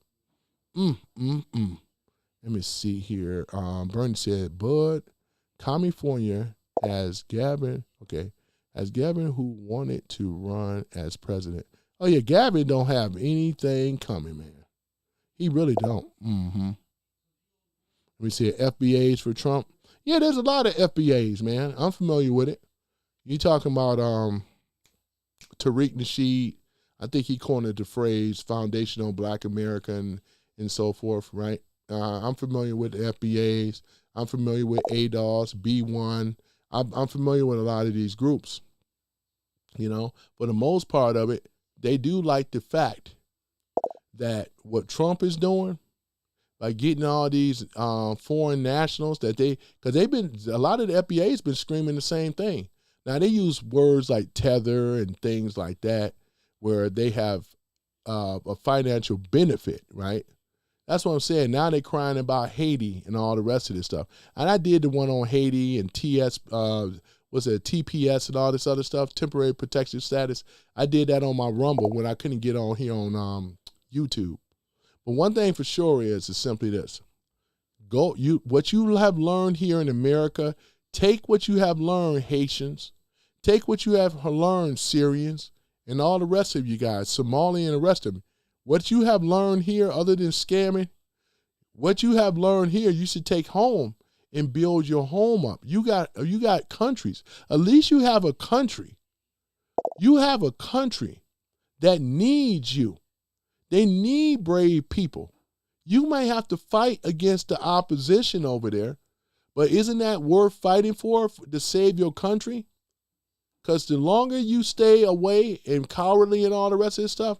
Let me see here. Bernie said, Bud, California has Gavin who wanted to run as president. Oh, yeah, Gavin don't have anything coming, man. He really don't. Let me see, FBAs for Trump. Yeah, there's a lot of FBAs, man. I'm familiar with it. You talking about Tariq Nasheed. I think he coined the phrase foundational Black America and so forth, right? I'm familiar with the FBAs. I'm familiar with ADOS, B1. I'm familiar with a lot of these groups. For the most part of it, they do like the fact that what Trump is doing by getting all these foreign nationals because a lot of the FBA's been screaming the same thing. Now, they use words like tether and things like that where they have a financial benefit, right? That's what I'm saying. Now they're crying about Haiti and all the rest of this stuff. And I did the one on Haiti and TPS and all this other stuff, temporary protection status. I did that on my Rumble when I couldn't get on here on YouTube. But one thing for sure is simply this. What you have learned here in America, take what you have learned, Haitians. Take what you have learned, Syrians, and all the rest of you guys, Somali and the rest of them. What you have learned here, other than scamming, what you have learned here, you should take home and build your home up. You got countries. At least you have a country. You have a country that needs you. They need brave people. You may have to fight against the opposition over there, but isn't that worth fighting for to save your country? Because the longer you stay away and cowardly and all the rest of this stuff,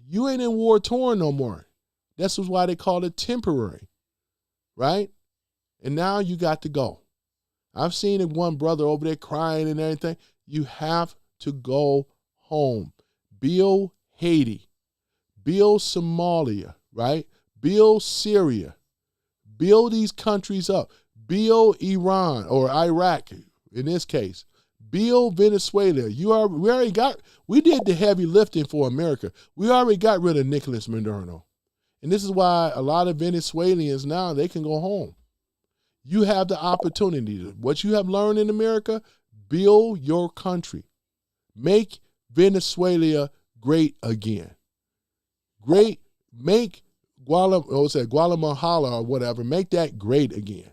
you ain't in war torn no more. That's why they call it temporary, right? And now you got to go. I've seen one brother over there crying and everything. You have to go home. Build Haiti. Build Somalia, right? Build Syria. Build these countries up. Build Iran or Iraq in this case. Build Venezuela. We did the heavy lifting for America. We already got rid of Nicolas Maduro. And this is why a lot of Venezuelans now, they can go home. You have the opportunity. What you have learned in America, build your country. Make Venezuela great again. Make Guatemala or whatever, make that great again,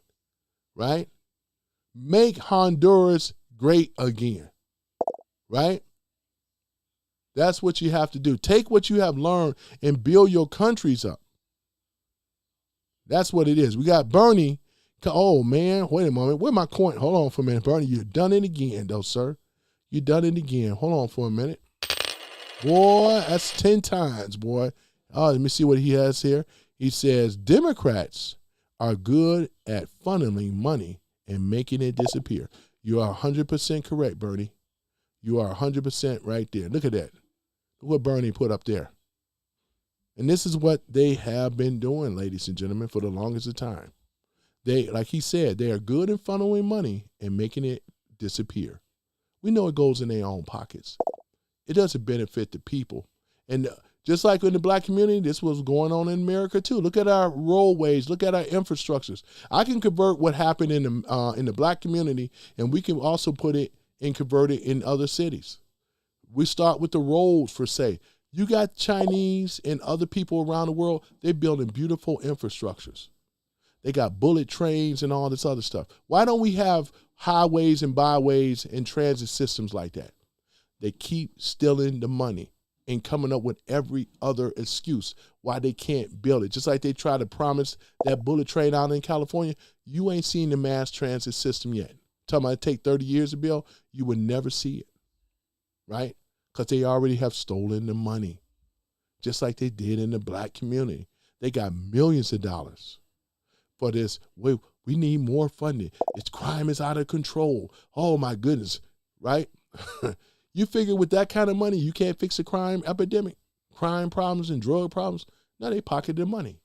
right? Make Honduras great again, right? That's what you have to do. Take what you have learned and build your countries up. That's what it is. We got Bernie. Oh, man, wait a moment. Where my coin? Hold on for a minute, Bernie. You done it again, though, sir. You done it again. Hold on for a minute. Boy, that's 10 times, boy. Oh, let me see what he has here. He says, Democrats are good at funneling money and making it disappear. You are 100% correct, Bernie. You are 100% right there. Look at that. Look what Bernie put up there. And this is what they have been doing, ladies and gentlemen, for the longest of time. They, like he said, they are good in funneling money and making it disappear. We know it goes in their own pockets. It doesn't benefit the people. And just like in the black community, this was going on in America too. Look at our roadways. Look at our infrastructures. I can convert what happened in the black community, and we can also put it and convert it in other cities. We start with the roads, for say. You got Chinese and other people around the world, they're building beautiful infrastructures. They got bullet trains and all this other stuff. Why don't we have highways and byways and transit systems like that? They keep stealing the money and coming up with every other excuse why they can't build it. Just like they try to promise that bullet train out in California, you ain't seen the mass transit system yet. Talking about it take 30 years to build, you would never see it, right? Because they already have stolen the money, just like they did in the black community. They got millions of dollars for this. We need more funding. This crime is out of control. Oh my goodness, right? You figure with that kind of money, you can't fix a crime epidemic, crime problems and drug problems. Now they pocket their money.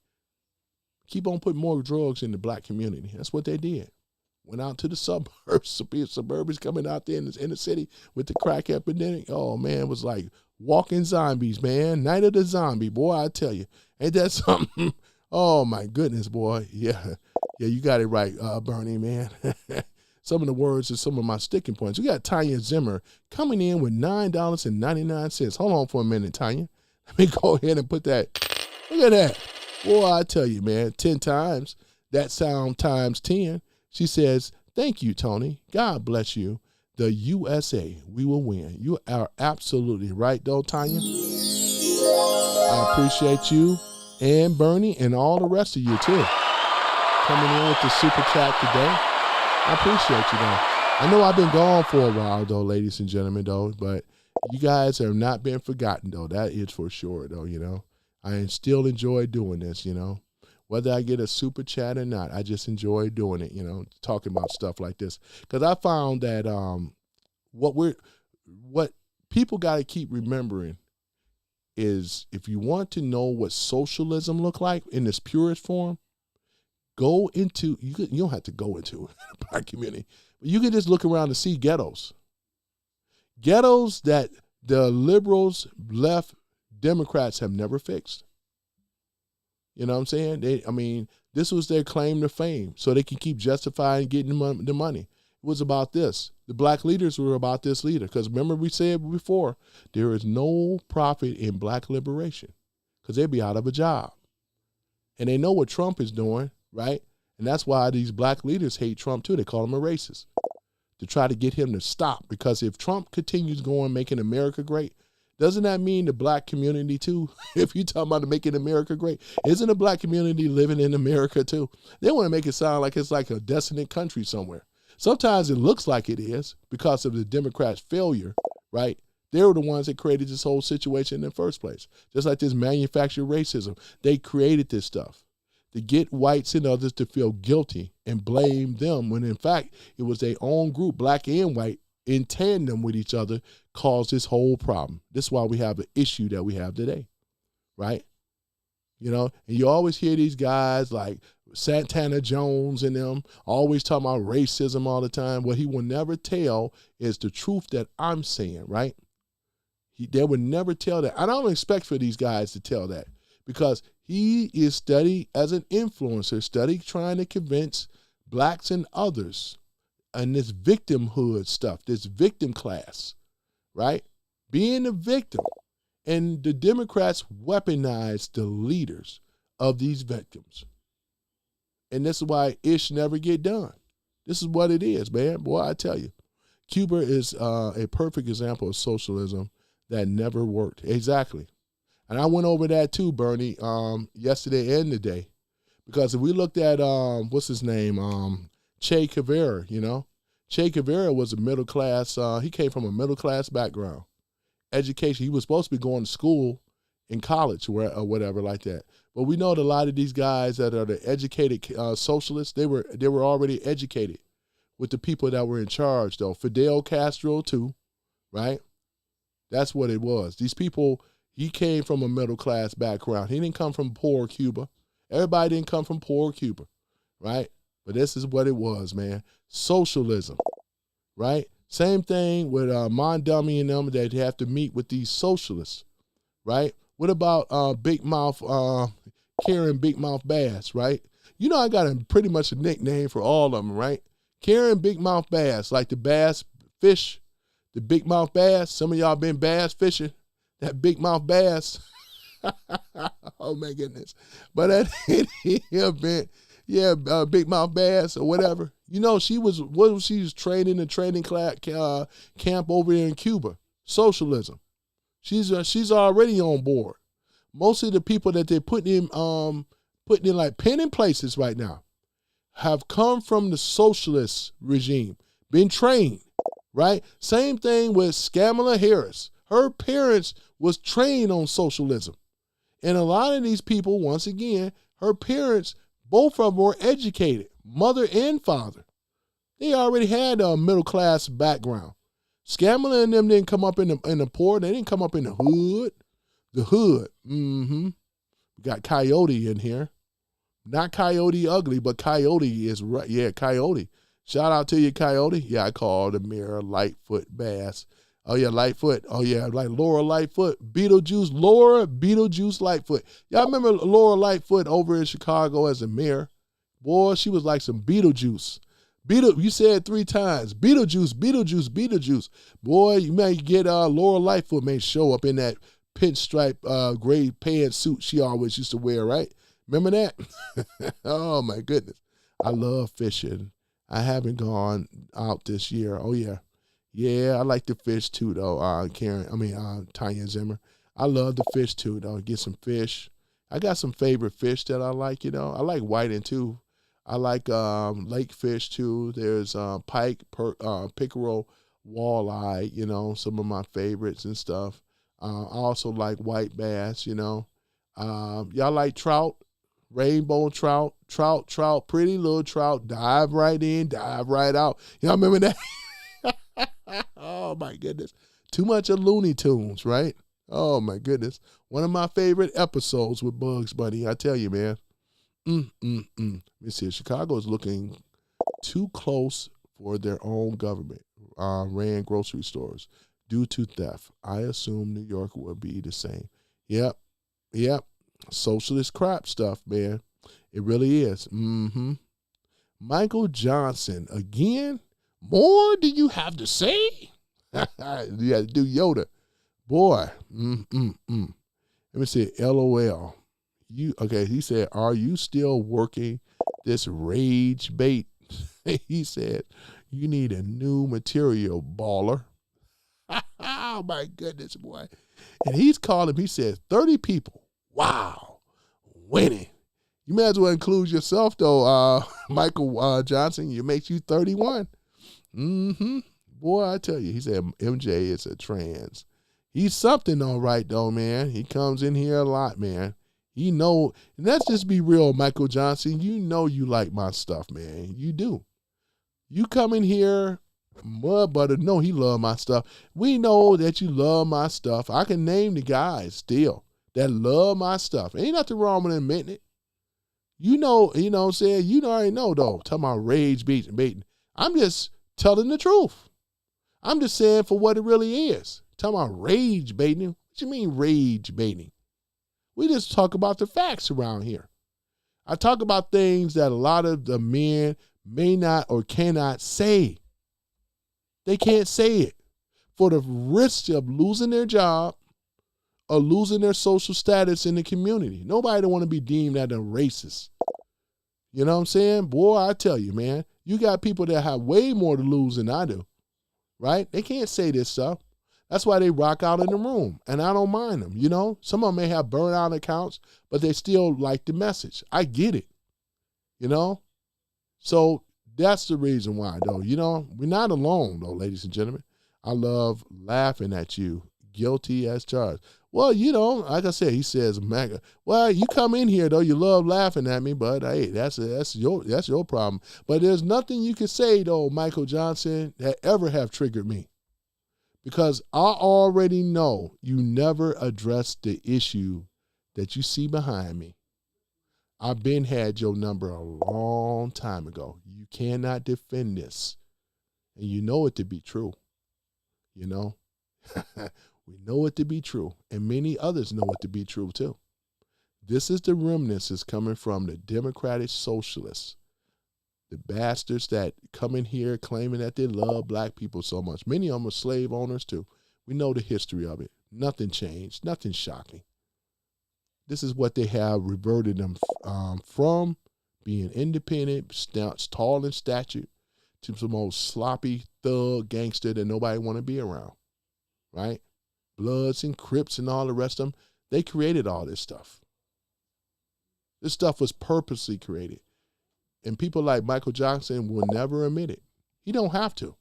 Keep on putting more drugs in the black community. That's what they did. Went out to the suburbs. Suburbs coming out there in the city with the crack epidemic. Oh man, it was like walking zombies, man. Night of the zombie, boy, I tell you. Ain't that something? Oh my goodness, boy. Yeah, you got it right, Bernie, man. Some of the words are some of my sticking points. We got Tanya Zimmer coming in with $9.99. Hold on for a minute, Tanya. Let me go ahead and put that. Look at that. Boy, I tell you, man, 10 times. That sound times 10. She says, thank you, Tony. God bless you. The USA, we will win. You are absolutely right, though, Tanya. I appreciate you and Bernie and all the rest of you, too. Coming in with the super chat today. I appreciate you, though. I know I've been gone for a while, though, ladies and gentlemen, though, but you guys have not been forgotten, though. That is for sure, though, you know. I still enjoy doing this, you know. Whether I get a super chat or not, I just enjoy doing it, you know, talking about stuff like this. Because I found that what people got to keep remembering is if you want to know what socialism look like in its purest form, go into, you don't have to go into the black community, but you can just look around and see ghettos. Ghettos that the liberals, left, Democrats have never fixed. You know what I'm saying? This was their claim to fame, so they can keep justifying getting the money. It was about this. The black leaders were about this leader, because remember we said before, there is no profit in black liberation, because they'd be out of a job. And they know what Trump is doing, right? And that's why these black leaders hate Trump too. They call him a racist, to try to get him to stop. Because if Trump continues going, making America great, doesn't that mean the black community too? If you're talking about making America great, isn't the black community living in America too? They want to make it sound like it's like a desolate country somewhere. Sometimes it looks like it is because of the Democrats' failure, right? They were the ones that created this whole situation in the first place. Just like this manufactured racism. They created this stuff to get whites and others to feel guilty and blame them, when in fact it was their own group, black and white, in tandem with each other, caused this whole problem. This is why we have the issue that we have today, right? You know, and you always hear these guys like Santana Jones and them always talking about racism all the time. What he will never tell is the truth that I'm saying, right? They would never tell that. I don't expect for these guys to tell that, because he is studied as an influencer, trying to convince blacks and others and this victimhood stuff, this victim class, right? Being a victim. And the Democrats weaponize the leaders of these victims. And this is why ish never get done. This is what it is, man. Boy, I tell you. Cuba is a perfect example of socialism that never worked. Exactly. And I went over that too, Bernie, yesterday and today. Because if we looked at, what's his name, Che Guevara, you know. Che Guevara was a middle class, he came from a middle class background. Education, he was supposed to be going to school in college or whatever like that. But we know that a lot of these guys that are the educated socialists, they were already educated with the people that were in charge, though. Fidel Castro too, right? That's what it was. These people He came from a middle class background. He didn't come from poor Cuba. Everybody didn't come from poor Cuba, right? But this is what it was, man. Socialism, right? Same thing with Mondummy and them, that have to meet with these socialists, right? What about Big Mouth, Karen Big Mouth Bass, right? You know I got pretty much a nickname for all of them, right? Karen Big Mouth Bass, like the bass fish, the big mouth bass. Some of y'all been bass fishing, that big mouth bass. Oh my goodness. But that event, yeah, big mouth bass or whatever. You know, she was training in training class, camp over there in Cuba, socialism. She's already on board. Most of the people that they're putting in like penning places right now have come from the socialist regime, been trained, right? Same thing with Kamala Harris. Her parents was trained on socialism. And a lot of these people, once again, her parents, both of them were educated, mother and father. They already had a middle class background. Kamala and them didn't come up in the poor. They didn't come up in the hood. The hood. We got Coyote in here. Not Coyote Ugly, but Coyote is right. Yeah, Coyote. Shout out to you, Coyote. Yeah, I call the mirror Lightfoot Bass. Oh, yeah, Lightfoot. Oh, yeah, like Laura Lightfoot. Laura Beetlejuice Lightfoot. Y'all remember Laura Lightfoot over in Chicago as a mayor? Boy, she was like some Beetlejuice. You said it 3 times. Beetlejuice, Beetlejuice, Beetlejuice. Boy, you may get Laura Lightfoot may show up in that pinstripe gray pantsuit she always used to wear, right? Remember that? Oh, my goodness. I love fishing. I haven't gone out this year. Oh, yeah. Yeah, I like to fish too, though, Tanya Zimmer. I love to fish too, though. Get some fish. I got some favorite fish that I like, you know. I like whiting too. I like lake fish too. There's pike, pickerel, walleye, you know, some of my favorites and stuff. I also like white bass, you know. Y'all like trout? Rainbow trout, pretty little trout, dive right in, dive right out. Y'all remember that? Oh, my goodness. Too much of Looney Tunes, right? Oh, my goodness. One of my favorite episodes with Bugs Bunny, I tell you, man. Let me see. Chicago is looking too close for their own government. Ran grocery stores due to theft. I assume New York will be the same. Yep. Socialist crap stuff, man. It really is. Michael Johnson, again? More do you have to say? You had to do Yoda. Boy. Let me see. LOL. He said, are you still working this rage bait? He said, you need a new material, baller. Oh, my goodness, boy. And he's called him, he said, 30 people. Wow. Winning. You may as well include yourself, though, Michael Johnson. It makes you 31. Boy, I tell you, he said MJ is a trans. He's something all right, though, man. He comes in here a lot, man. And let's just be real, Michael Johnson. You know you like my stuff, man. You do. You come in here, mud butter. No, he love my stuff. We know that you love my stuff. I can name the guys still that love my stuff. Ain't nothing wrong with admitting it. You know what I'm saying? You already know, though. Talking about rage baiting. I'm just telling the truth. I'm just saying for what it really is. Talking about rage baiting. What you mean rage baiting? We just talk about the facts around here. I talk about things that a lot of the men may not or cannot say. They can't say it for the risk of losing their job or losing their social status in the community. Nobody don't want to be deemed as a racist. You know what I'm saying? Boy, I tell you, man, you got people that have way more to lose than I do, right? They can't say this stuff. That's why they rock out in the room, and I don't mind them, you know? Some of them may have burnout accounts, but they still like the message. I get it, you know? So that's the reason why, though. You know, we're not alone, though, ladies and gentlemen. I love laughing at you, guilty as charged. Well, you know, like I said, he says, well, you come in here, though, you love laughing at me, but hey, that's your problem. But there's nothing you can say, though, Michael Johnson, that ever have triggered me. Because I already know you never addressed the issue that you see behind me. I've been had your number a long time ago. You cannot defend this. And you know it to be true. You know? We know it to be true. And many others know it to be true too. This is the remnants that's coming from the democratic socialists. The bastards that come in here claiming that they love black people so much. Many of them are slave owners too. We know the history of it. Nothing changed. Nothing shocking. This is what they have reverted them from being independent, tall in stature, to some old sloppy thug gangster that nobody want to be around, right? Bloods and Crips and all the rest of them, they created all this stuff. This stuff was purposely created. And people like Michael Johnson will never admit it. He don't have to.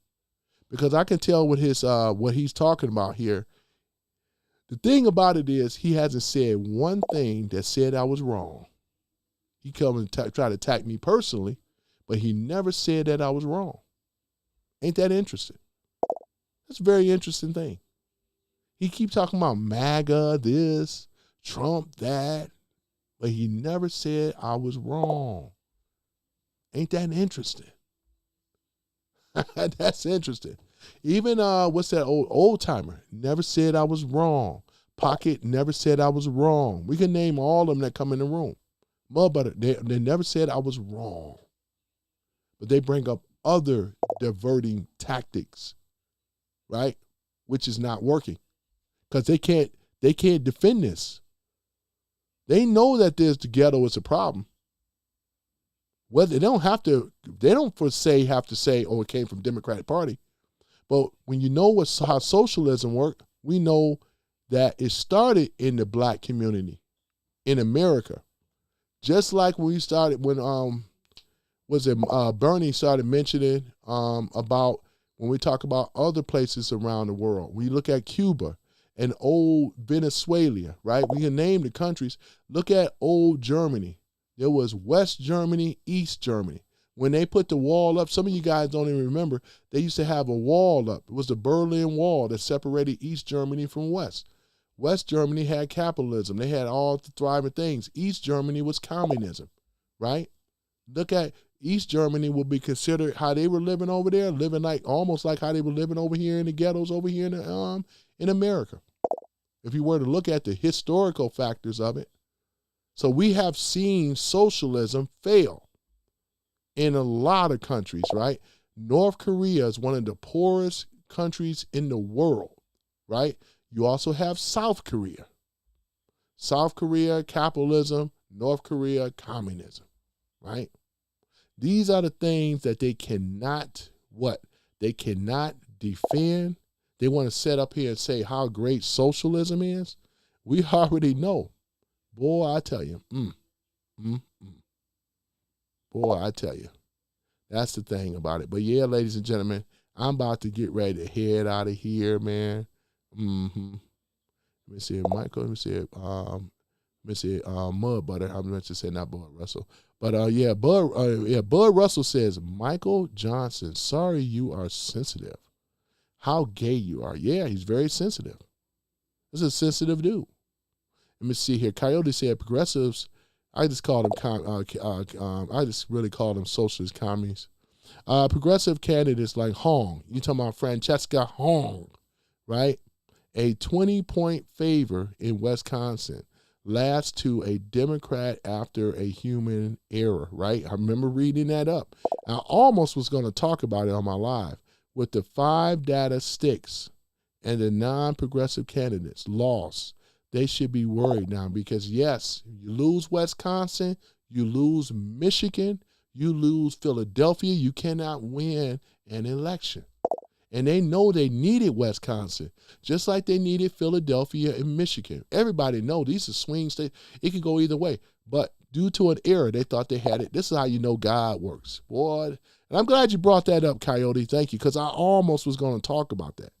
Because I can tell with his what he's talking about here. The thing about it is he hasn't said one thing that said I was wrong. He come and try to attack me personally, but he never said that I was wrong. Ain't that interesting? That's a very interesting thing. He keeps talking about MAGA, this, Trump, that, but he never said I was wrong. Ain't that interesting? That's interesting. Even what's that old timer? Never said I was wrong. Pocket never said I was wrong. We can name all of them that come in the room. Mudbutter, they never said I was wrong. But they bring up other diverting tactics, right? Which is not working. Because they can't defend this. They know that the ghetto is a problem. Whether they don't have to say, oh, it came from Democratic Party. But when you know how socialism worked, we know that it started in the black community in America. Just like when Bernie started mentioning about when we talk about other places around the world. We look at Cuba and old Venezuela, right? We can name the countries. Look at old Germany. There was West Germany, East Germany. When they put the wall up, some of you guys don't even remember, they used to have a wall up. It was the Berlin Wall that separated East Germany from West. West Germany had capitalism. They had all the thriving things. East Germany was communism, right? Look at East Germany will be considered how they were living over there, living like almost like how they were living over here in the ghettos over here in America. If you were to look at the historical factors of it. So we have seen socialism fail in a lot of countries, right? North Korea is one of the poorest countries in the world, right? You also have South Korea. South Korea, capitalism, North Korea, communism, right? These are the things that they cannot, They cannot defend. They want to set up here and say how great socialism is. We already know. Boy, I tell you. Boy, I tell you. That's the thing about it. But yeah, ladies and gentlemen, I'm about to get ready to head out of here, man. Let me see, Michael. Let me see, Mud Butter. I meant to say not Bud Russell. But Bud Russell says, Michael Johnson, sorry you are sensitive. How gay you are. Yeah, he's very sensitive. This is a sensitive dude. Let me see here. Coyote said progressives. I just call them. I just really call them socialist commies. Progressive candidates like Hong. You talking about Francesca Hong, right? A 20-point favor in Wisconsin lasts to a Democrat after a human error, right? I remember reading that up. I almost was going to talk about it on my live. With the 5 data sticks and the non-progressive candidates lost, they should be worried now because, yes, you lose Wisconsin, you lose Michigan, you lose Philadelphia, you cannot win an election. And they know they needed Wisconsin, just like they needed Philadelphia and Michigan. Everybody know these are swing states. It could go either way. But due to an error, they thought they had it. This is how you know God works. Boy, and I'm glad you brought that up, Coyote. Thank you, because I almost was going to talk about that.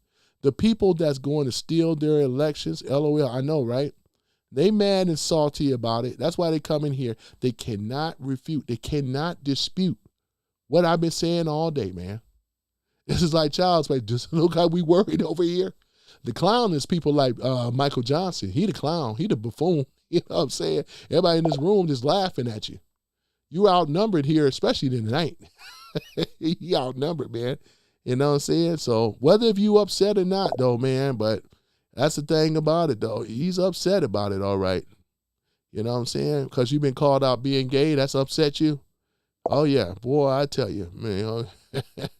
The people that's going to steal their elections, LOL, I know, right? They mad and salty about it. That's why they come in here. They cannot refute. They cannot dispute what I've been saying all day, man. This is like child's play. Just look how we worried over here. The clown is people like Michael Johnson. He the clown. He the buffoon. You know what I'm saying? Everybody in this room just laughing at you. You outnumbered here, especially tonight. You outnumbered, man. You know what I'm saying? So whether if you upset or not, though, man, but that's the thing about it, though. He's upset about it, all right. You know what I'm saying? Because you've been called out being gay, that's upset you? Oh, yeah. Boy, I tell you, man.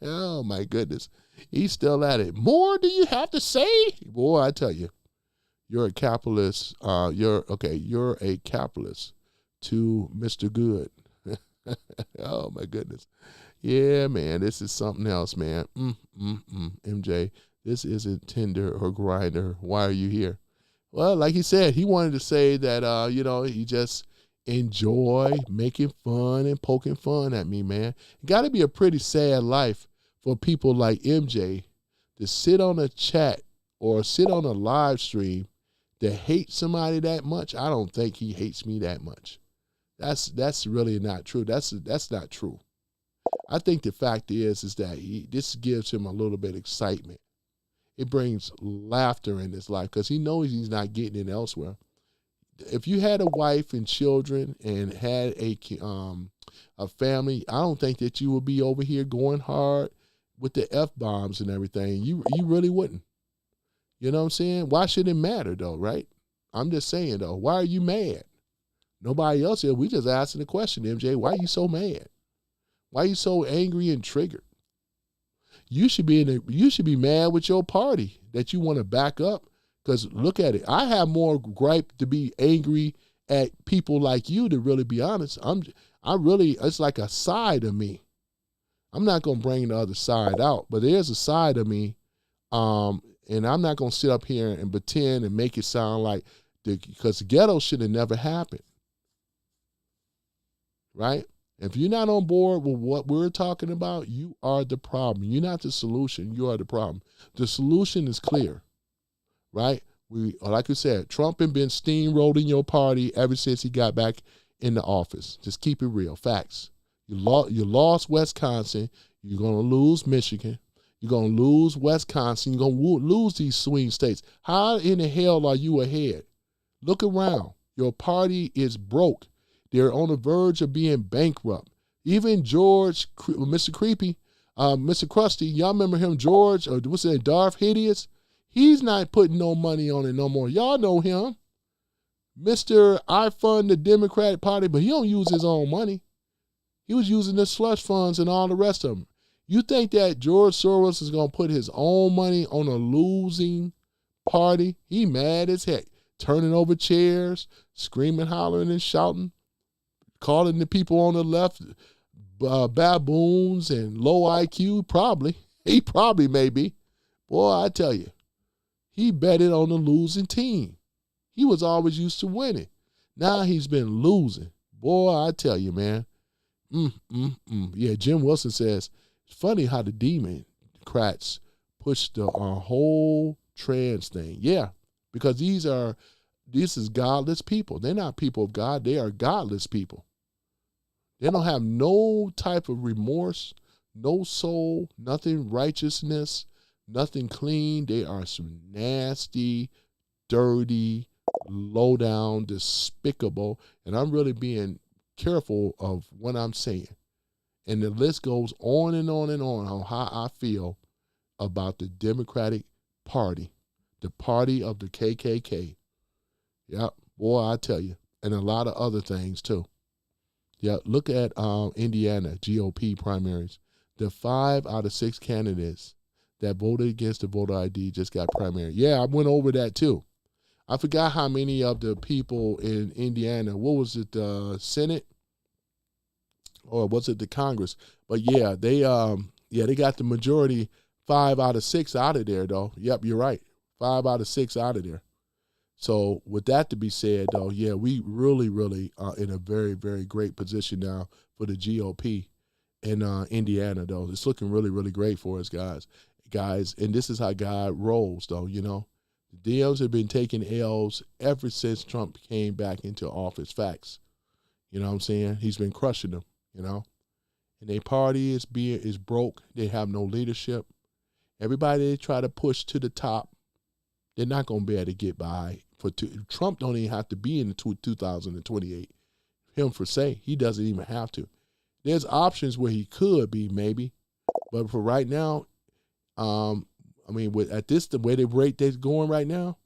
Oh, my goodness. He's still at it. More do you have to say? Boy, I tell you. You're a capitalist. You're a capitalist to Mr. Good. Oh, my goodness. Yeah, man, this is something else, man. MJ, this isn't Tinder or Grindr. Why are you here? Well, like he said, he wanted to say that, he just enjoy making fun and poking fun at me, man. It got to be a pretty sad life for people like MJ to sit on a chat or sit on a live stream to hate somebody that much. I don't think he hates me that much. That's really not true. That's not true. I think the fact is that this gives him a little bit of excitement. It brings laughter in his life because he knows he's not getting it elsewhere. If you had a wife and children and had a family, I don't think that you would be over here going hard with the F-bombs and everything. You really wouldn't. You know what I'm saying? Why should it matter, though, right? I'm just saying, though, why are you mad? Nobody else here. We just asking the question, MJ, why are you so mad? Why are you so angry and triggered? You should be mad with your party that you want to back up. Because look at it. I have more gripe to be angry at people like you, to really be honest. It's like a side of me. I'm not going to bring the other side out, but there's a side of me. And I'm not going to sit up here and pretend and make it sound like, because the ghetto should have never happened. Right? If you're not on board with what we're talking about, you are the problem. You're not the solution. You are the problem. The solution is clear, right? Like you said, Trump has been steamrolling your party ever since he got back in the office. Just keep it real. Facts. You lost Wisconsin. You're going to lose Michigan. You're going to lose Wisconsin. You're going to lose these swing states. How in the hell are you ahead? Look around. Your party is broke. They're on the verge of being bankrupt. Even George, Mr. Creepy, Mr. Krusty, y'all remember him, George, or what's his name, Darth Hideous? He's not putting no money on it no more. Y'all know him. Mr. I fund the Democratic Party, but he don't use his own money. He was using the slush funds and all the rest of them. You think that George Soros is going to put his own money on a losing party? He mad as heck, turning over chairs, screaming, hollering, and shouting, calling the people on the left baboons and low IQ, probably. He probably may be. Boy, I tell you, he betted on the losing team. He was always used to winning. Now he's been losing. Boy, I tell you, man. Yeah, Jim Wilson says, it's funny how the Democrats push the whole trans thing. Yeah, because this is godless people. They're not people of God. They are godless people. They don't have no type of remorse, no soul, nothing righteousness, nothing clean. They are some nasty, dirty, low down, despicable. And I'm really being careful of what I'm saying. And the list goes on and on and on how I feel about the Democratic Party, the party of the KKK. Yep, boy, I tell you. And a lot of other things too. Yeah, look at Indiana GOP primaries. The 5 out of 6 candidates that voted against the voter ID just got primary. Yeah, I went over that too. I forgot how many of the people in Indiana, what was it, the Senate? Or was it the Congress? But yeah, they got the majority, 5 out of 6 out of there though. Yep, you're right. 5 out of 6 out of there. So with that to be said, though, yeah, we really, really are in a very, very great position now for the GOP in Indiana, though. It's looking really, really great for us, guys. And this is how God rolls, though, you know. The Dems have been taking L's ever since Trump came back into office. Facts. You know what I'm saying? He's been crushing them, you know. And their party is broke. They have no leadership. Everybody they try to push to the top, they're not going to be able to get by. Trump don't even have to be in the 2028. Him for say, he doesn't even have to. There's options where he could be maybe, but for right now, at this the way the rate they're going right now,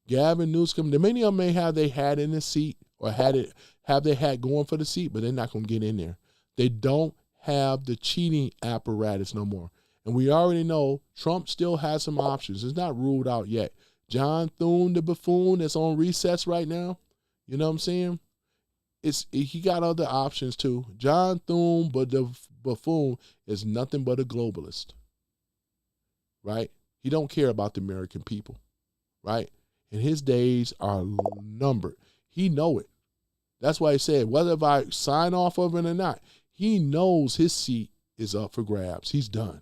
Gavin Newsom, many of them may have their hat in the seat or have their hat going for the seat, but they're not going to get in there. They don't have the cheating apparatus no more. And we already know Trump still has some options. It's not ruled out yet. John Thune, the buffoon that's on recess right now, you know what I'm saying? He got other options too. John Thune, but the buffoon is nothing but a globalist, right? He don't care about the American people, right? And his days are numbered. He know it. That's why he said, whether if I sign off of it or not, he knows his seat is up for grabs. He's done.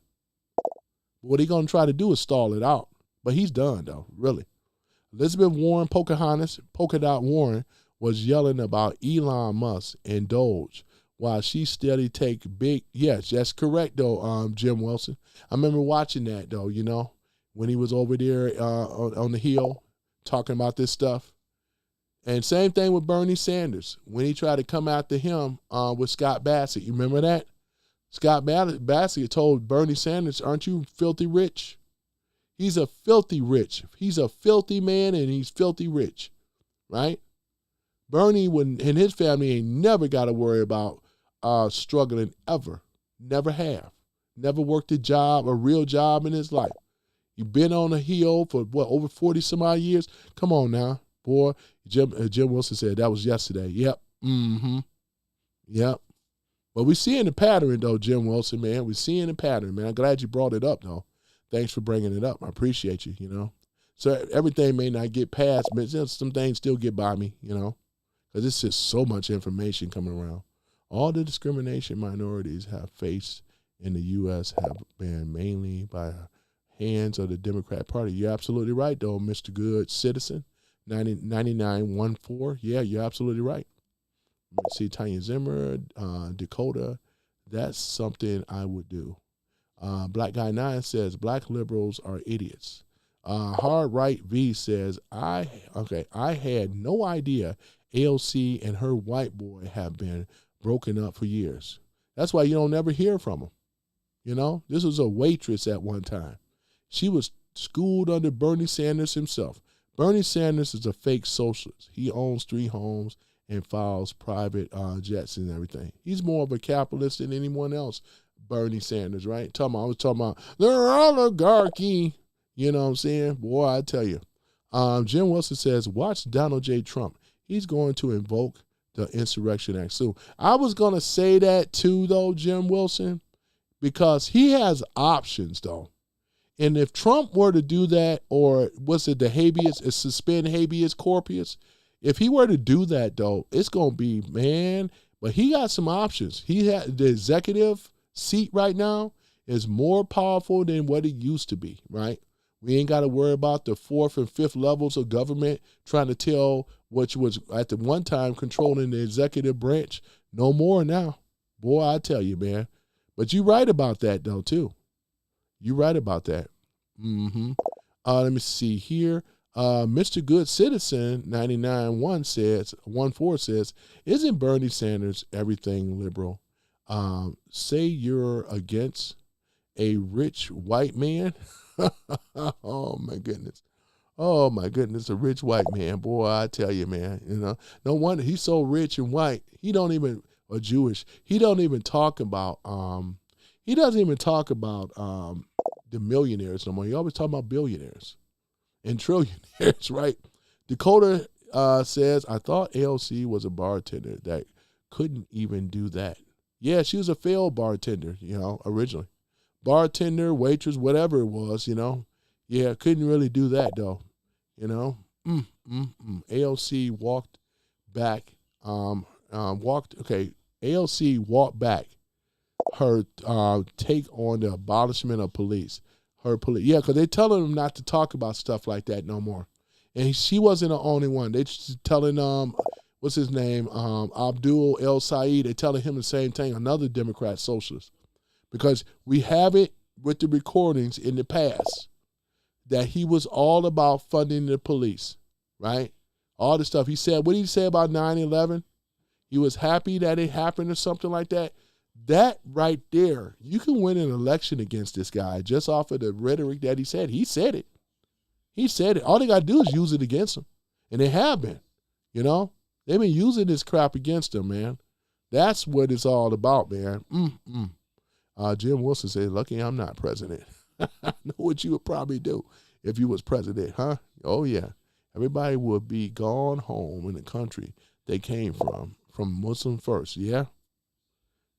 What he going to try to do is stall it out. But he's done, though, really. Elizabeth Warren, Polka Dot Warren, was yelling about Elon Musk and Doge while she steady take big, yes, that's correct, though, Jim Wilson. I remember watching that, though, you know, when he was over there on the Hill talking about this stuff. And same thing with Bernie Sanders when he tried to come after him with Scott Bassett. You remember that? Scott Bassett told Bernie Sanders, aren't you filthy rich? He's a filthy rich. He's a filthy man and he's filthy rich, right? Bernie and his family ain't never got to worry about struggling ever. Never have. Never worked a real job in his life. He been on the Hill for, over 40 some odd years? Come on now, boy. Jim Wilson said that was yesterday. Yep. Mm-hmm. Yep. But we're seeing the pattern, though, Jim Wilson, man. We're seeing the pattern, man. I'm glad you brought it up, though. Thanks for bringing it up. I appreciate you, you know. So everything may not get past, but some things still get by me, you know, because it's just so much information coming around. All the discrimination minorities have faced in the U.S. have been mainly by hands of the Democrat Party. You're absolutely right, though, Mr. Good Citizen, 9914. Yeah, you're absolutely right. See, Tanya Zimmer, Dakota, that's something I would do. Black Guy 9 says, black liberals are idiots. Hard Right V says, I had no idea AOC and her white boy have been broken up for years. That's why you don't never hear from them. You know, this was a waitress at one time. She was schooled under Bernie Sanders himself. Bernie Sanders is a fake socialist. He owns 3 homes and files private jets and everything. He's more of a capitalist than anyone else, Bernie Sanders, right? I was talking about the oligarchy. You know what I'm saying? Boy, I tell you. Jim Wilson says, watch Donald J. Trump. He's going to invoke the Insurrection Act soon. I was going to say that too, though, Jim Wilson, because he has options, though. And if Trump were to do that, or what's it, suspend habeas corpus, if he were to do that, though, it's going to be, man, but he got some options. He had the executive seat right now is more powerful than what it used to be, right? We ain't got to worry about the 4th and 5th levels of government trying to tell which was at the one time controlling the executive branch. No more now. Boy, I tell you, man. But you're right about that, though, too. You're right about that. Mm-hmm. Let me see here. Mr. Good Citizen 9914 says, isn't Bernie Sanders everything liberal? Say you're against a rich white man. Oh my goodness, a rich white man. Boy, I tell you, man. You know, no wonder he's so rich and white. He don't even or Jewish. He doesn't even talk about the millionaires no more. He always talk about billionaires and trillionaires, right? Dakota says, I thought AOC was a bartender that couldn't even do that. Yeah, she was a failed bartender, you know, originally. Bartender, waitress, whatever it was, you know. Yeah, couldn't really do that, though, you know. AOC walked back, AOC walked back her take on the abolishment of police. Yeah, because they're telling them not to talk about stuff like that no more. And she wasn't the only one. They're telling, what's his name, Abdul El Said, they're telling him the same thing, another Democrat socialist. Because we have it, with the recordings in the past that he was all about funding the police, right? All the stuff he said. What did he say about 9/11? He was happy that it happened or something like that. That right there, you can win an election against this guy just off of the rhetoric that he said. He said it. He said it. All they got to do is use it against him. And they have been, you know. They've been using this crap against him, man. That's what it's all about, man. Jim Wilson said, lucky I'm not president. I know what you would probably do if you was president, huh? Oh, yeah. Everybody would be gone home in the country they came from Muslim first, yeah?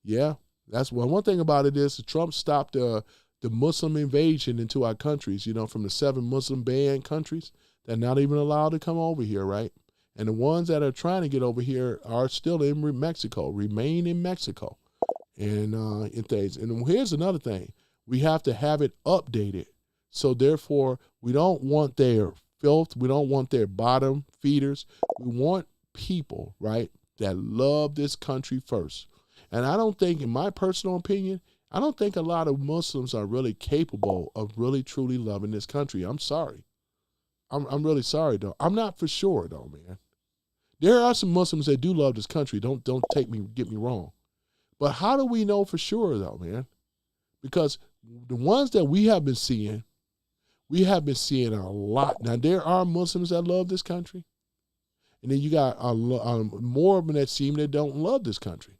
Yeah, that's one thing about it is Trump stopped the Muslim invasion into our countries, you know, from the 7 Muslim banned countries that are not even allowed to come over here, right? And the ones that are trying to get over here are still in Mexico, remain in Mexico. And in things. And here's another thing. We have to have it updated. So therefore, we don't want their filth. We don't want their bottom feeders. We want people, right, that love this country first. And I don't think, in my personal opinion, I don't think a lot of Muslims are really capable of really truly loving this country. I'm sorry. I'm really sorry, though. I'm not for sure, though, man. There are some Muslims that do love this country. Don't get me wrong. But how do we know for sure, though, man? Because the ones that we have been seeing a lot. Now, there are Muslims that love this country. And then you got more of them that seem they don't love this country.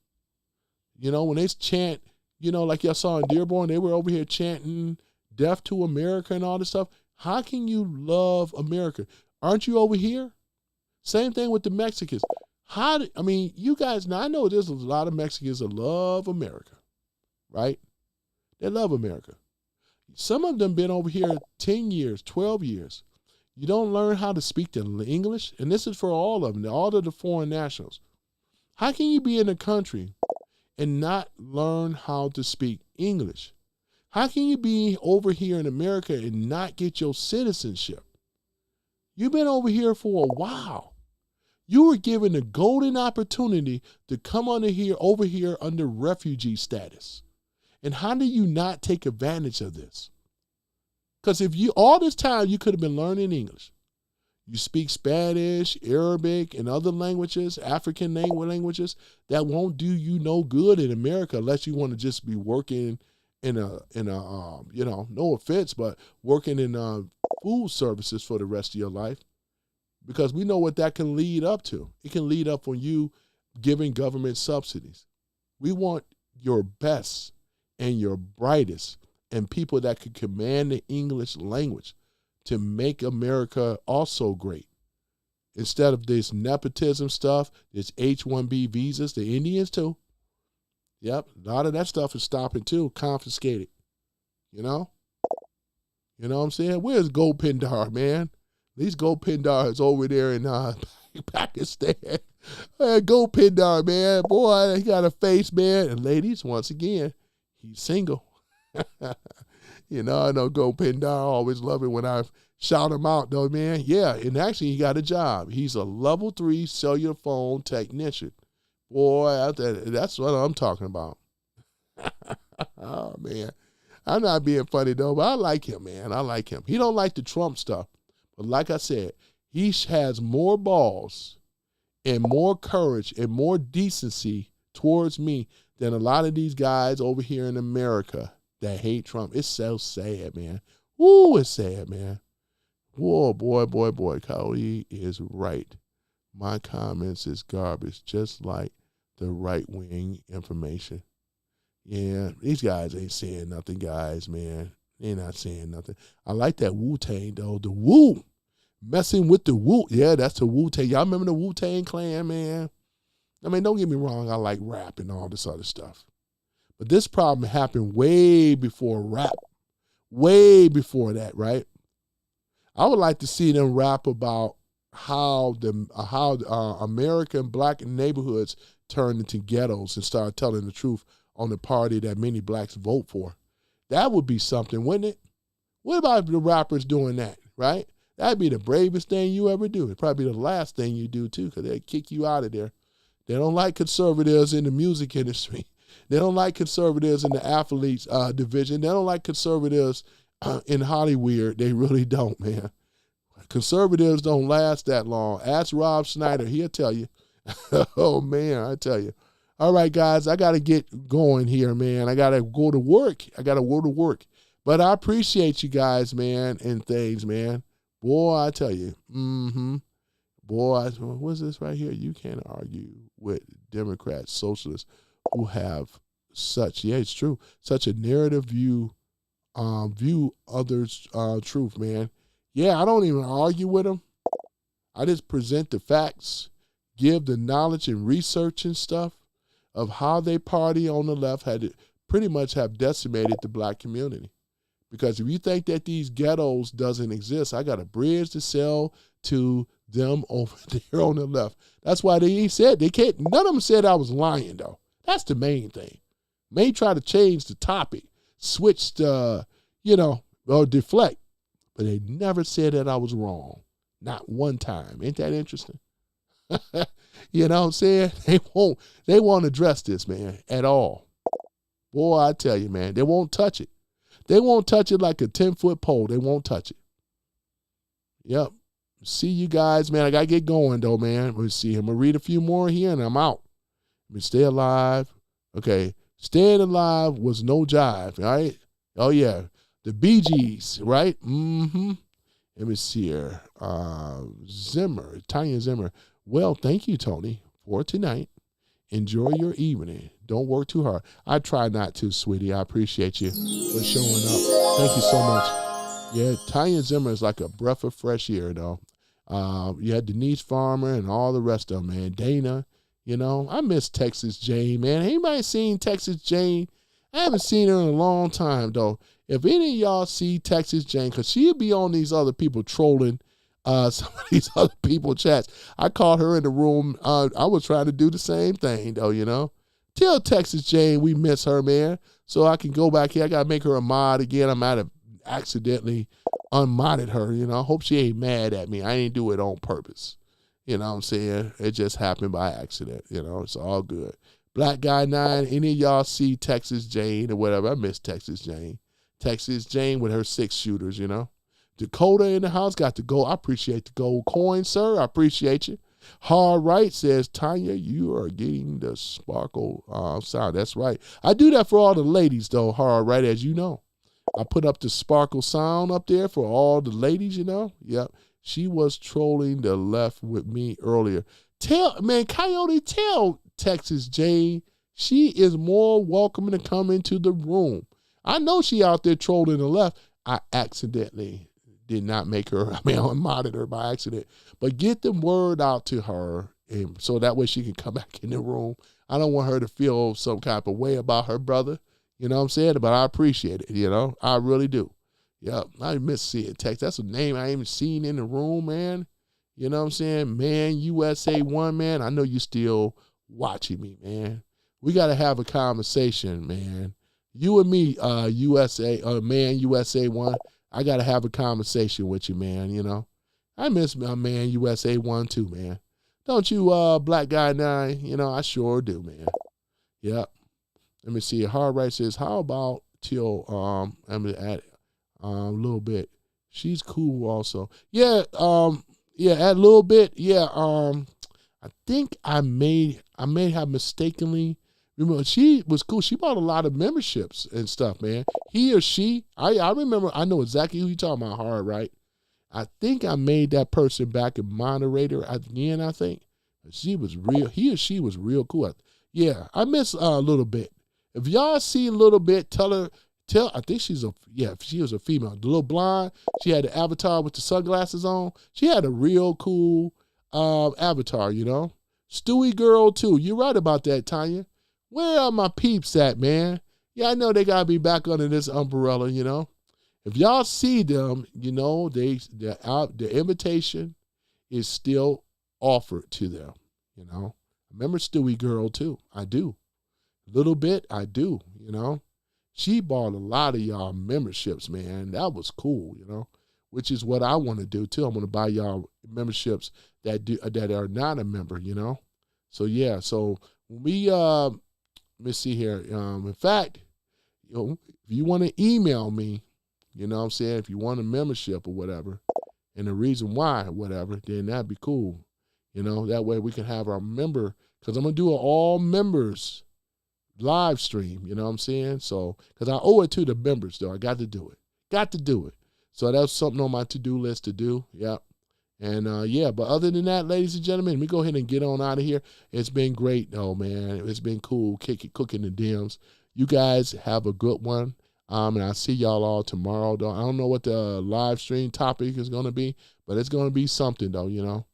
You know, when they chant, you know, like y'all saw in Dearborn, they were over here chanting death to America and all this stuff. How can you love America? Aren't you over here? Same thing with the Mexicans. You guys, now I know there's a lot of Mexicans that love America, right? They love America. Some of them been over here 10 years, 12 years. You don't learn how to speak the English, and this is for all of them, all of the foreign nationals. How can you be in a country and not learn how to speak English? How can you be over here in America and not get your citizenship? You've been over here for a while. You were given a golden opportunity to come over here under refugee status. And how do you not take advantage of this? Because all this time you could have been learning English. You speak Spanish, Arabic, and other languages, African languages, that won't do you no good in America unless you want to just be working in a no offense, but working in food services for the rest of your life. Because we know what that can lead up to. It can lead up on you giving government subsidies. We want your best and your brightest and people that can command the English language to make America also great. Instead of this nepotism stuff, this H-1B visas, the Indians too. Yep, a lot of that stuff is stopping too, confiscated. You know? You know what I'm saying? Where's Gopindar, man? These Gopindar is over there in Pakistan. Gopindar, man. Boy, he got a face, man. And ladies, once again, he's single. You know, I know Gopindar always love it when I shout him out, though, man. Yeah, and actually he got a job. He's a level 3 cellular phone technician. Boy, that's what I'm talking about. Oh, man. I'm not being funny, though, but I like him, man. I like him. He don't like the Trump stuff. But like I said, he has more balls and more courage and more decency towards me than a lot of these guys over here in America that hate Trump. It's so sad, man. Woo, it's sad, man. Whoa, boy, Cody is right. My comments is garbage, just like the right-wing information. Yeah, these guys ain't saying nothing, guys, man. They're not saying nothing. I like that Wu-Tang, though. The Wu. Messing with the Wu. Yeah, that's the Wu-Tang. Y'all remember the Wu-Tang Clan, man? I mean, don't get me wrong. I like rap and all this other stuff. But this problem happened way before rap. Way before that, right? I would like to see them rap about how American black neighborhoods turned into ghettos and start telling the truth on the party that many blacks vote for. That would be something, wouldn't it? What about the rappers doing that, right? That'd be the bravest thing you ever do. It'd probably be the last thing you do, too, because they'd kick you out of there. They don't like conservatives in the music industry. They don't like conservatives in the athletes division. They don't like conservatives in Hollywood. They really don't, man. Conservatives don't last that long. Ask Rob Schneider. He'll tell you. Oh, man, I tell you. All right, guys, I got to get going here, man. I got to go to work. But I appreciate you guys, man, and things, man. Boy, I tell you. Boy, what's this right here? You can't argue with Democrats, socialists who have such, yeah, it's true, such a narrative view others' truth, man. Yeah, I don't even argue with them. I just present the facts, give the knowledge and research and stuff of how they party on the left had pretty much have decimated the black community. Because if you think that these ghettos doesn't exist, I got a bridge to sell to them over there on the left. That's why they said they can't. None of them said I was lying, though. That's the main thing. May try to change the topic, switch the, or deflect, but they never said that I was wrong. Not one time. Ain't that interesting? You know what I'm saying? They won't address this, man, at all. Boy, I tell you, man, they won't touch it. They won't touch it like a 10-foot pole. They won't touch it. Yep. See you guys, man. I got to get going, though, man. Let's see. I'm going to read a few more here, and I'm out. Let me stay alive. Okay. Staying alive was no jive, right? Oh, yeah. The Bee Gees, right? Mm-hmm. Let me see here. Tanya Zimmer. Well, thank you, Tony, for tonight. Enjoy your evening. Don't work too hard. I try not to, sweetie. I appreciate you for showing up. Thank you so much. Yeah, Tanya Zimmer is like a breath of fresh air, though. You had Denise Farmer and all the rest of them, man. Dana, I miss Texas Jane, man. Anybody seen Texas Jane? I haven't seen her in a long time, though. If any of y'all see Texas Jane, because she'll be on these other people trolling some of these other people chats. I caught her in the room. I was trying to do the same thing, though, Tell Texas Jane we miss her, man, so I can go back here. I got to make her a mod again. I might have accidentally unmodded her, I hope she ain't mad at me. I ain't do it on purpose. You know what I'm saying? It just happened by accident, It's all good. Black Guy 9, any of y'all see Texas Jane or whatever? I miss Texas Jane. Texas Jane with her 6 shooters, Dakota in the house got the gold. I appreciate the gold coin, sir. I appreciate you. Hard Right says, Tanya, you are getting the sparkle sound. That's right. I do that for all the ladies, though, Hard Right, as you know. I put up the sparkle sound up there for all the ladies, Yep. She was trolling the left with me earlier. Coyote, tell Texas Jane she is more welcome to come into the room. I know she out there trolling the left. I accidentally did not make her, I modded her by accident. But get the word out to her, and so that way she can come back in the room. I don't want her to feel some kind of way about her brother, you know what I'm saying? But I appreciate it, I really do. Yep, I miss seeing text. That's a name I ain't seen in the room, man. You know what I'm saying? Man, USA 1, man, I know you still watching me, man. We got to have a conversation, man. You and me, man, USA 1, I got to have a conversation with you, man, I miss my man USA 1 too, man. Don't you, Black Guy 9? I sure do, man. Yep. Let me see. Hard Right says, how about till, I'm going to add a little bit. She's cool also. Yeah, add a little bit. Yeah, I think I may have mistakenly. Remember, she was cool. She bought a lot of memberships and stuff, man. He or she, I remember, I know exactly who you're talking about, Hard Right. I think I made that person back a moderator again, I think. She was real, he or she was real cool. Yeah, I miss a little bit. If y'all see a little bit, I think she was a female. The little blonde, she had the avatar with the sunglasses on. She had a real cool avatar, Stewie girl, too. You're right about that, Tanya. Where are my peeps at, man? Yeah, I know they got to be back under this umbrella, If y'all see them, the invitation is still offered to them, Remember Stewie girl, too. I do. A little bit, I do, She bought a lot of y'all memberships, man. That was cool, which is what I want to do, too. I'm going to buy y'all memberships that are not a member, So, yeah. So, when we let me see here. In fact, if you want to email me, you know what I'm saying, if you want a membership or whatever, and the reason why, whatever, then that'd be cool. You know, that way we can have our member, because I'm going to do an all members live stream, you know what I'm saying? So, because I owe it to the members, though. I got to do it. Got to do it. So that's something on my to-do list to do. Yep. And, yeah, but other than that, ladies and gentlemen, we go ahead and get on out of here. It's been great, though, man. It's been cool cooking the Dems. You guys have a good one. And I'll see y'all all tomorrow, though. I don't know what the live stream topic is going to be, but it's going to be something, though, you know.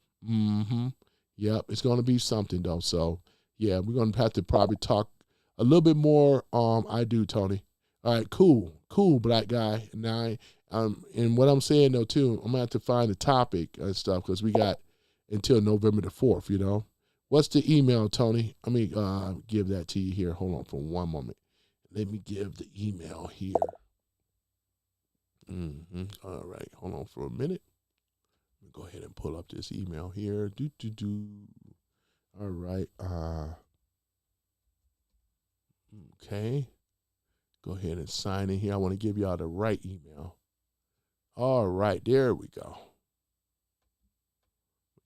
Yep, it's going to be something, though. So, yeah, we're going to have to probably talk a little bit more. I do, Tony. All right, cool, black guy. Now, and what I'm saying, though, too, I'm going to have to find a topic and stuff because we got until November the 4th, you know. What's the email, Tony? Let me give that to you here. Hold on for one moment. Let me give the email here. All right, hold on for a minute. Let me go ahead and pull up this email here. All right. Okay. Go ahead and sign in here. I want to give y'all the right email. All right, there we go.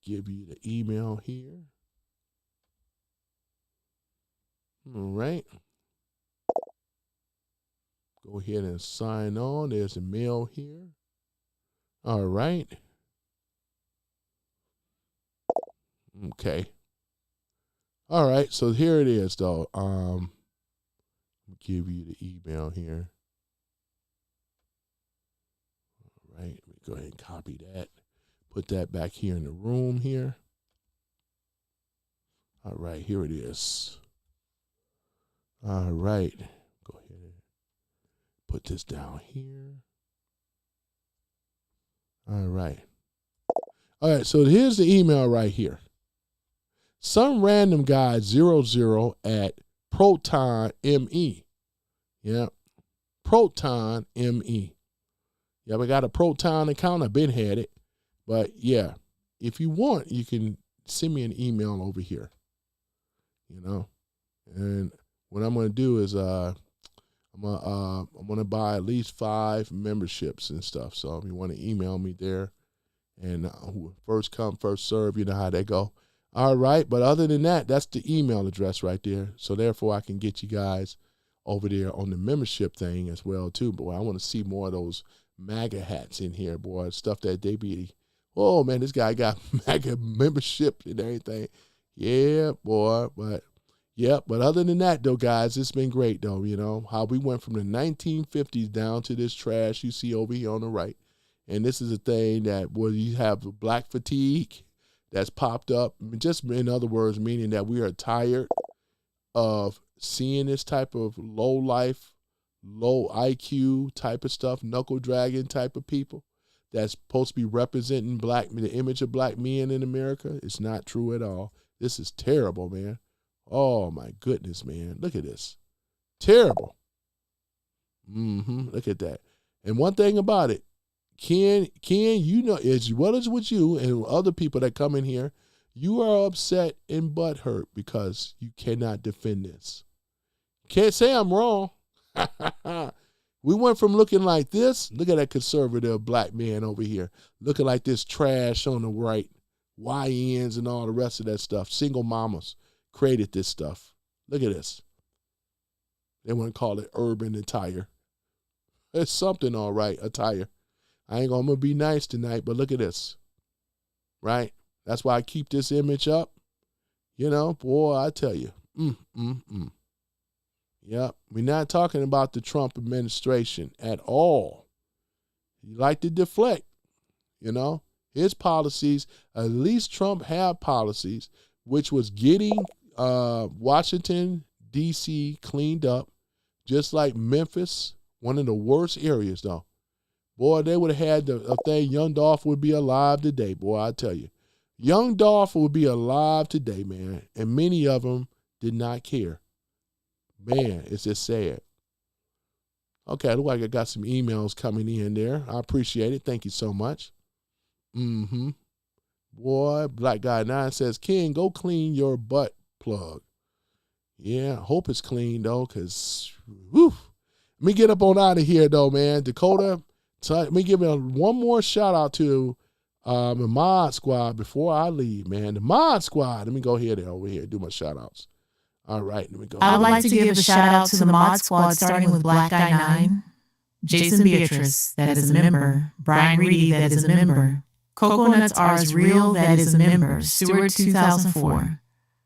Give you the email here. All right. Go ahead and sign on. There's a mail here. All right. Okay. All right. So here it is, though. I'll give you the email here. All right. Let me go ahead and copy that. Put that back here in the room here. All right. Here it is. All right. Go ahead and put this down here. All right. All right, so here's the email right here. Some random guy 00 at Proton ME. Yeah. Proton ME. Yeah, we got a Proton account. I've been had it. But yeah, if you want, you can send me an email over here. You know. And what I'm gonna do is I'm gonna buy at least 5 memberships and stuff. So if you want to email me there, and first come, first serve, you know how they go. All right, but other than that, that's the email address right there. So therefore, I can get you guys over there on the membership thing as well too. But I want to see more of those MAGA hats in here, boy. Stuff that they be, oh man, this guy got MAGA membership and everything. Yeah, boy, but. Yep, but other than that, though, guys, it's been great, though, you know, how we went from the 1950s down to this trash you see over here on the right. And this is a thing that where you have black fatigue that's popped up, just in other words, meaning that we are tired of seeing this type of low life, low IQ type of stuff, knuckle dragging type of people that's supposed to be representing the image of black men in America. It's not true at all. This is terrible, man. Oh, my goodness, man. Look at this. Terrible. Look at that. And one thing about it, Ken, you know, as well as with you and other people that come in here, you are upset and butthurt because you cannot defend this. Can't say I'm wrong. We went from looking like this. Look at that conservative black man over here. Looking like this trash on the right. YNs and all the rest of that stuff. Single mamas created this stuff. Look at this. They want to call it urban attire. It's something, all right, attire. I ain't going to be nice tonight, but look at this. Right? That's why I keep this image up. You know, boy, I tell you. Yep. We're not talking about the Trump administration at all. You like to deflect, you know. His policies, at least Trump had policies, which was getting Washington, D.C. cleaned up, just like Memphis, one of the worst areas, though. Boy, they would have had a thing. Young Dolph would be alive today, boy, I tell you. Young Dolph would be alive today, man, and many of them did not care. Man, it's just sad. Okay, look like I got some emails coming in there. I appreciate it. Thank you so much. Boy, Black Guy 9 says, Ken, go clean your butt plug. Yeah, hope it's clean though, cause whew. Let me get up on out of here though, man. Dakota, let me give one more shout out to the Mod Squad before I leave, man. The Mod Squad. Let me go here over here, do my shout outs. All right, let me go. I would like to give a shout out to the Mod Squad, starting with Black Guy 9, Jason Beatrice, that is a member, Brian Reedy, that is a member, Coconuts R's Real, that is a member, Stewart 2004,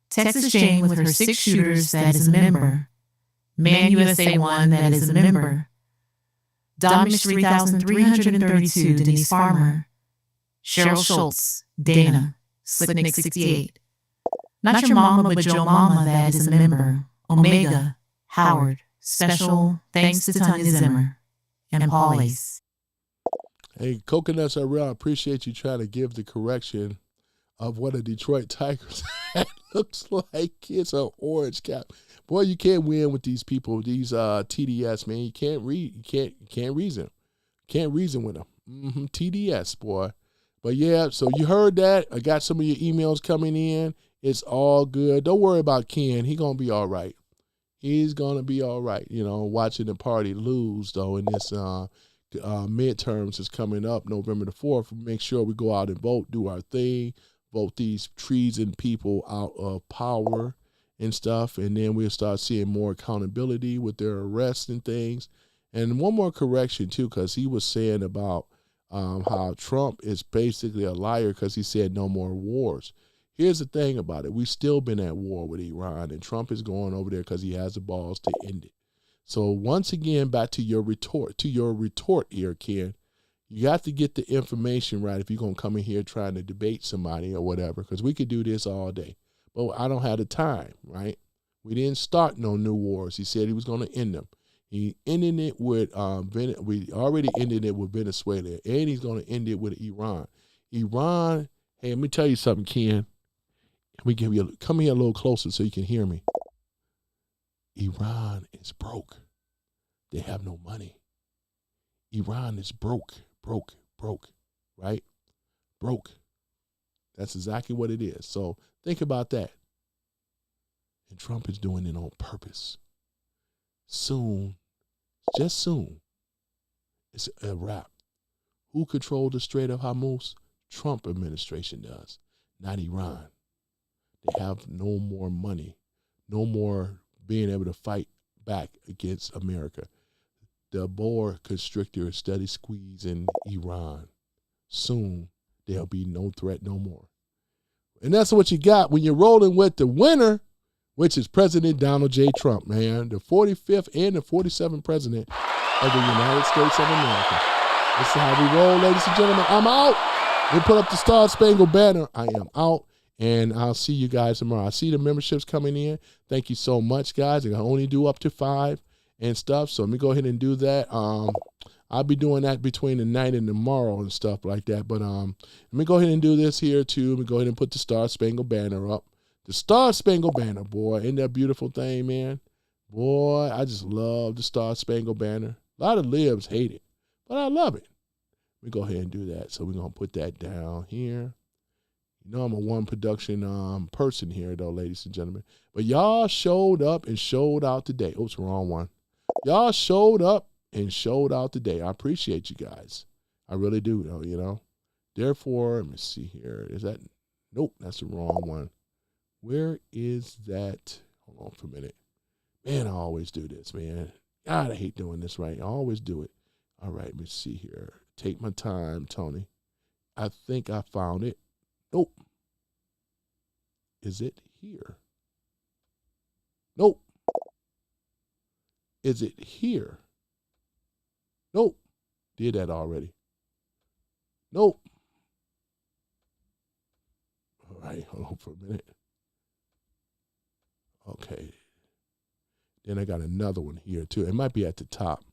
Texas Jane with her 6 shooters, that is a member, Man USA 1, that is a member, Domish 3332, Denise Farmer, Cheryl Schultz, Dana, Slicknick 68, Not Your Mama But Your Mama, that is a member, Omega, Howard, Special, thanks to Tanya Zimmer, and Paul Ace. Hey, Coconuts are real. I appreciate you trying to give the correction of what a Detroit Tigers hat looks like. It's an orange cap. Boy, you can't win with these people, these TDS, man. You can't reason. Can't reason with them. TDS, boy. But yeah, so you heard that. I got some of your emails coming in. It's all good. Don't worry about Ken. He's going to be all right. He's going to be all right. You know, watching the party lose, though, in this midterms is coming up November the 4th. Make sure we go out and vote, do our thing, vote these treason people out of power and stuff. And then we'll start seeing more accountability with their arrests and things. And one more correction, too, because he was saying about how Trump is basically a liar because he said no more wars. Here's the thing about it. We've still been at war with Iran, and Trump is going over there because he has the balls to end it. So once again, back to your retort here, Ken. You got to get the information right if you're going to come in here trying to debate somebody or whatever, because we could do this all day. But I don't have the time, right? We didn't start no new wars. He said he was going to end them. He ended it with we already ended it with Venezuela, and he's going to end it with Iran. Iran, hey, let me tell you something, Ken. Come here a little closer so you can hear me. Iran is broke. They have no money. Iran is broke, right? Broke. That's exactly what it is. So think about that. And Trump is doing it on purpose. Soon, just soon, it's a wrap. Who controls the Strait of Hormuz? Trump administration does, not Iran. They have no more money, no more being able to fight back against America. The boa constrictor is steady squeezing Iran. Soon, there'll be no threat no more. And that's what you got when you're rolling with the winner, which is President Donald J. Trump, man, the 45th and the 47th president of the United States of America. This is how we roll, ladies and gentlemen. I'm out. We put up the Star Spangled Banner. I am out. And I'll see you guys tomorrow. I see the memberships coming in. Thank you so much, guys. I can only do up to 5 and stuff. So let me go ahead and do that. I'll be doing that between the night and tomorrow and stuff like that. But let me go ahead and do this here too. Let me go ahead and put the Star Spangled Banner up. The Star Spangled Banner, boy. Isn't that a beautiful thing, man? Boy, I just love the Star Spangled Banner. A lot of libs hate it, but I love it. Let me go ahead and do that. So we're going to put that down here. You know I'm a one production person here, though, ladies and gentlemen. But y'all showed up and showed out today. Oops, wrong one. Y'all showed up and showed out today. I appreciate you guys. I really do, though, you know. Therefore, let me see here. Is that? Nope, that's the wrong one. Where is that? Hold on for a minute. Man, I always do this, man. God, I hate doing this, right? I always do it. All right, let me see here. Take my time, Tony. I think I found it. Nope. Is it here? Nope. Is it here? Nope. Did that already. Nope. All right, hold on for a minute. Okay. Then I got another one here too. It might be at the top.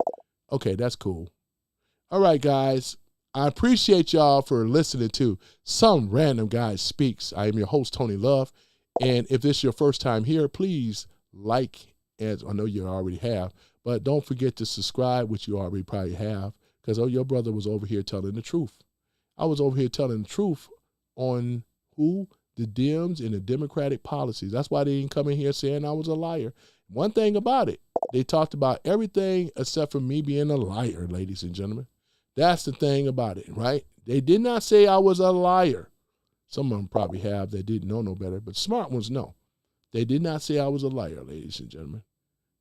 Okay, that's cool. All right, guys. I appreciate y'all for listening to Some Random Guy Speaks. I am your host, Tony Love. And if this is your first time here, please like, as I know you already have, but don't forget to subscribe, which you already probably have, because your brother was over here telling the truth. I was over here telling the truth on who? the Dems and the Democratic policies. That's why they didn't come in here saying I was a liar. One thing about it, they talked about everything except for me being a liar, ladies and gentlemen. That's the thing about it, right? They did not say I was a liar. Some of them probably have that didn't know no better, but smart ones know. They did not say I was a liar, ladies and gentlemen.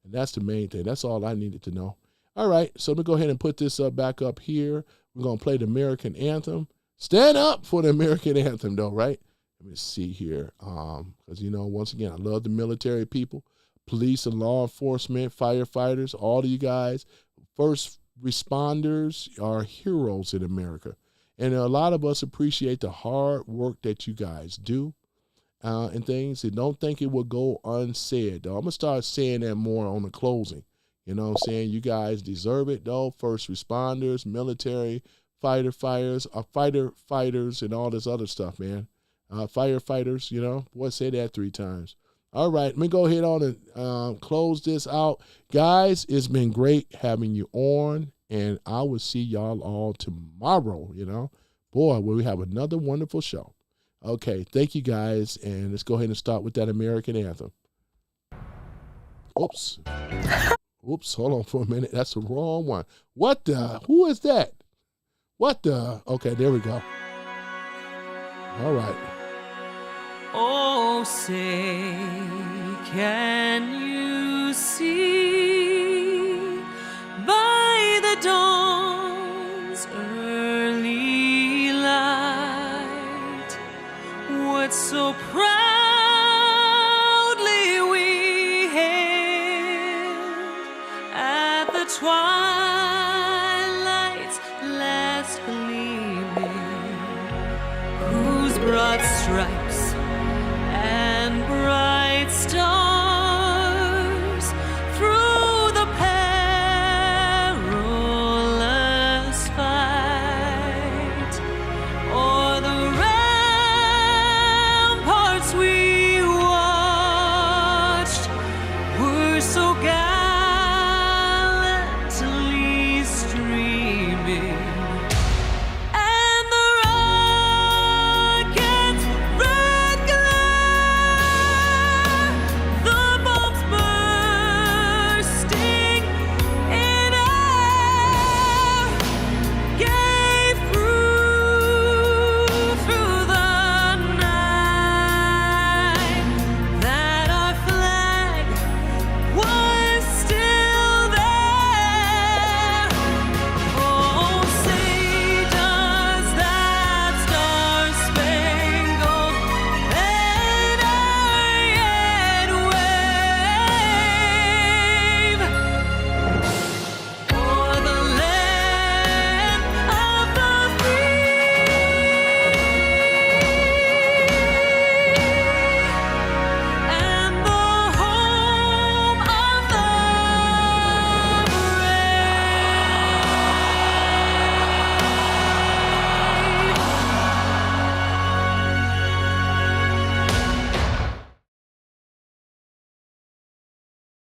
And that's the main thing. That's all I needed to know. All right, so let me go ahead and put this back up here. We're going to play the American anthem. Stand up for the American anthem, though, right? Let me see here. Because, once again, I love the military people, police and law enforcement, firefighters, all of you guys. First responders are heroes in America. And a lot of us appreciate the hard work that you guys do and things. And don't think it will go unsaid, though. I'm going to start saying that more on the closing. Saying you guys deserve it, though. First responders, military, firefighters, and all this other stuff, man. Firefighters, boy, say that 3 times. All right, let me go ahead on and close this out. Guys, it's been great having you on, and I will see y'all all tomorrow, Boy, will we have another wonderful show. Okay, thank you, guys, and let's go ahead and start with that American anthem. Oops. Oops, hold on for a minute. That's the wrong one. What the? Who is that? What the? Okay, there we go. All right. Oh, say, can you see by the dawn's early light what so proudly we hailed at the twilight's last gleaming, whose broad stripes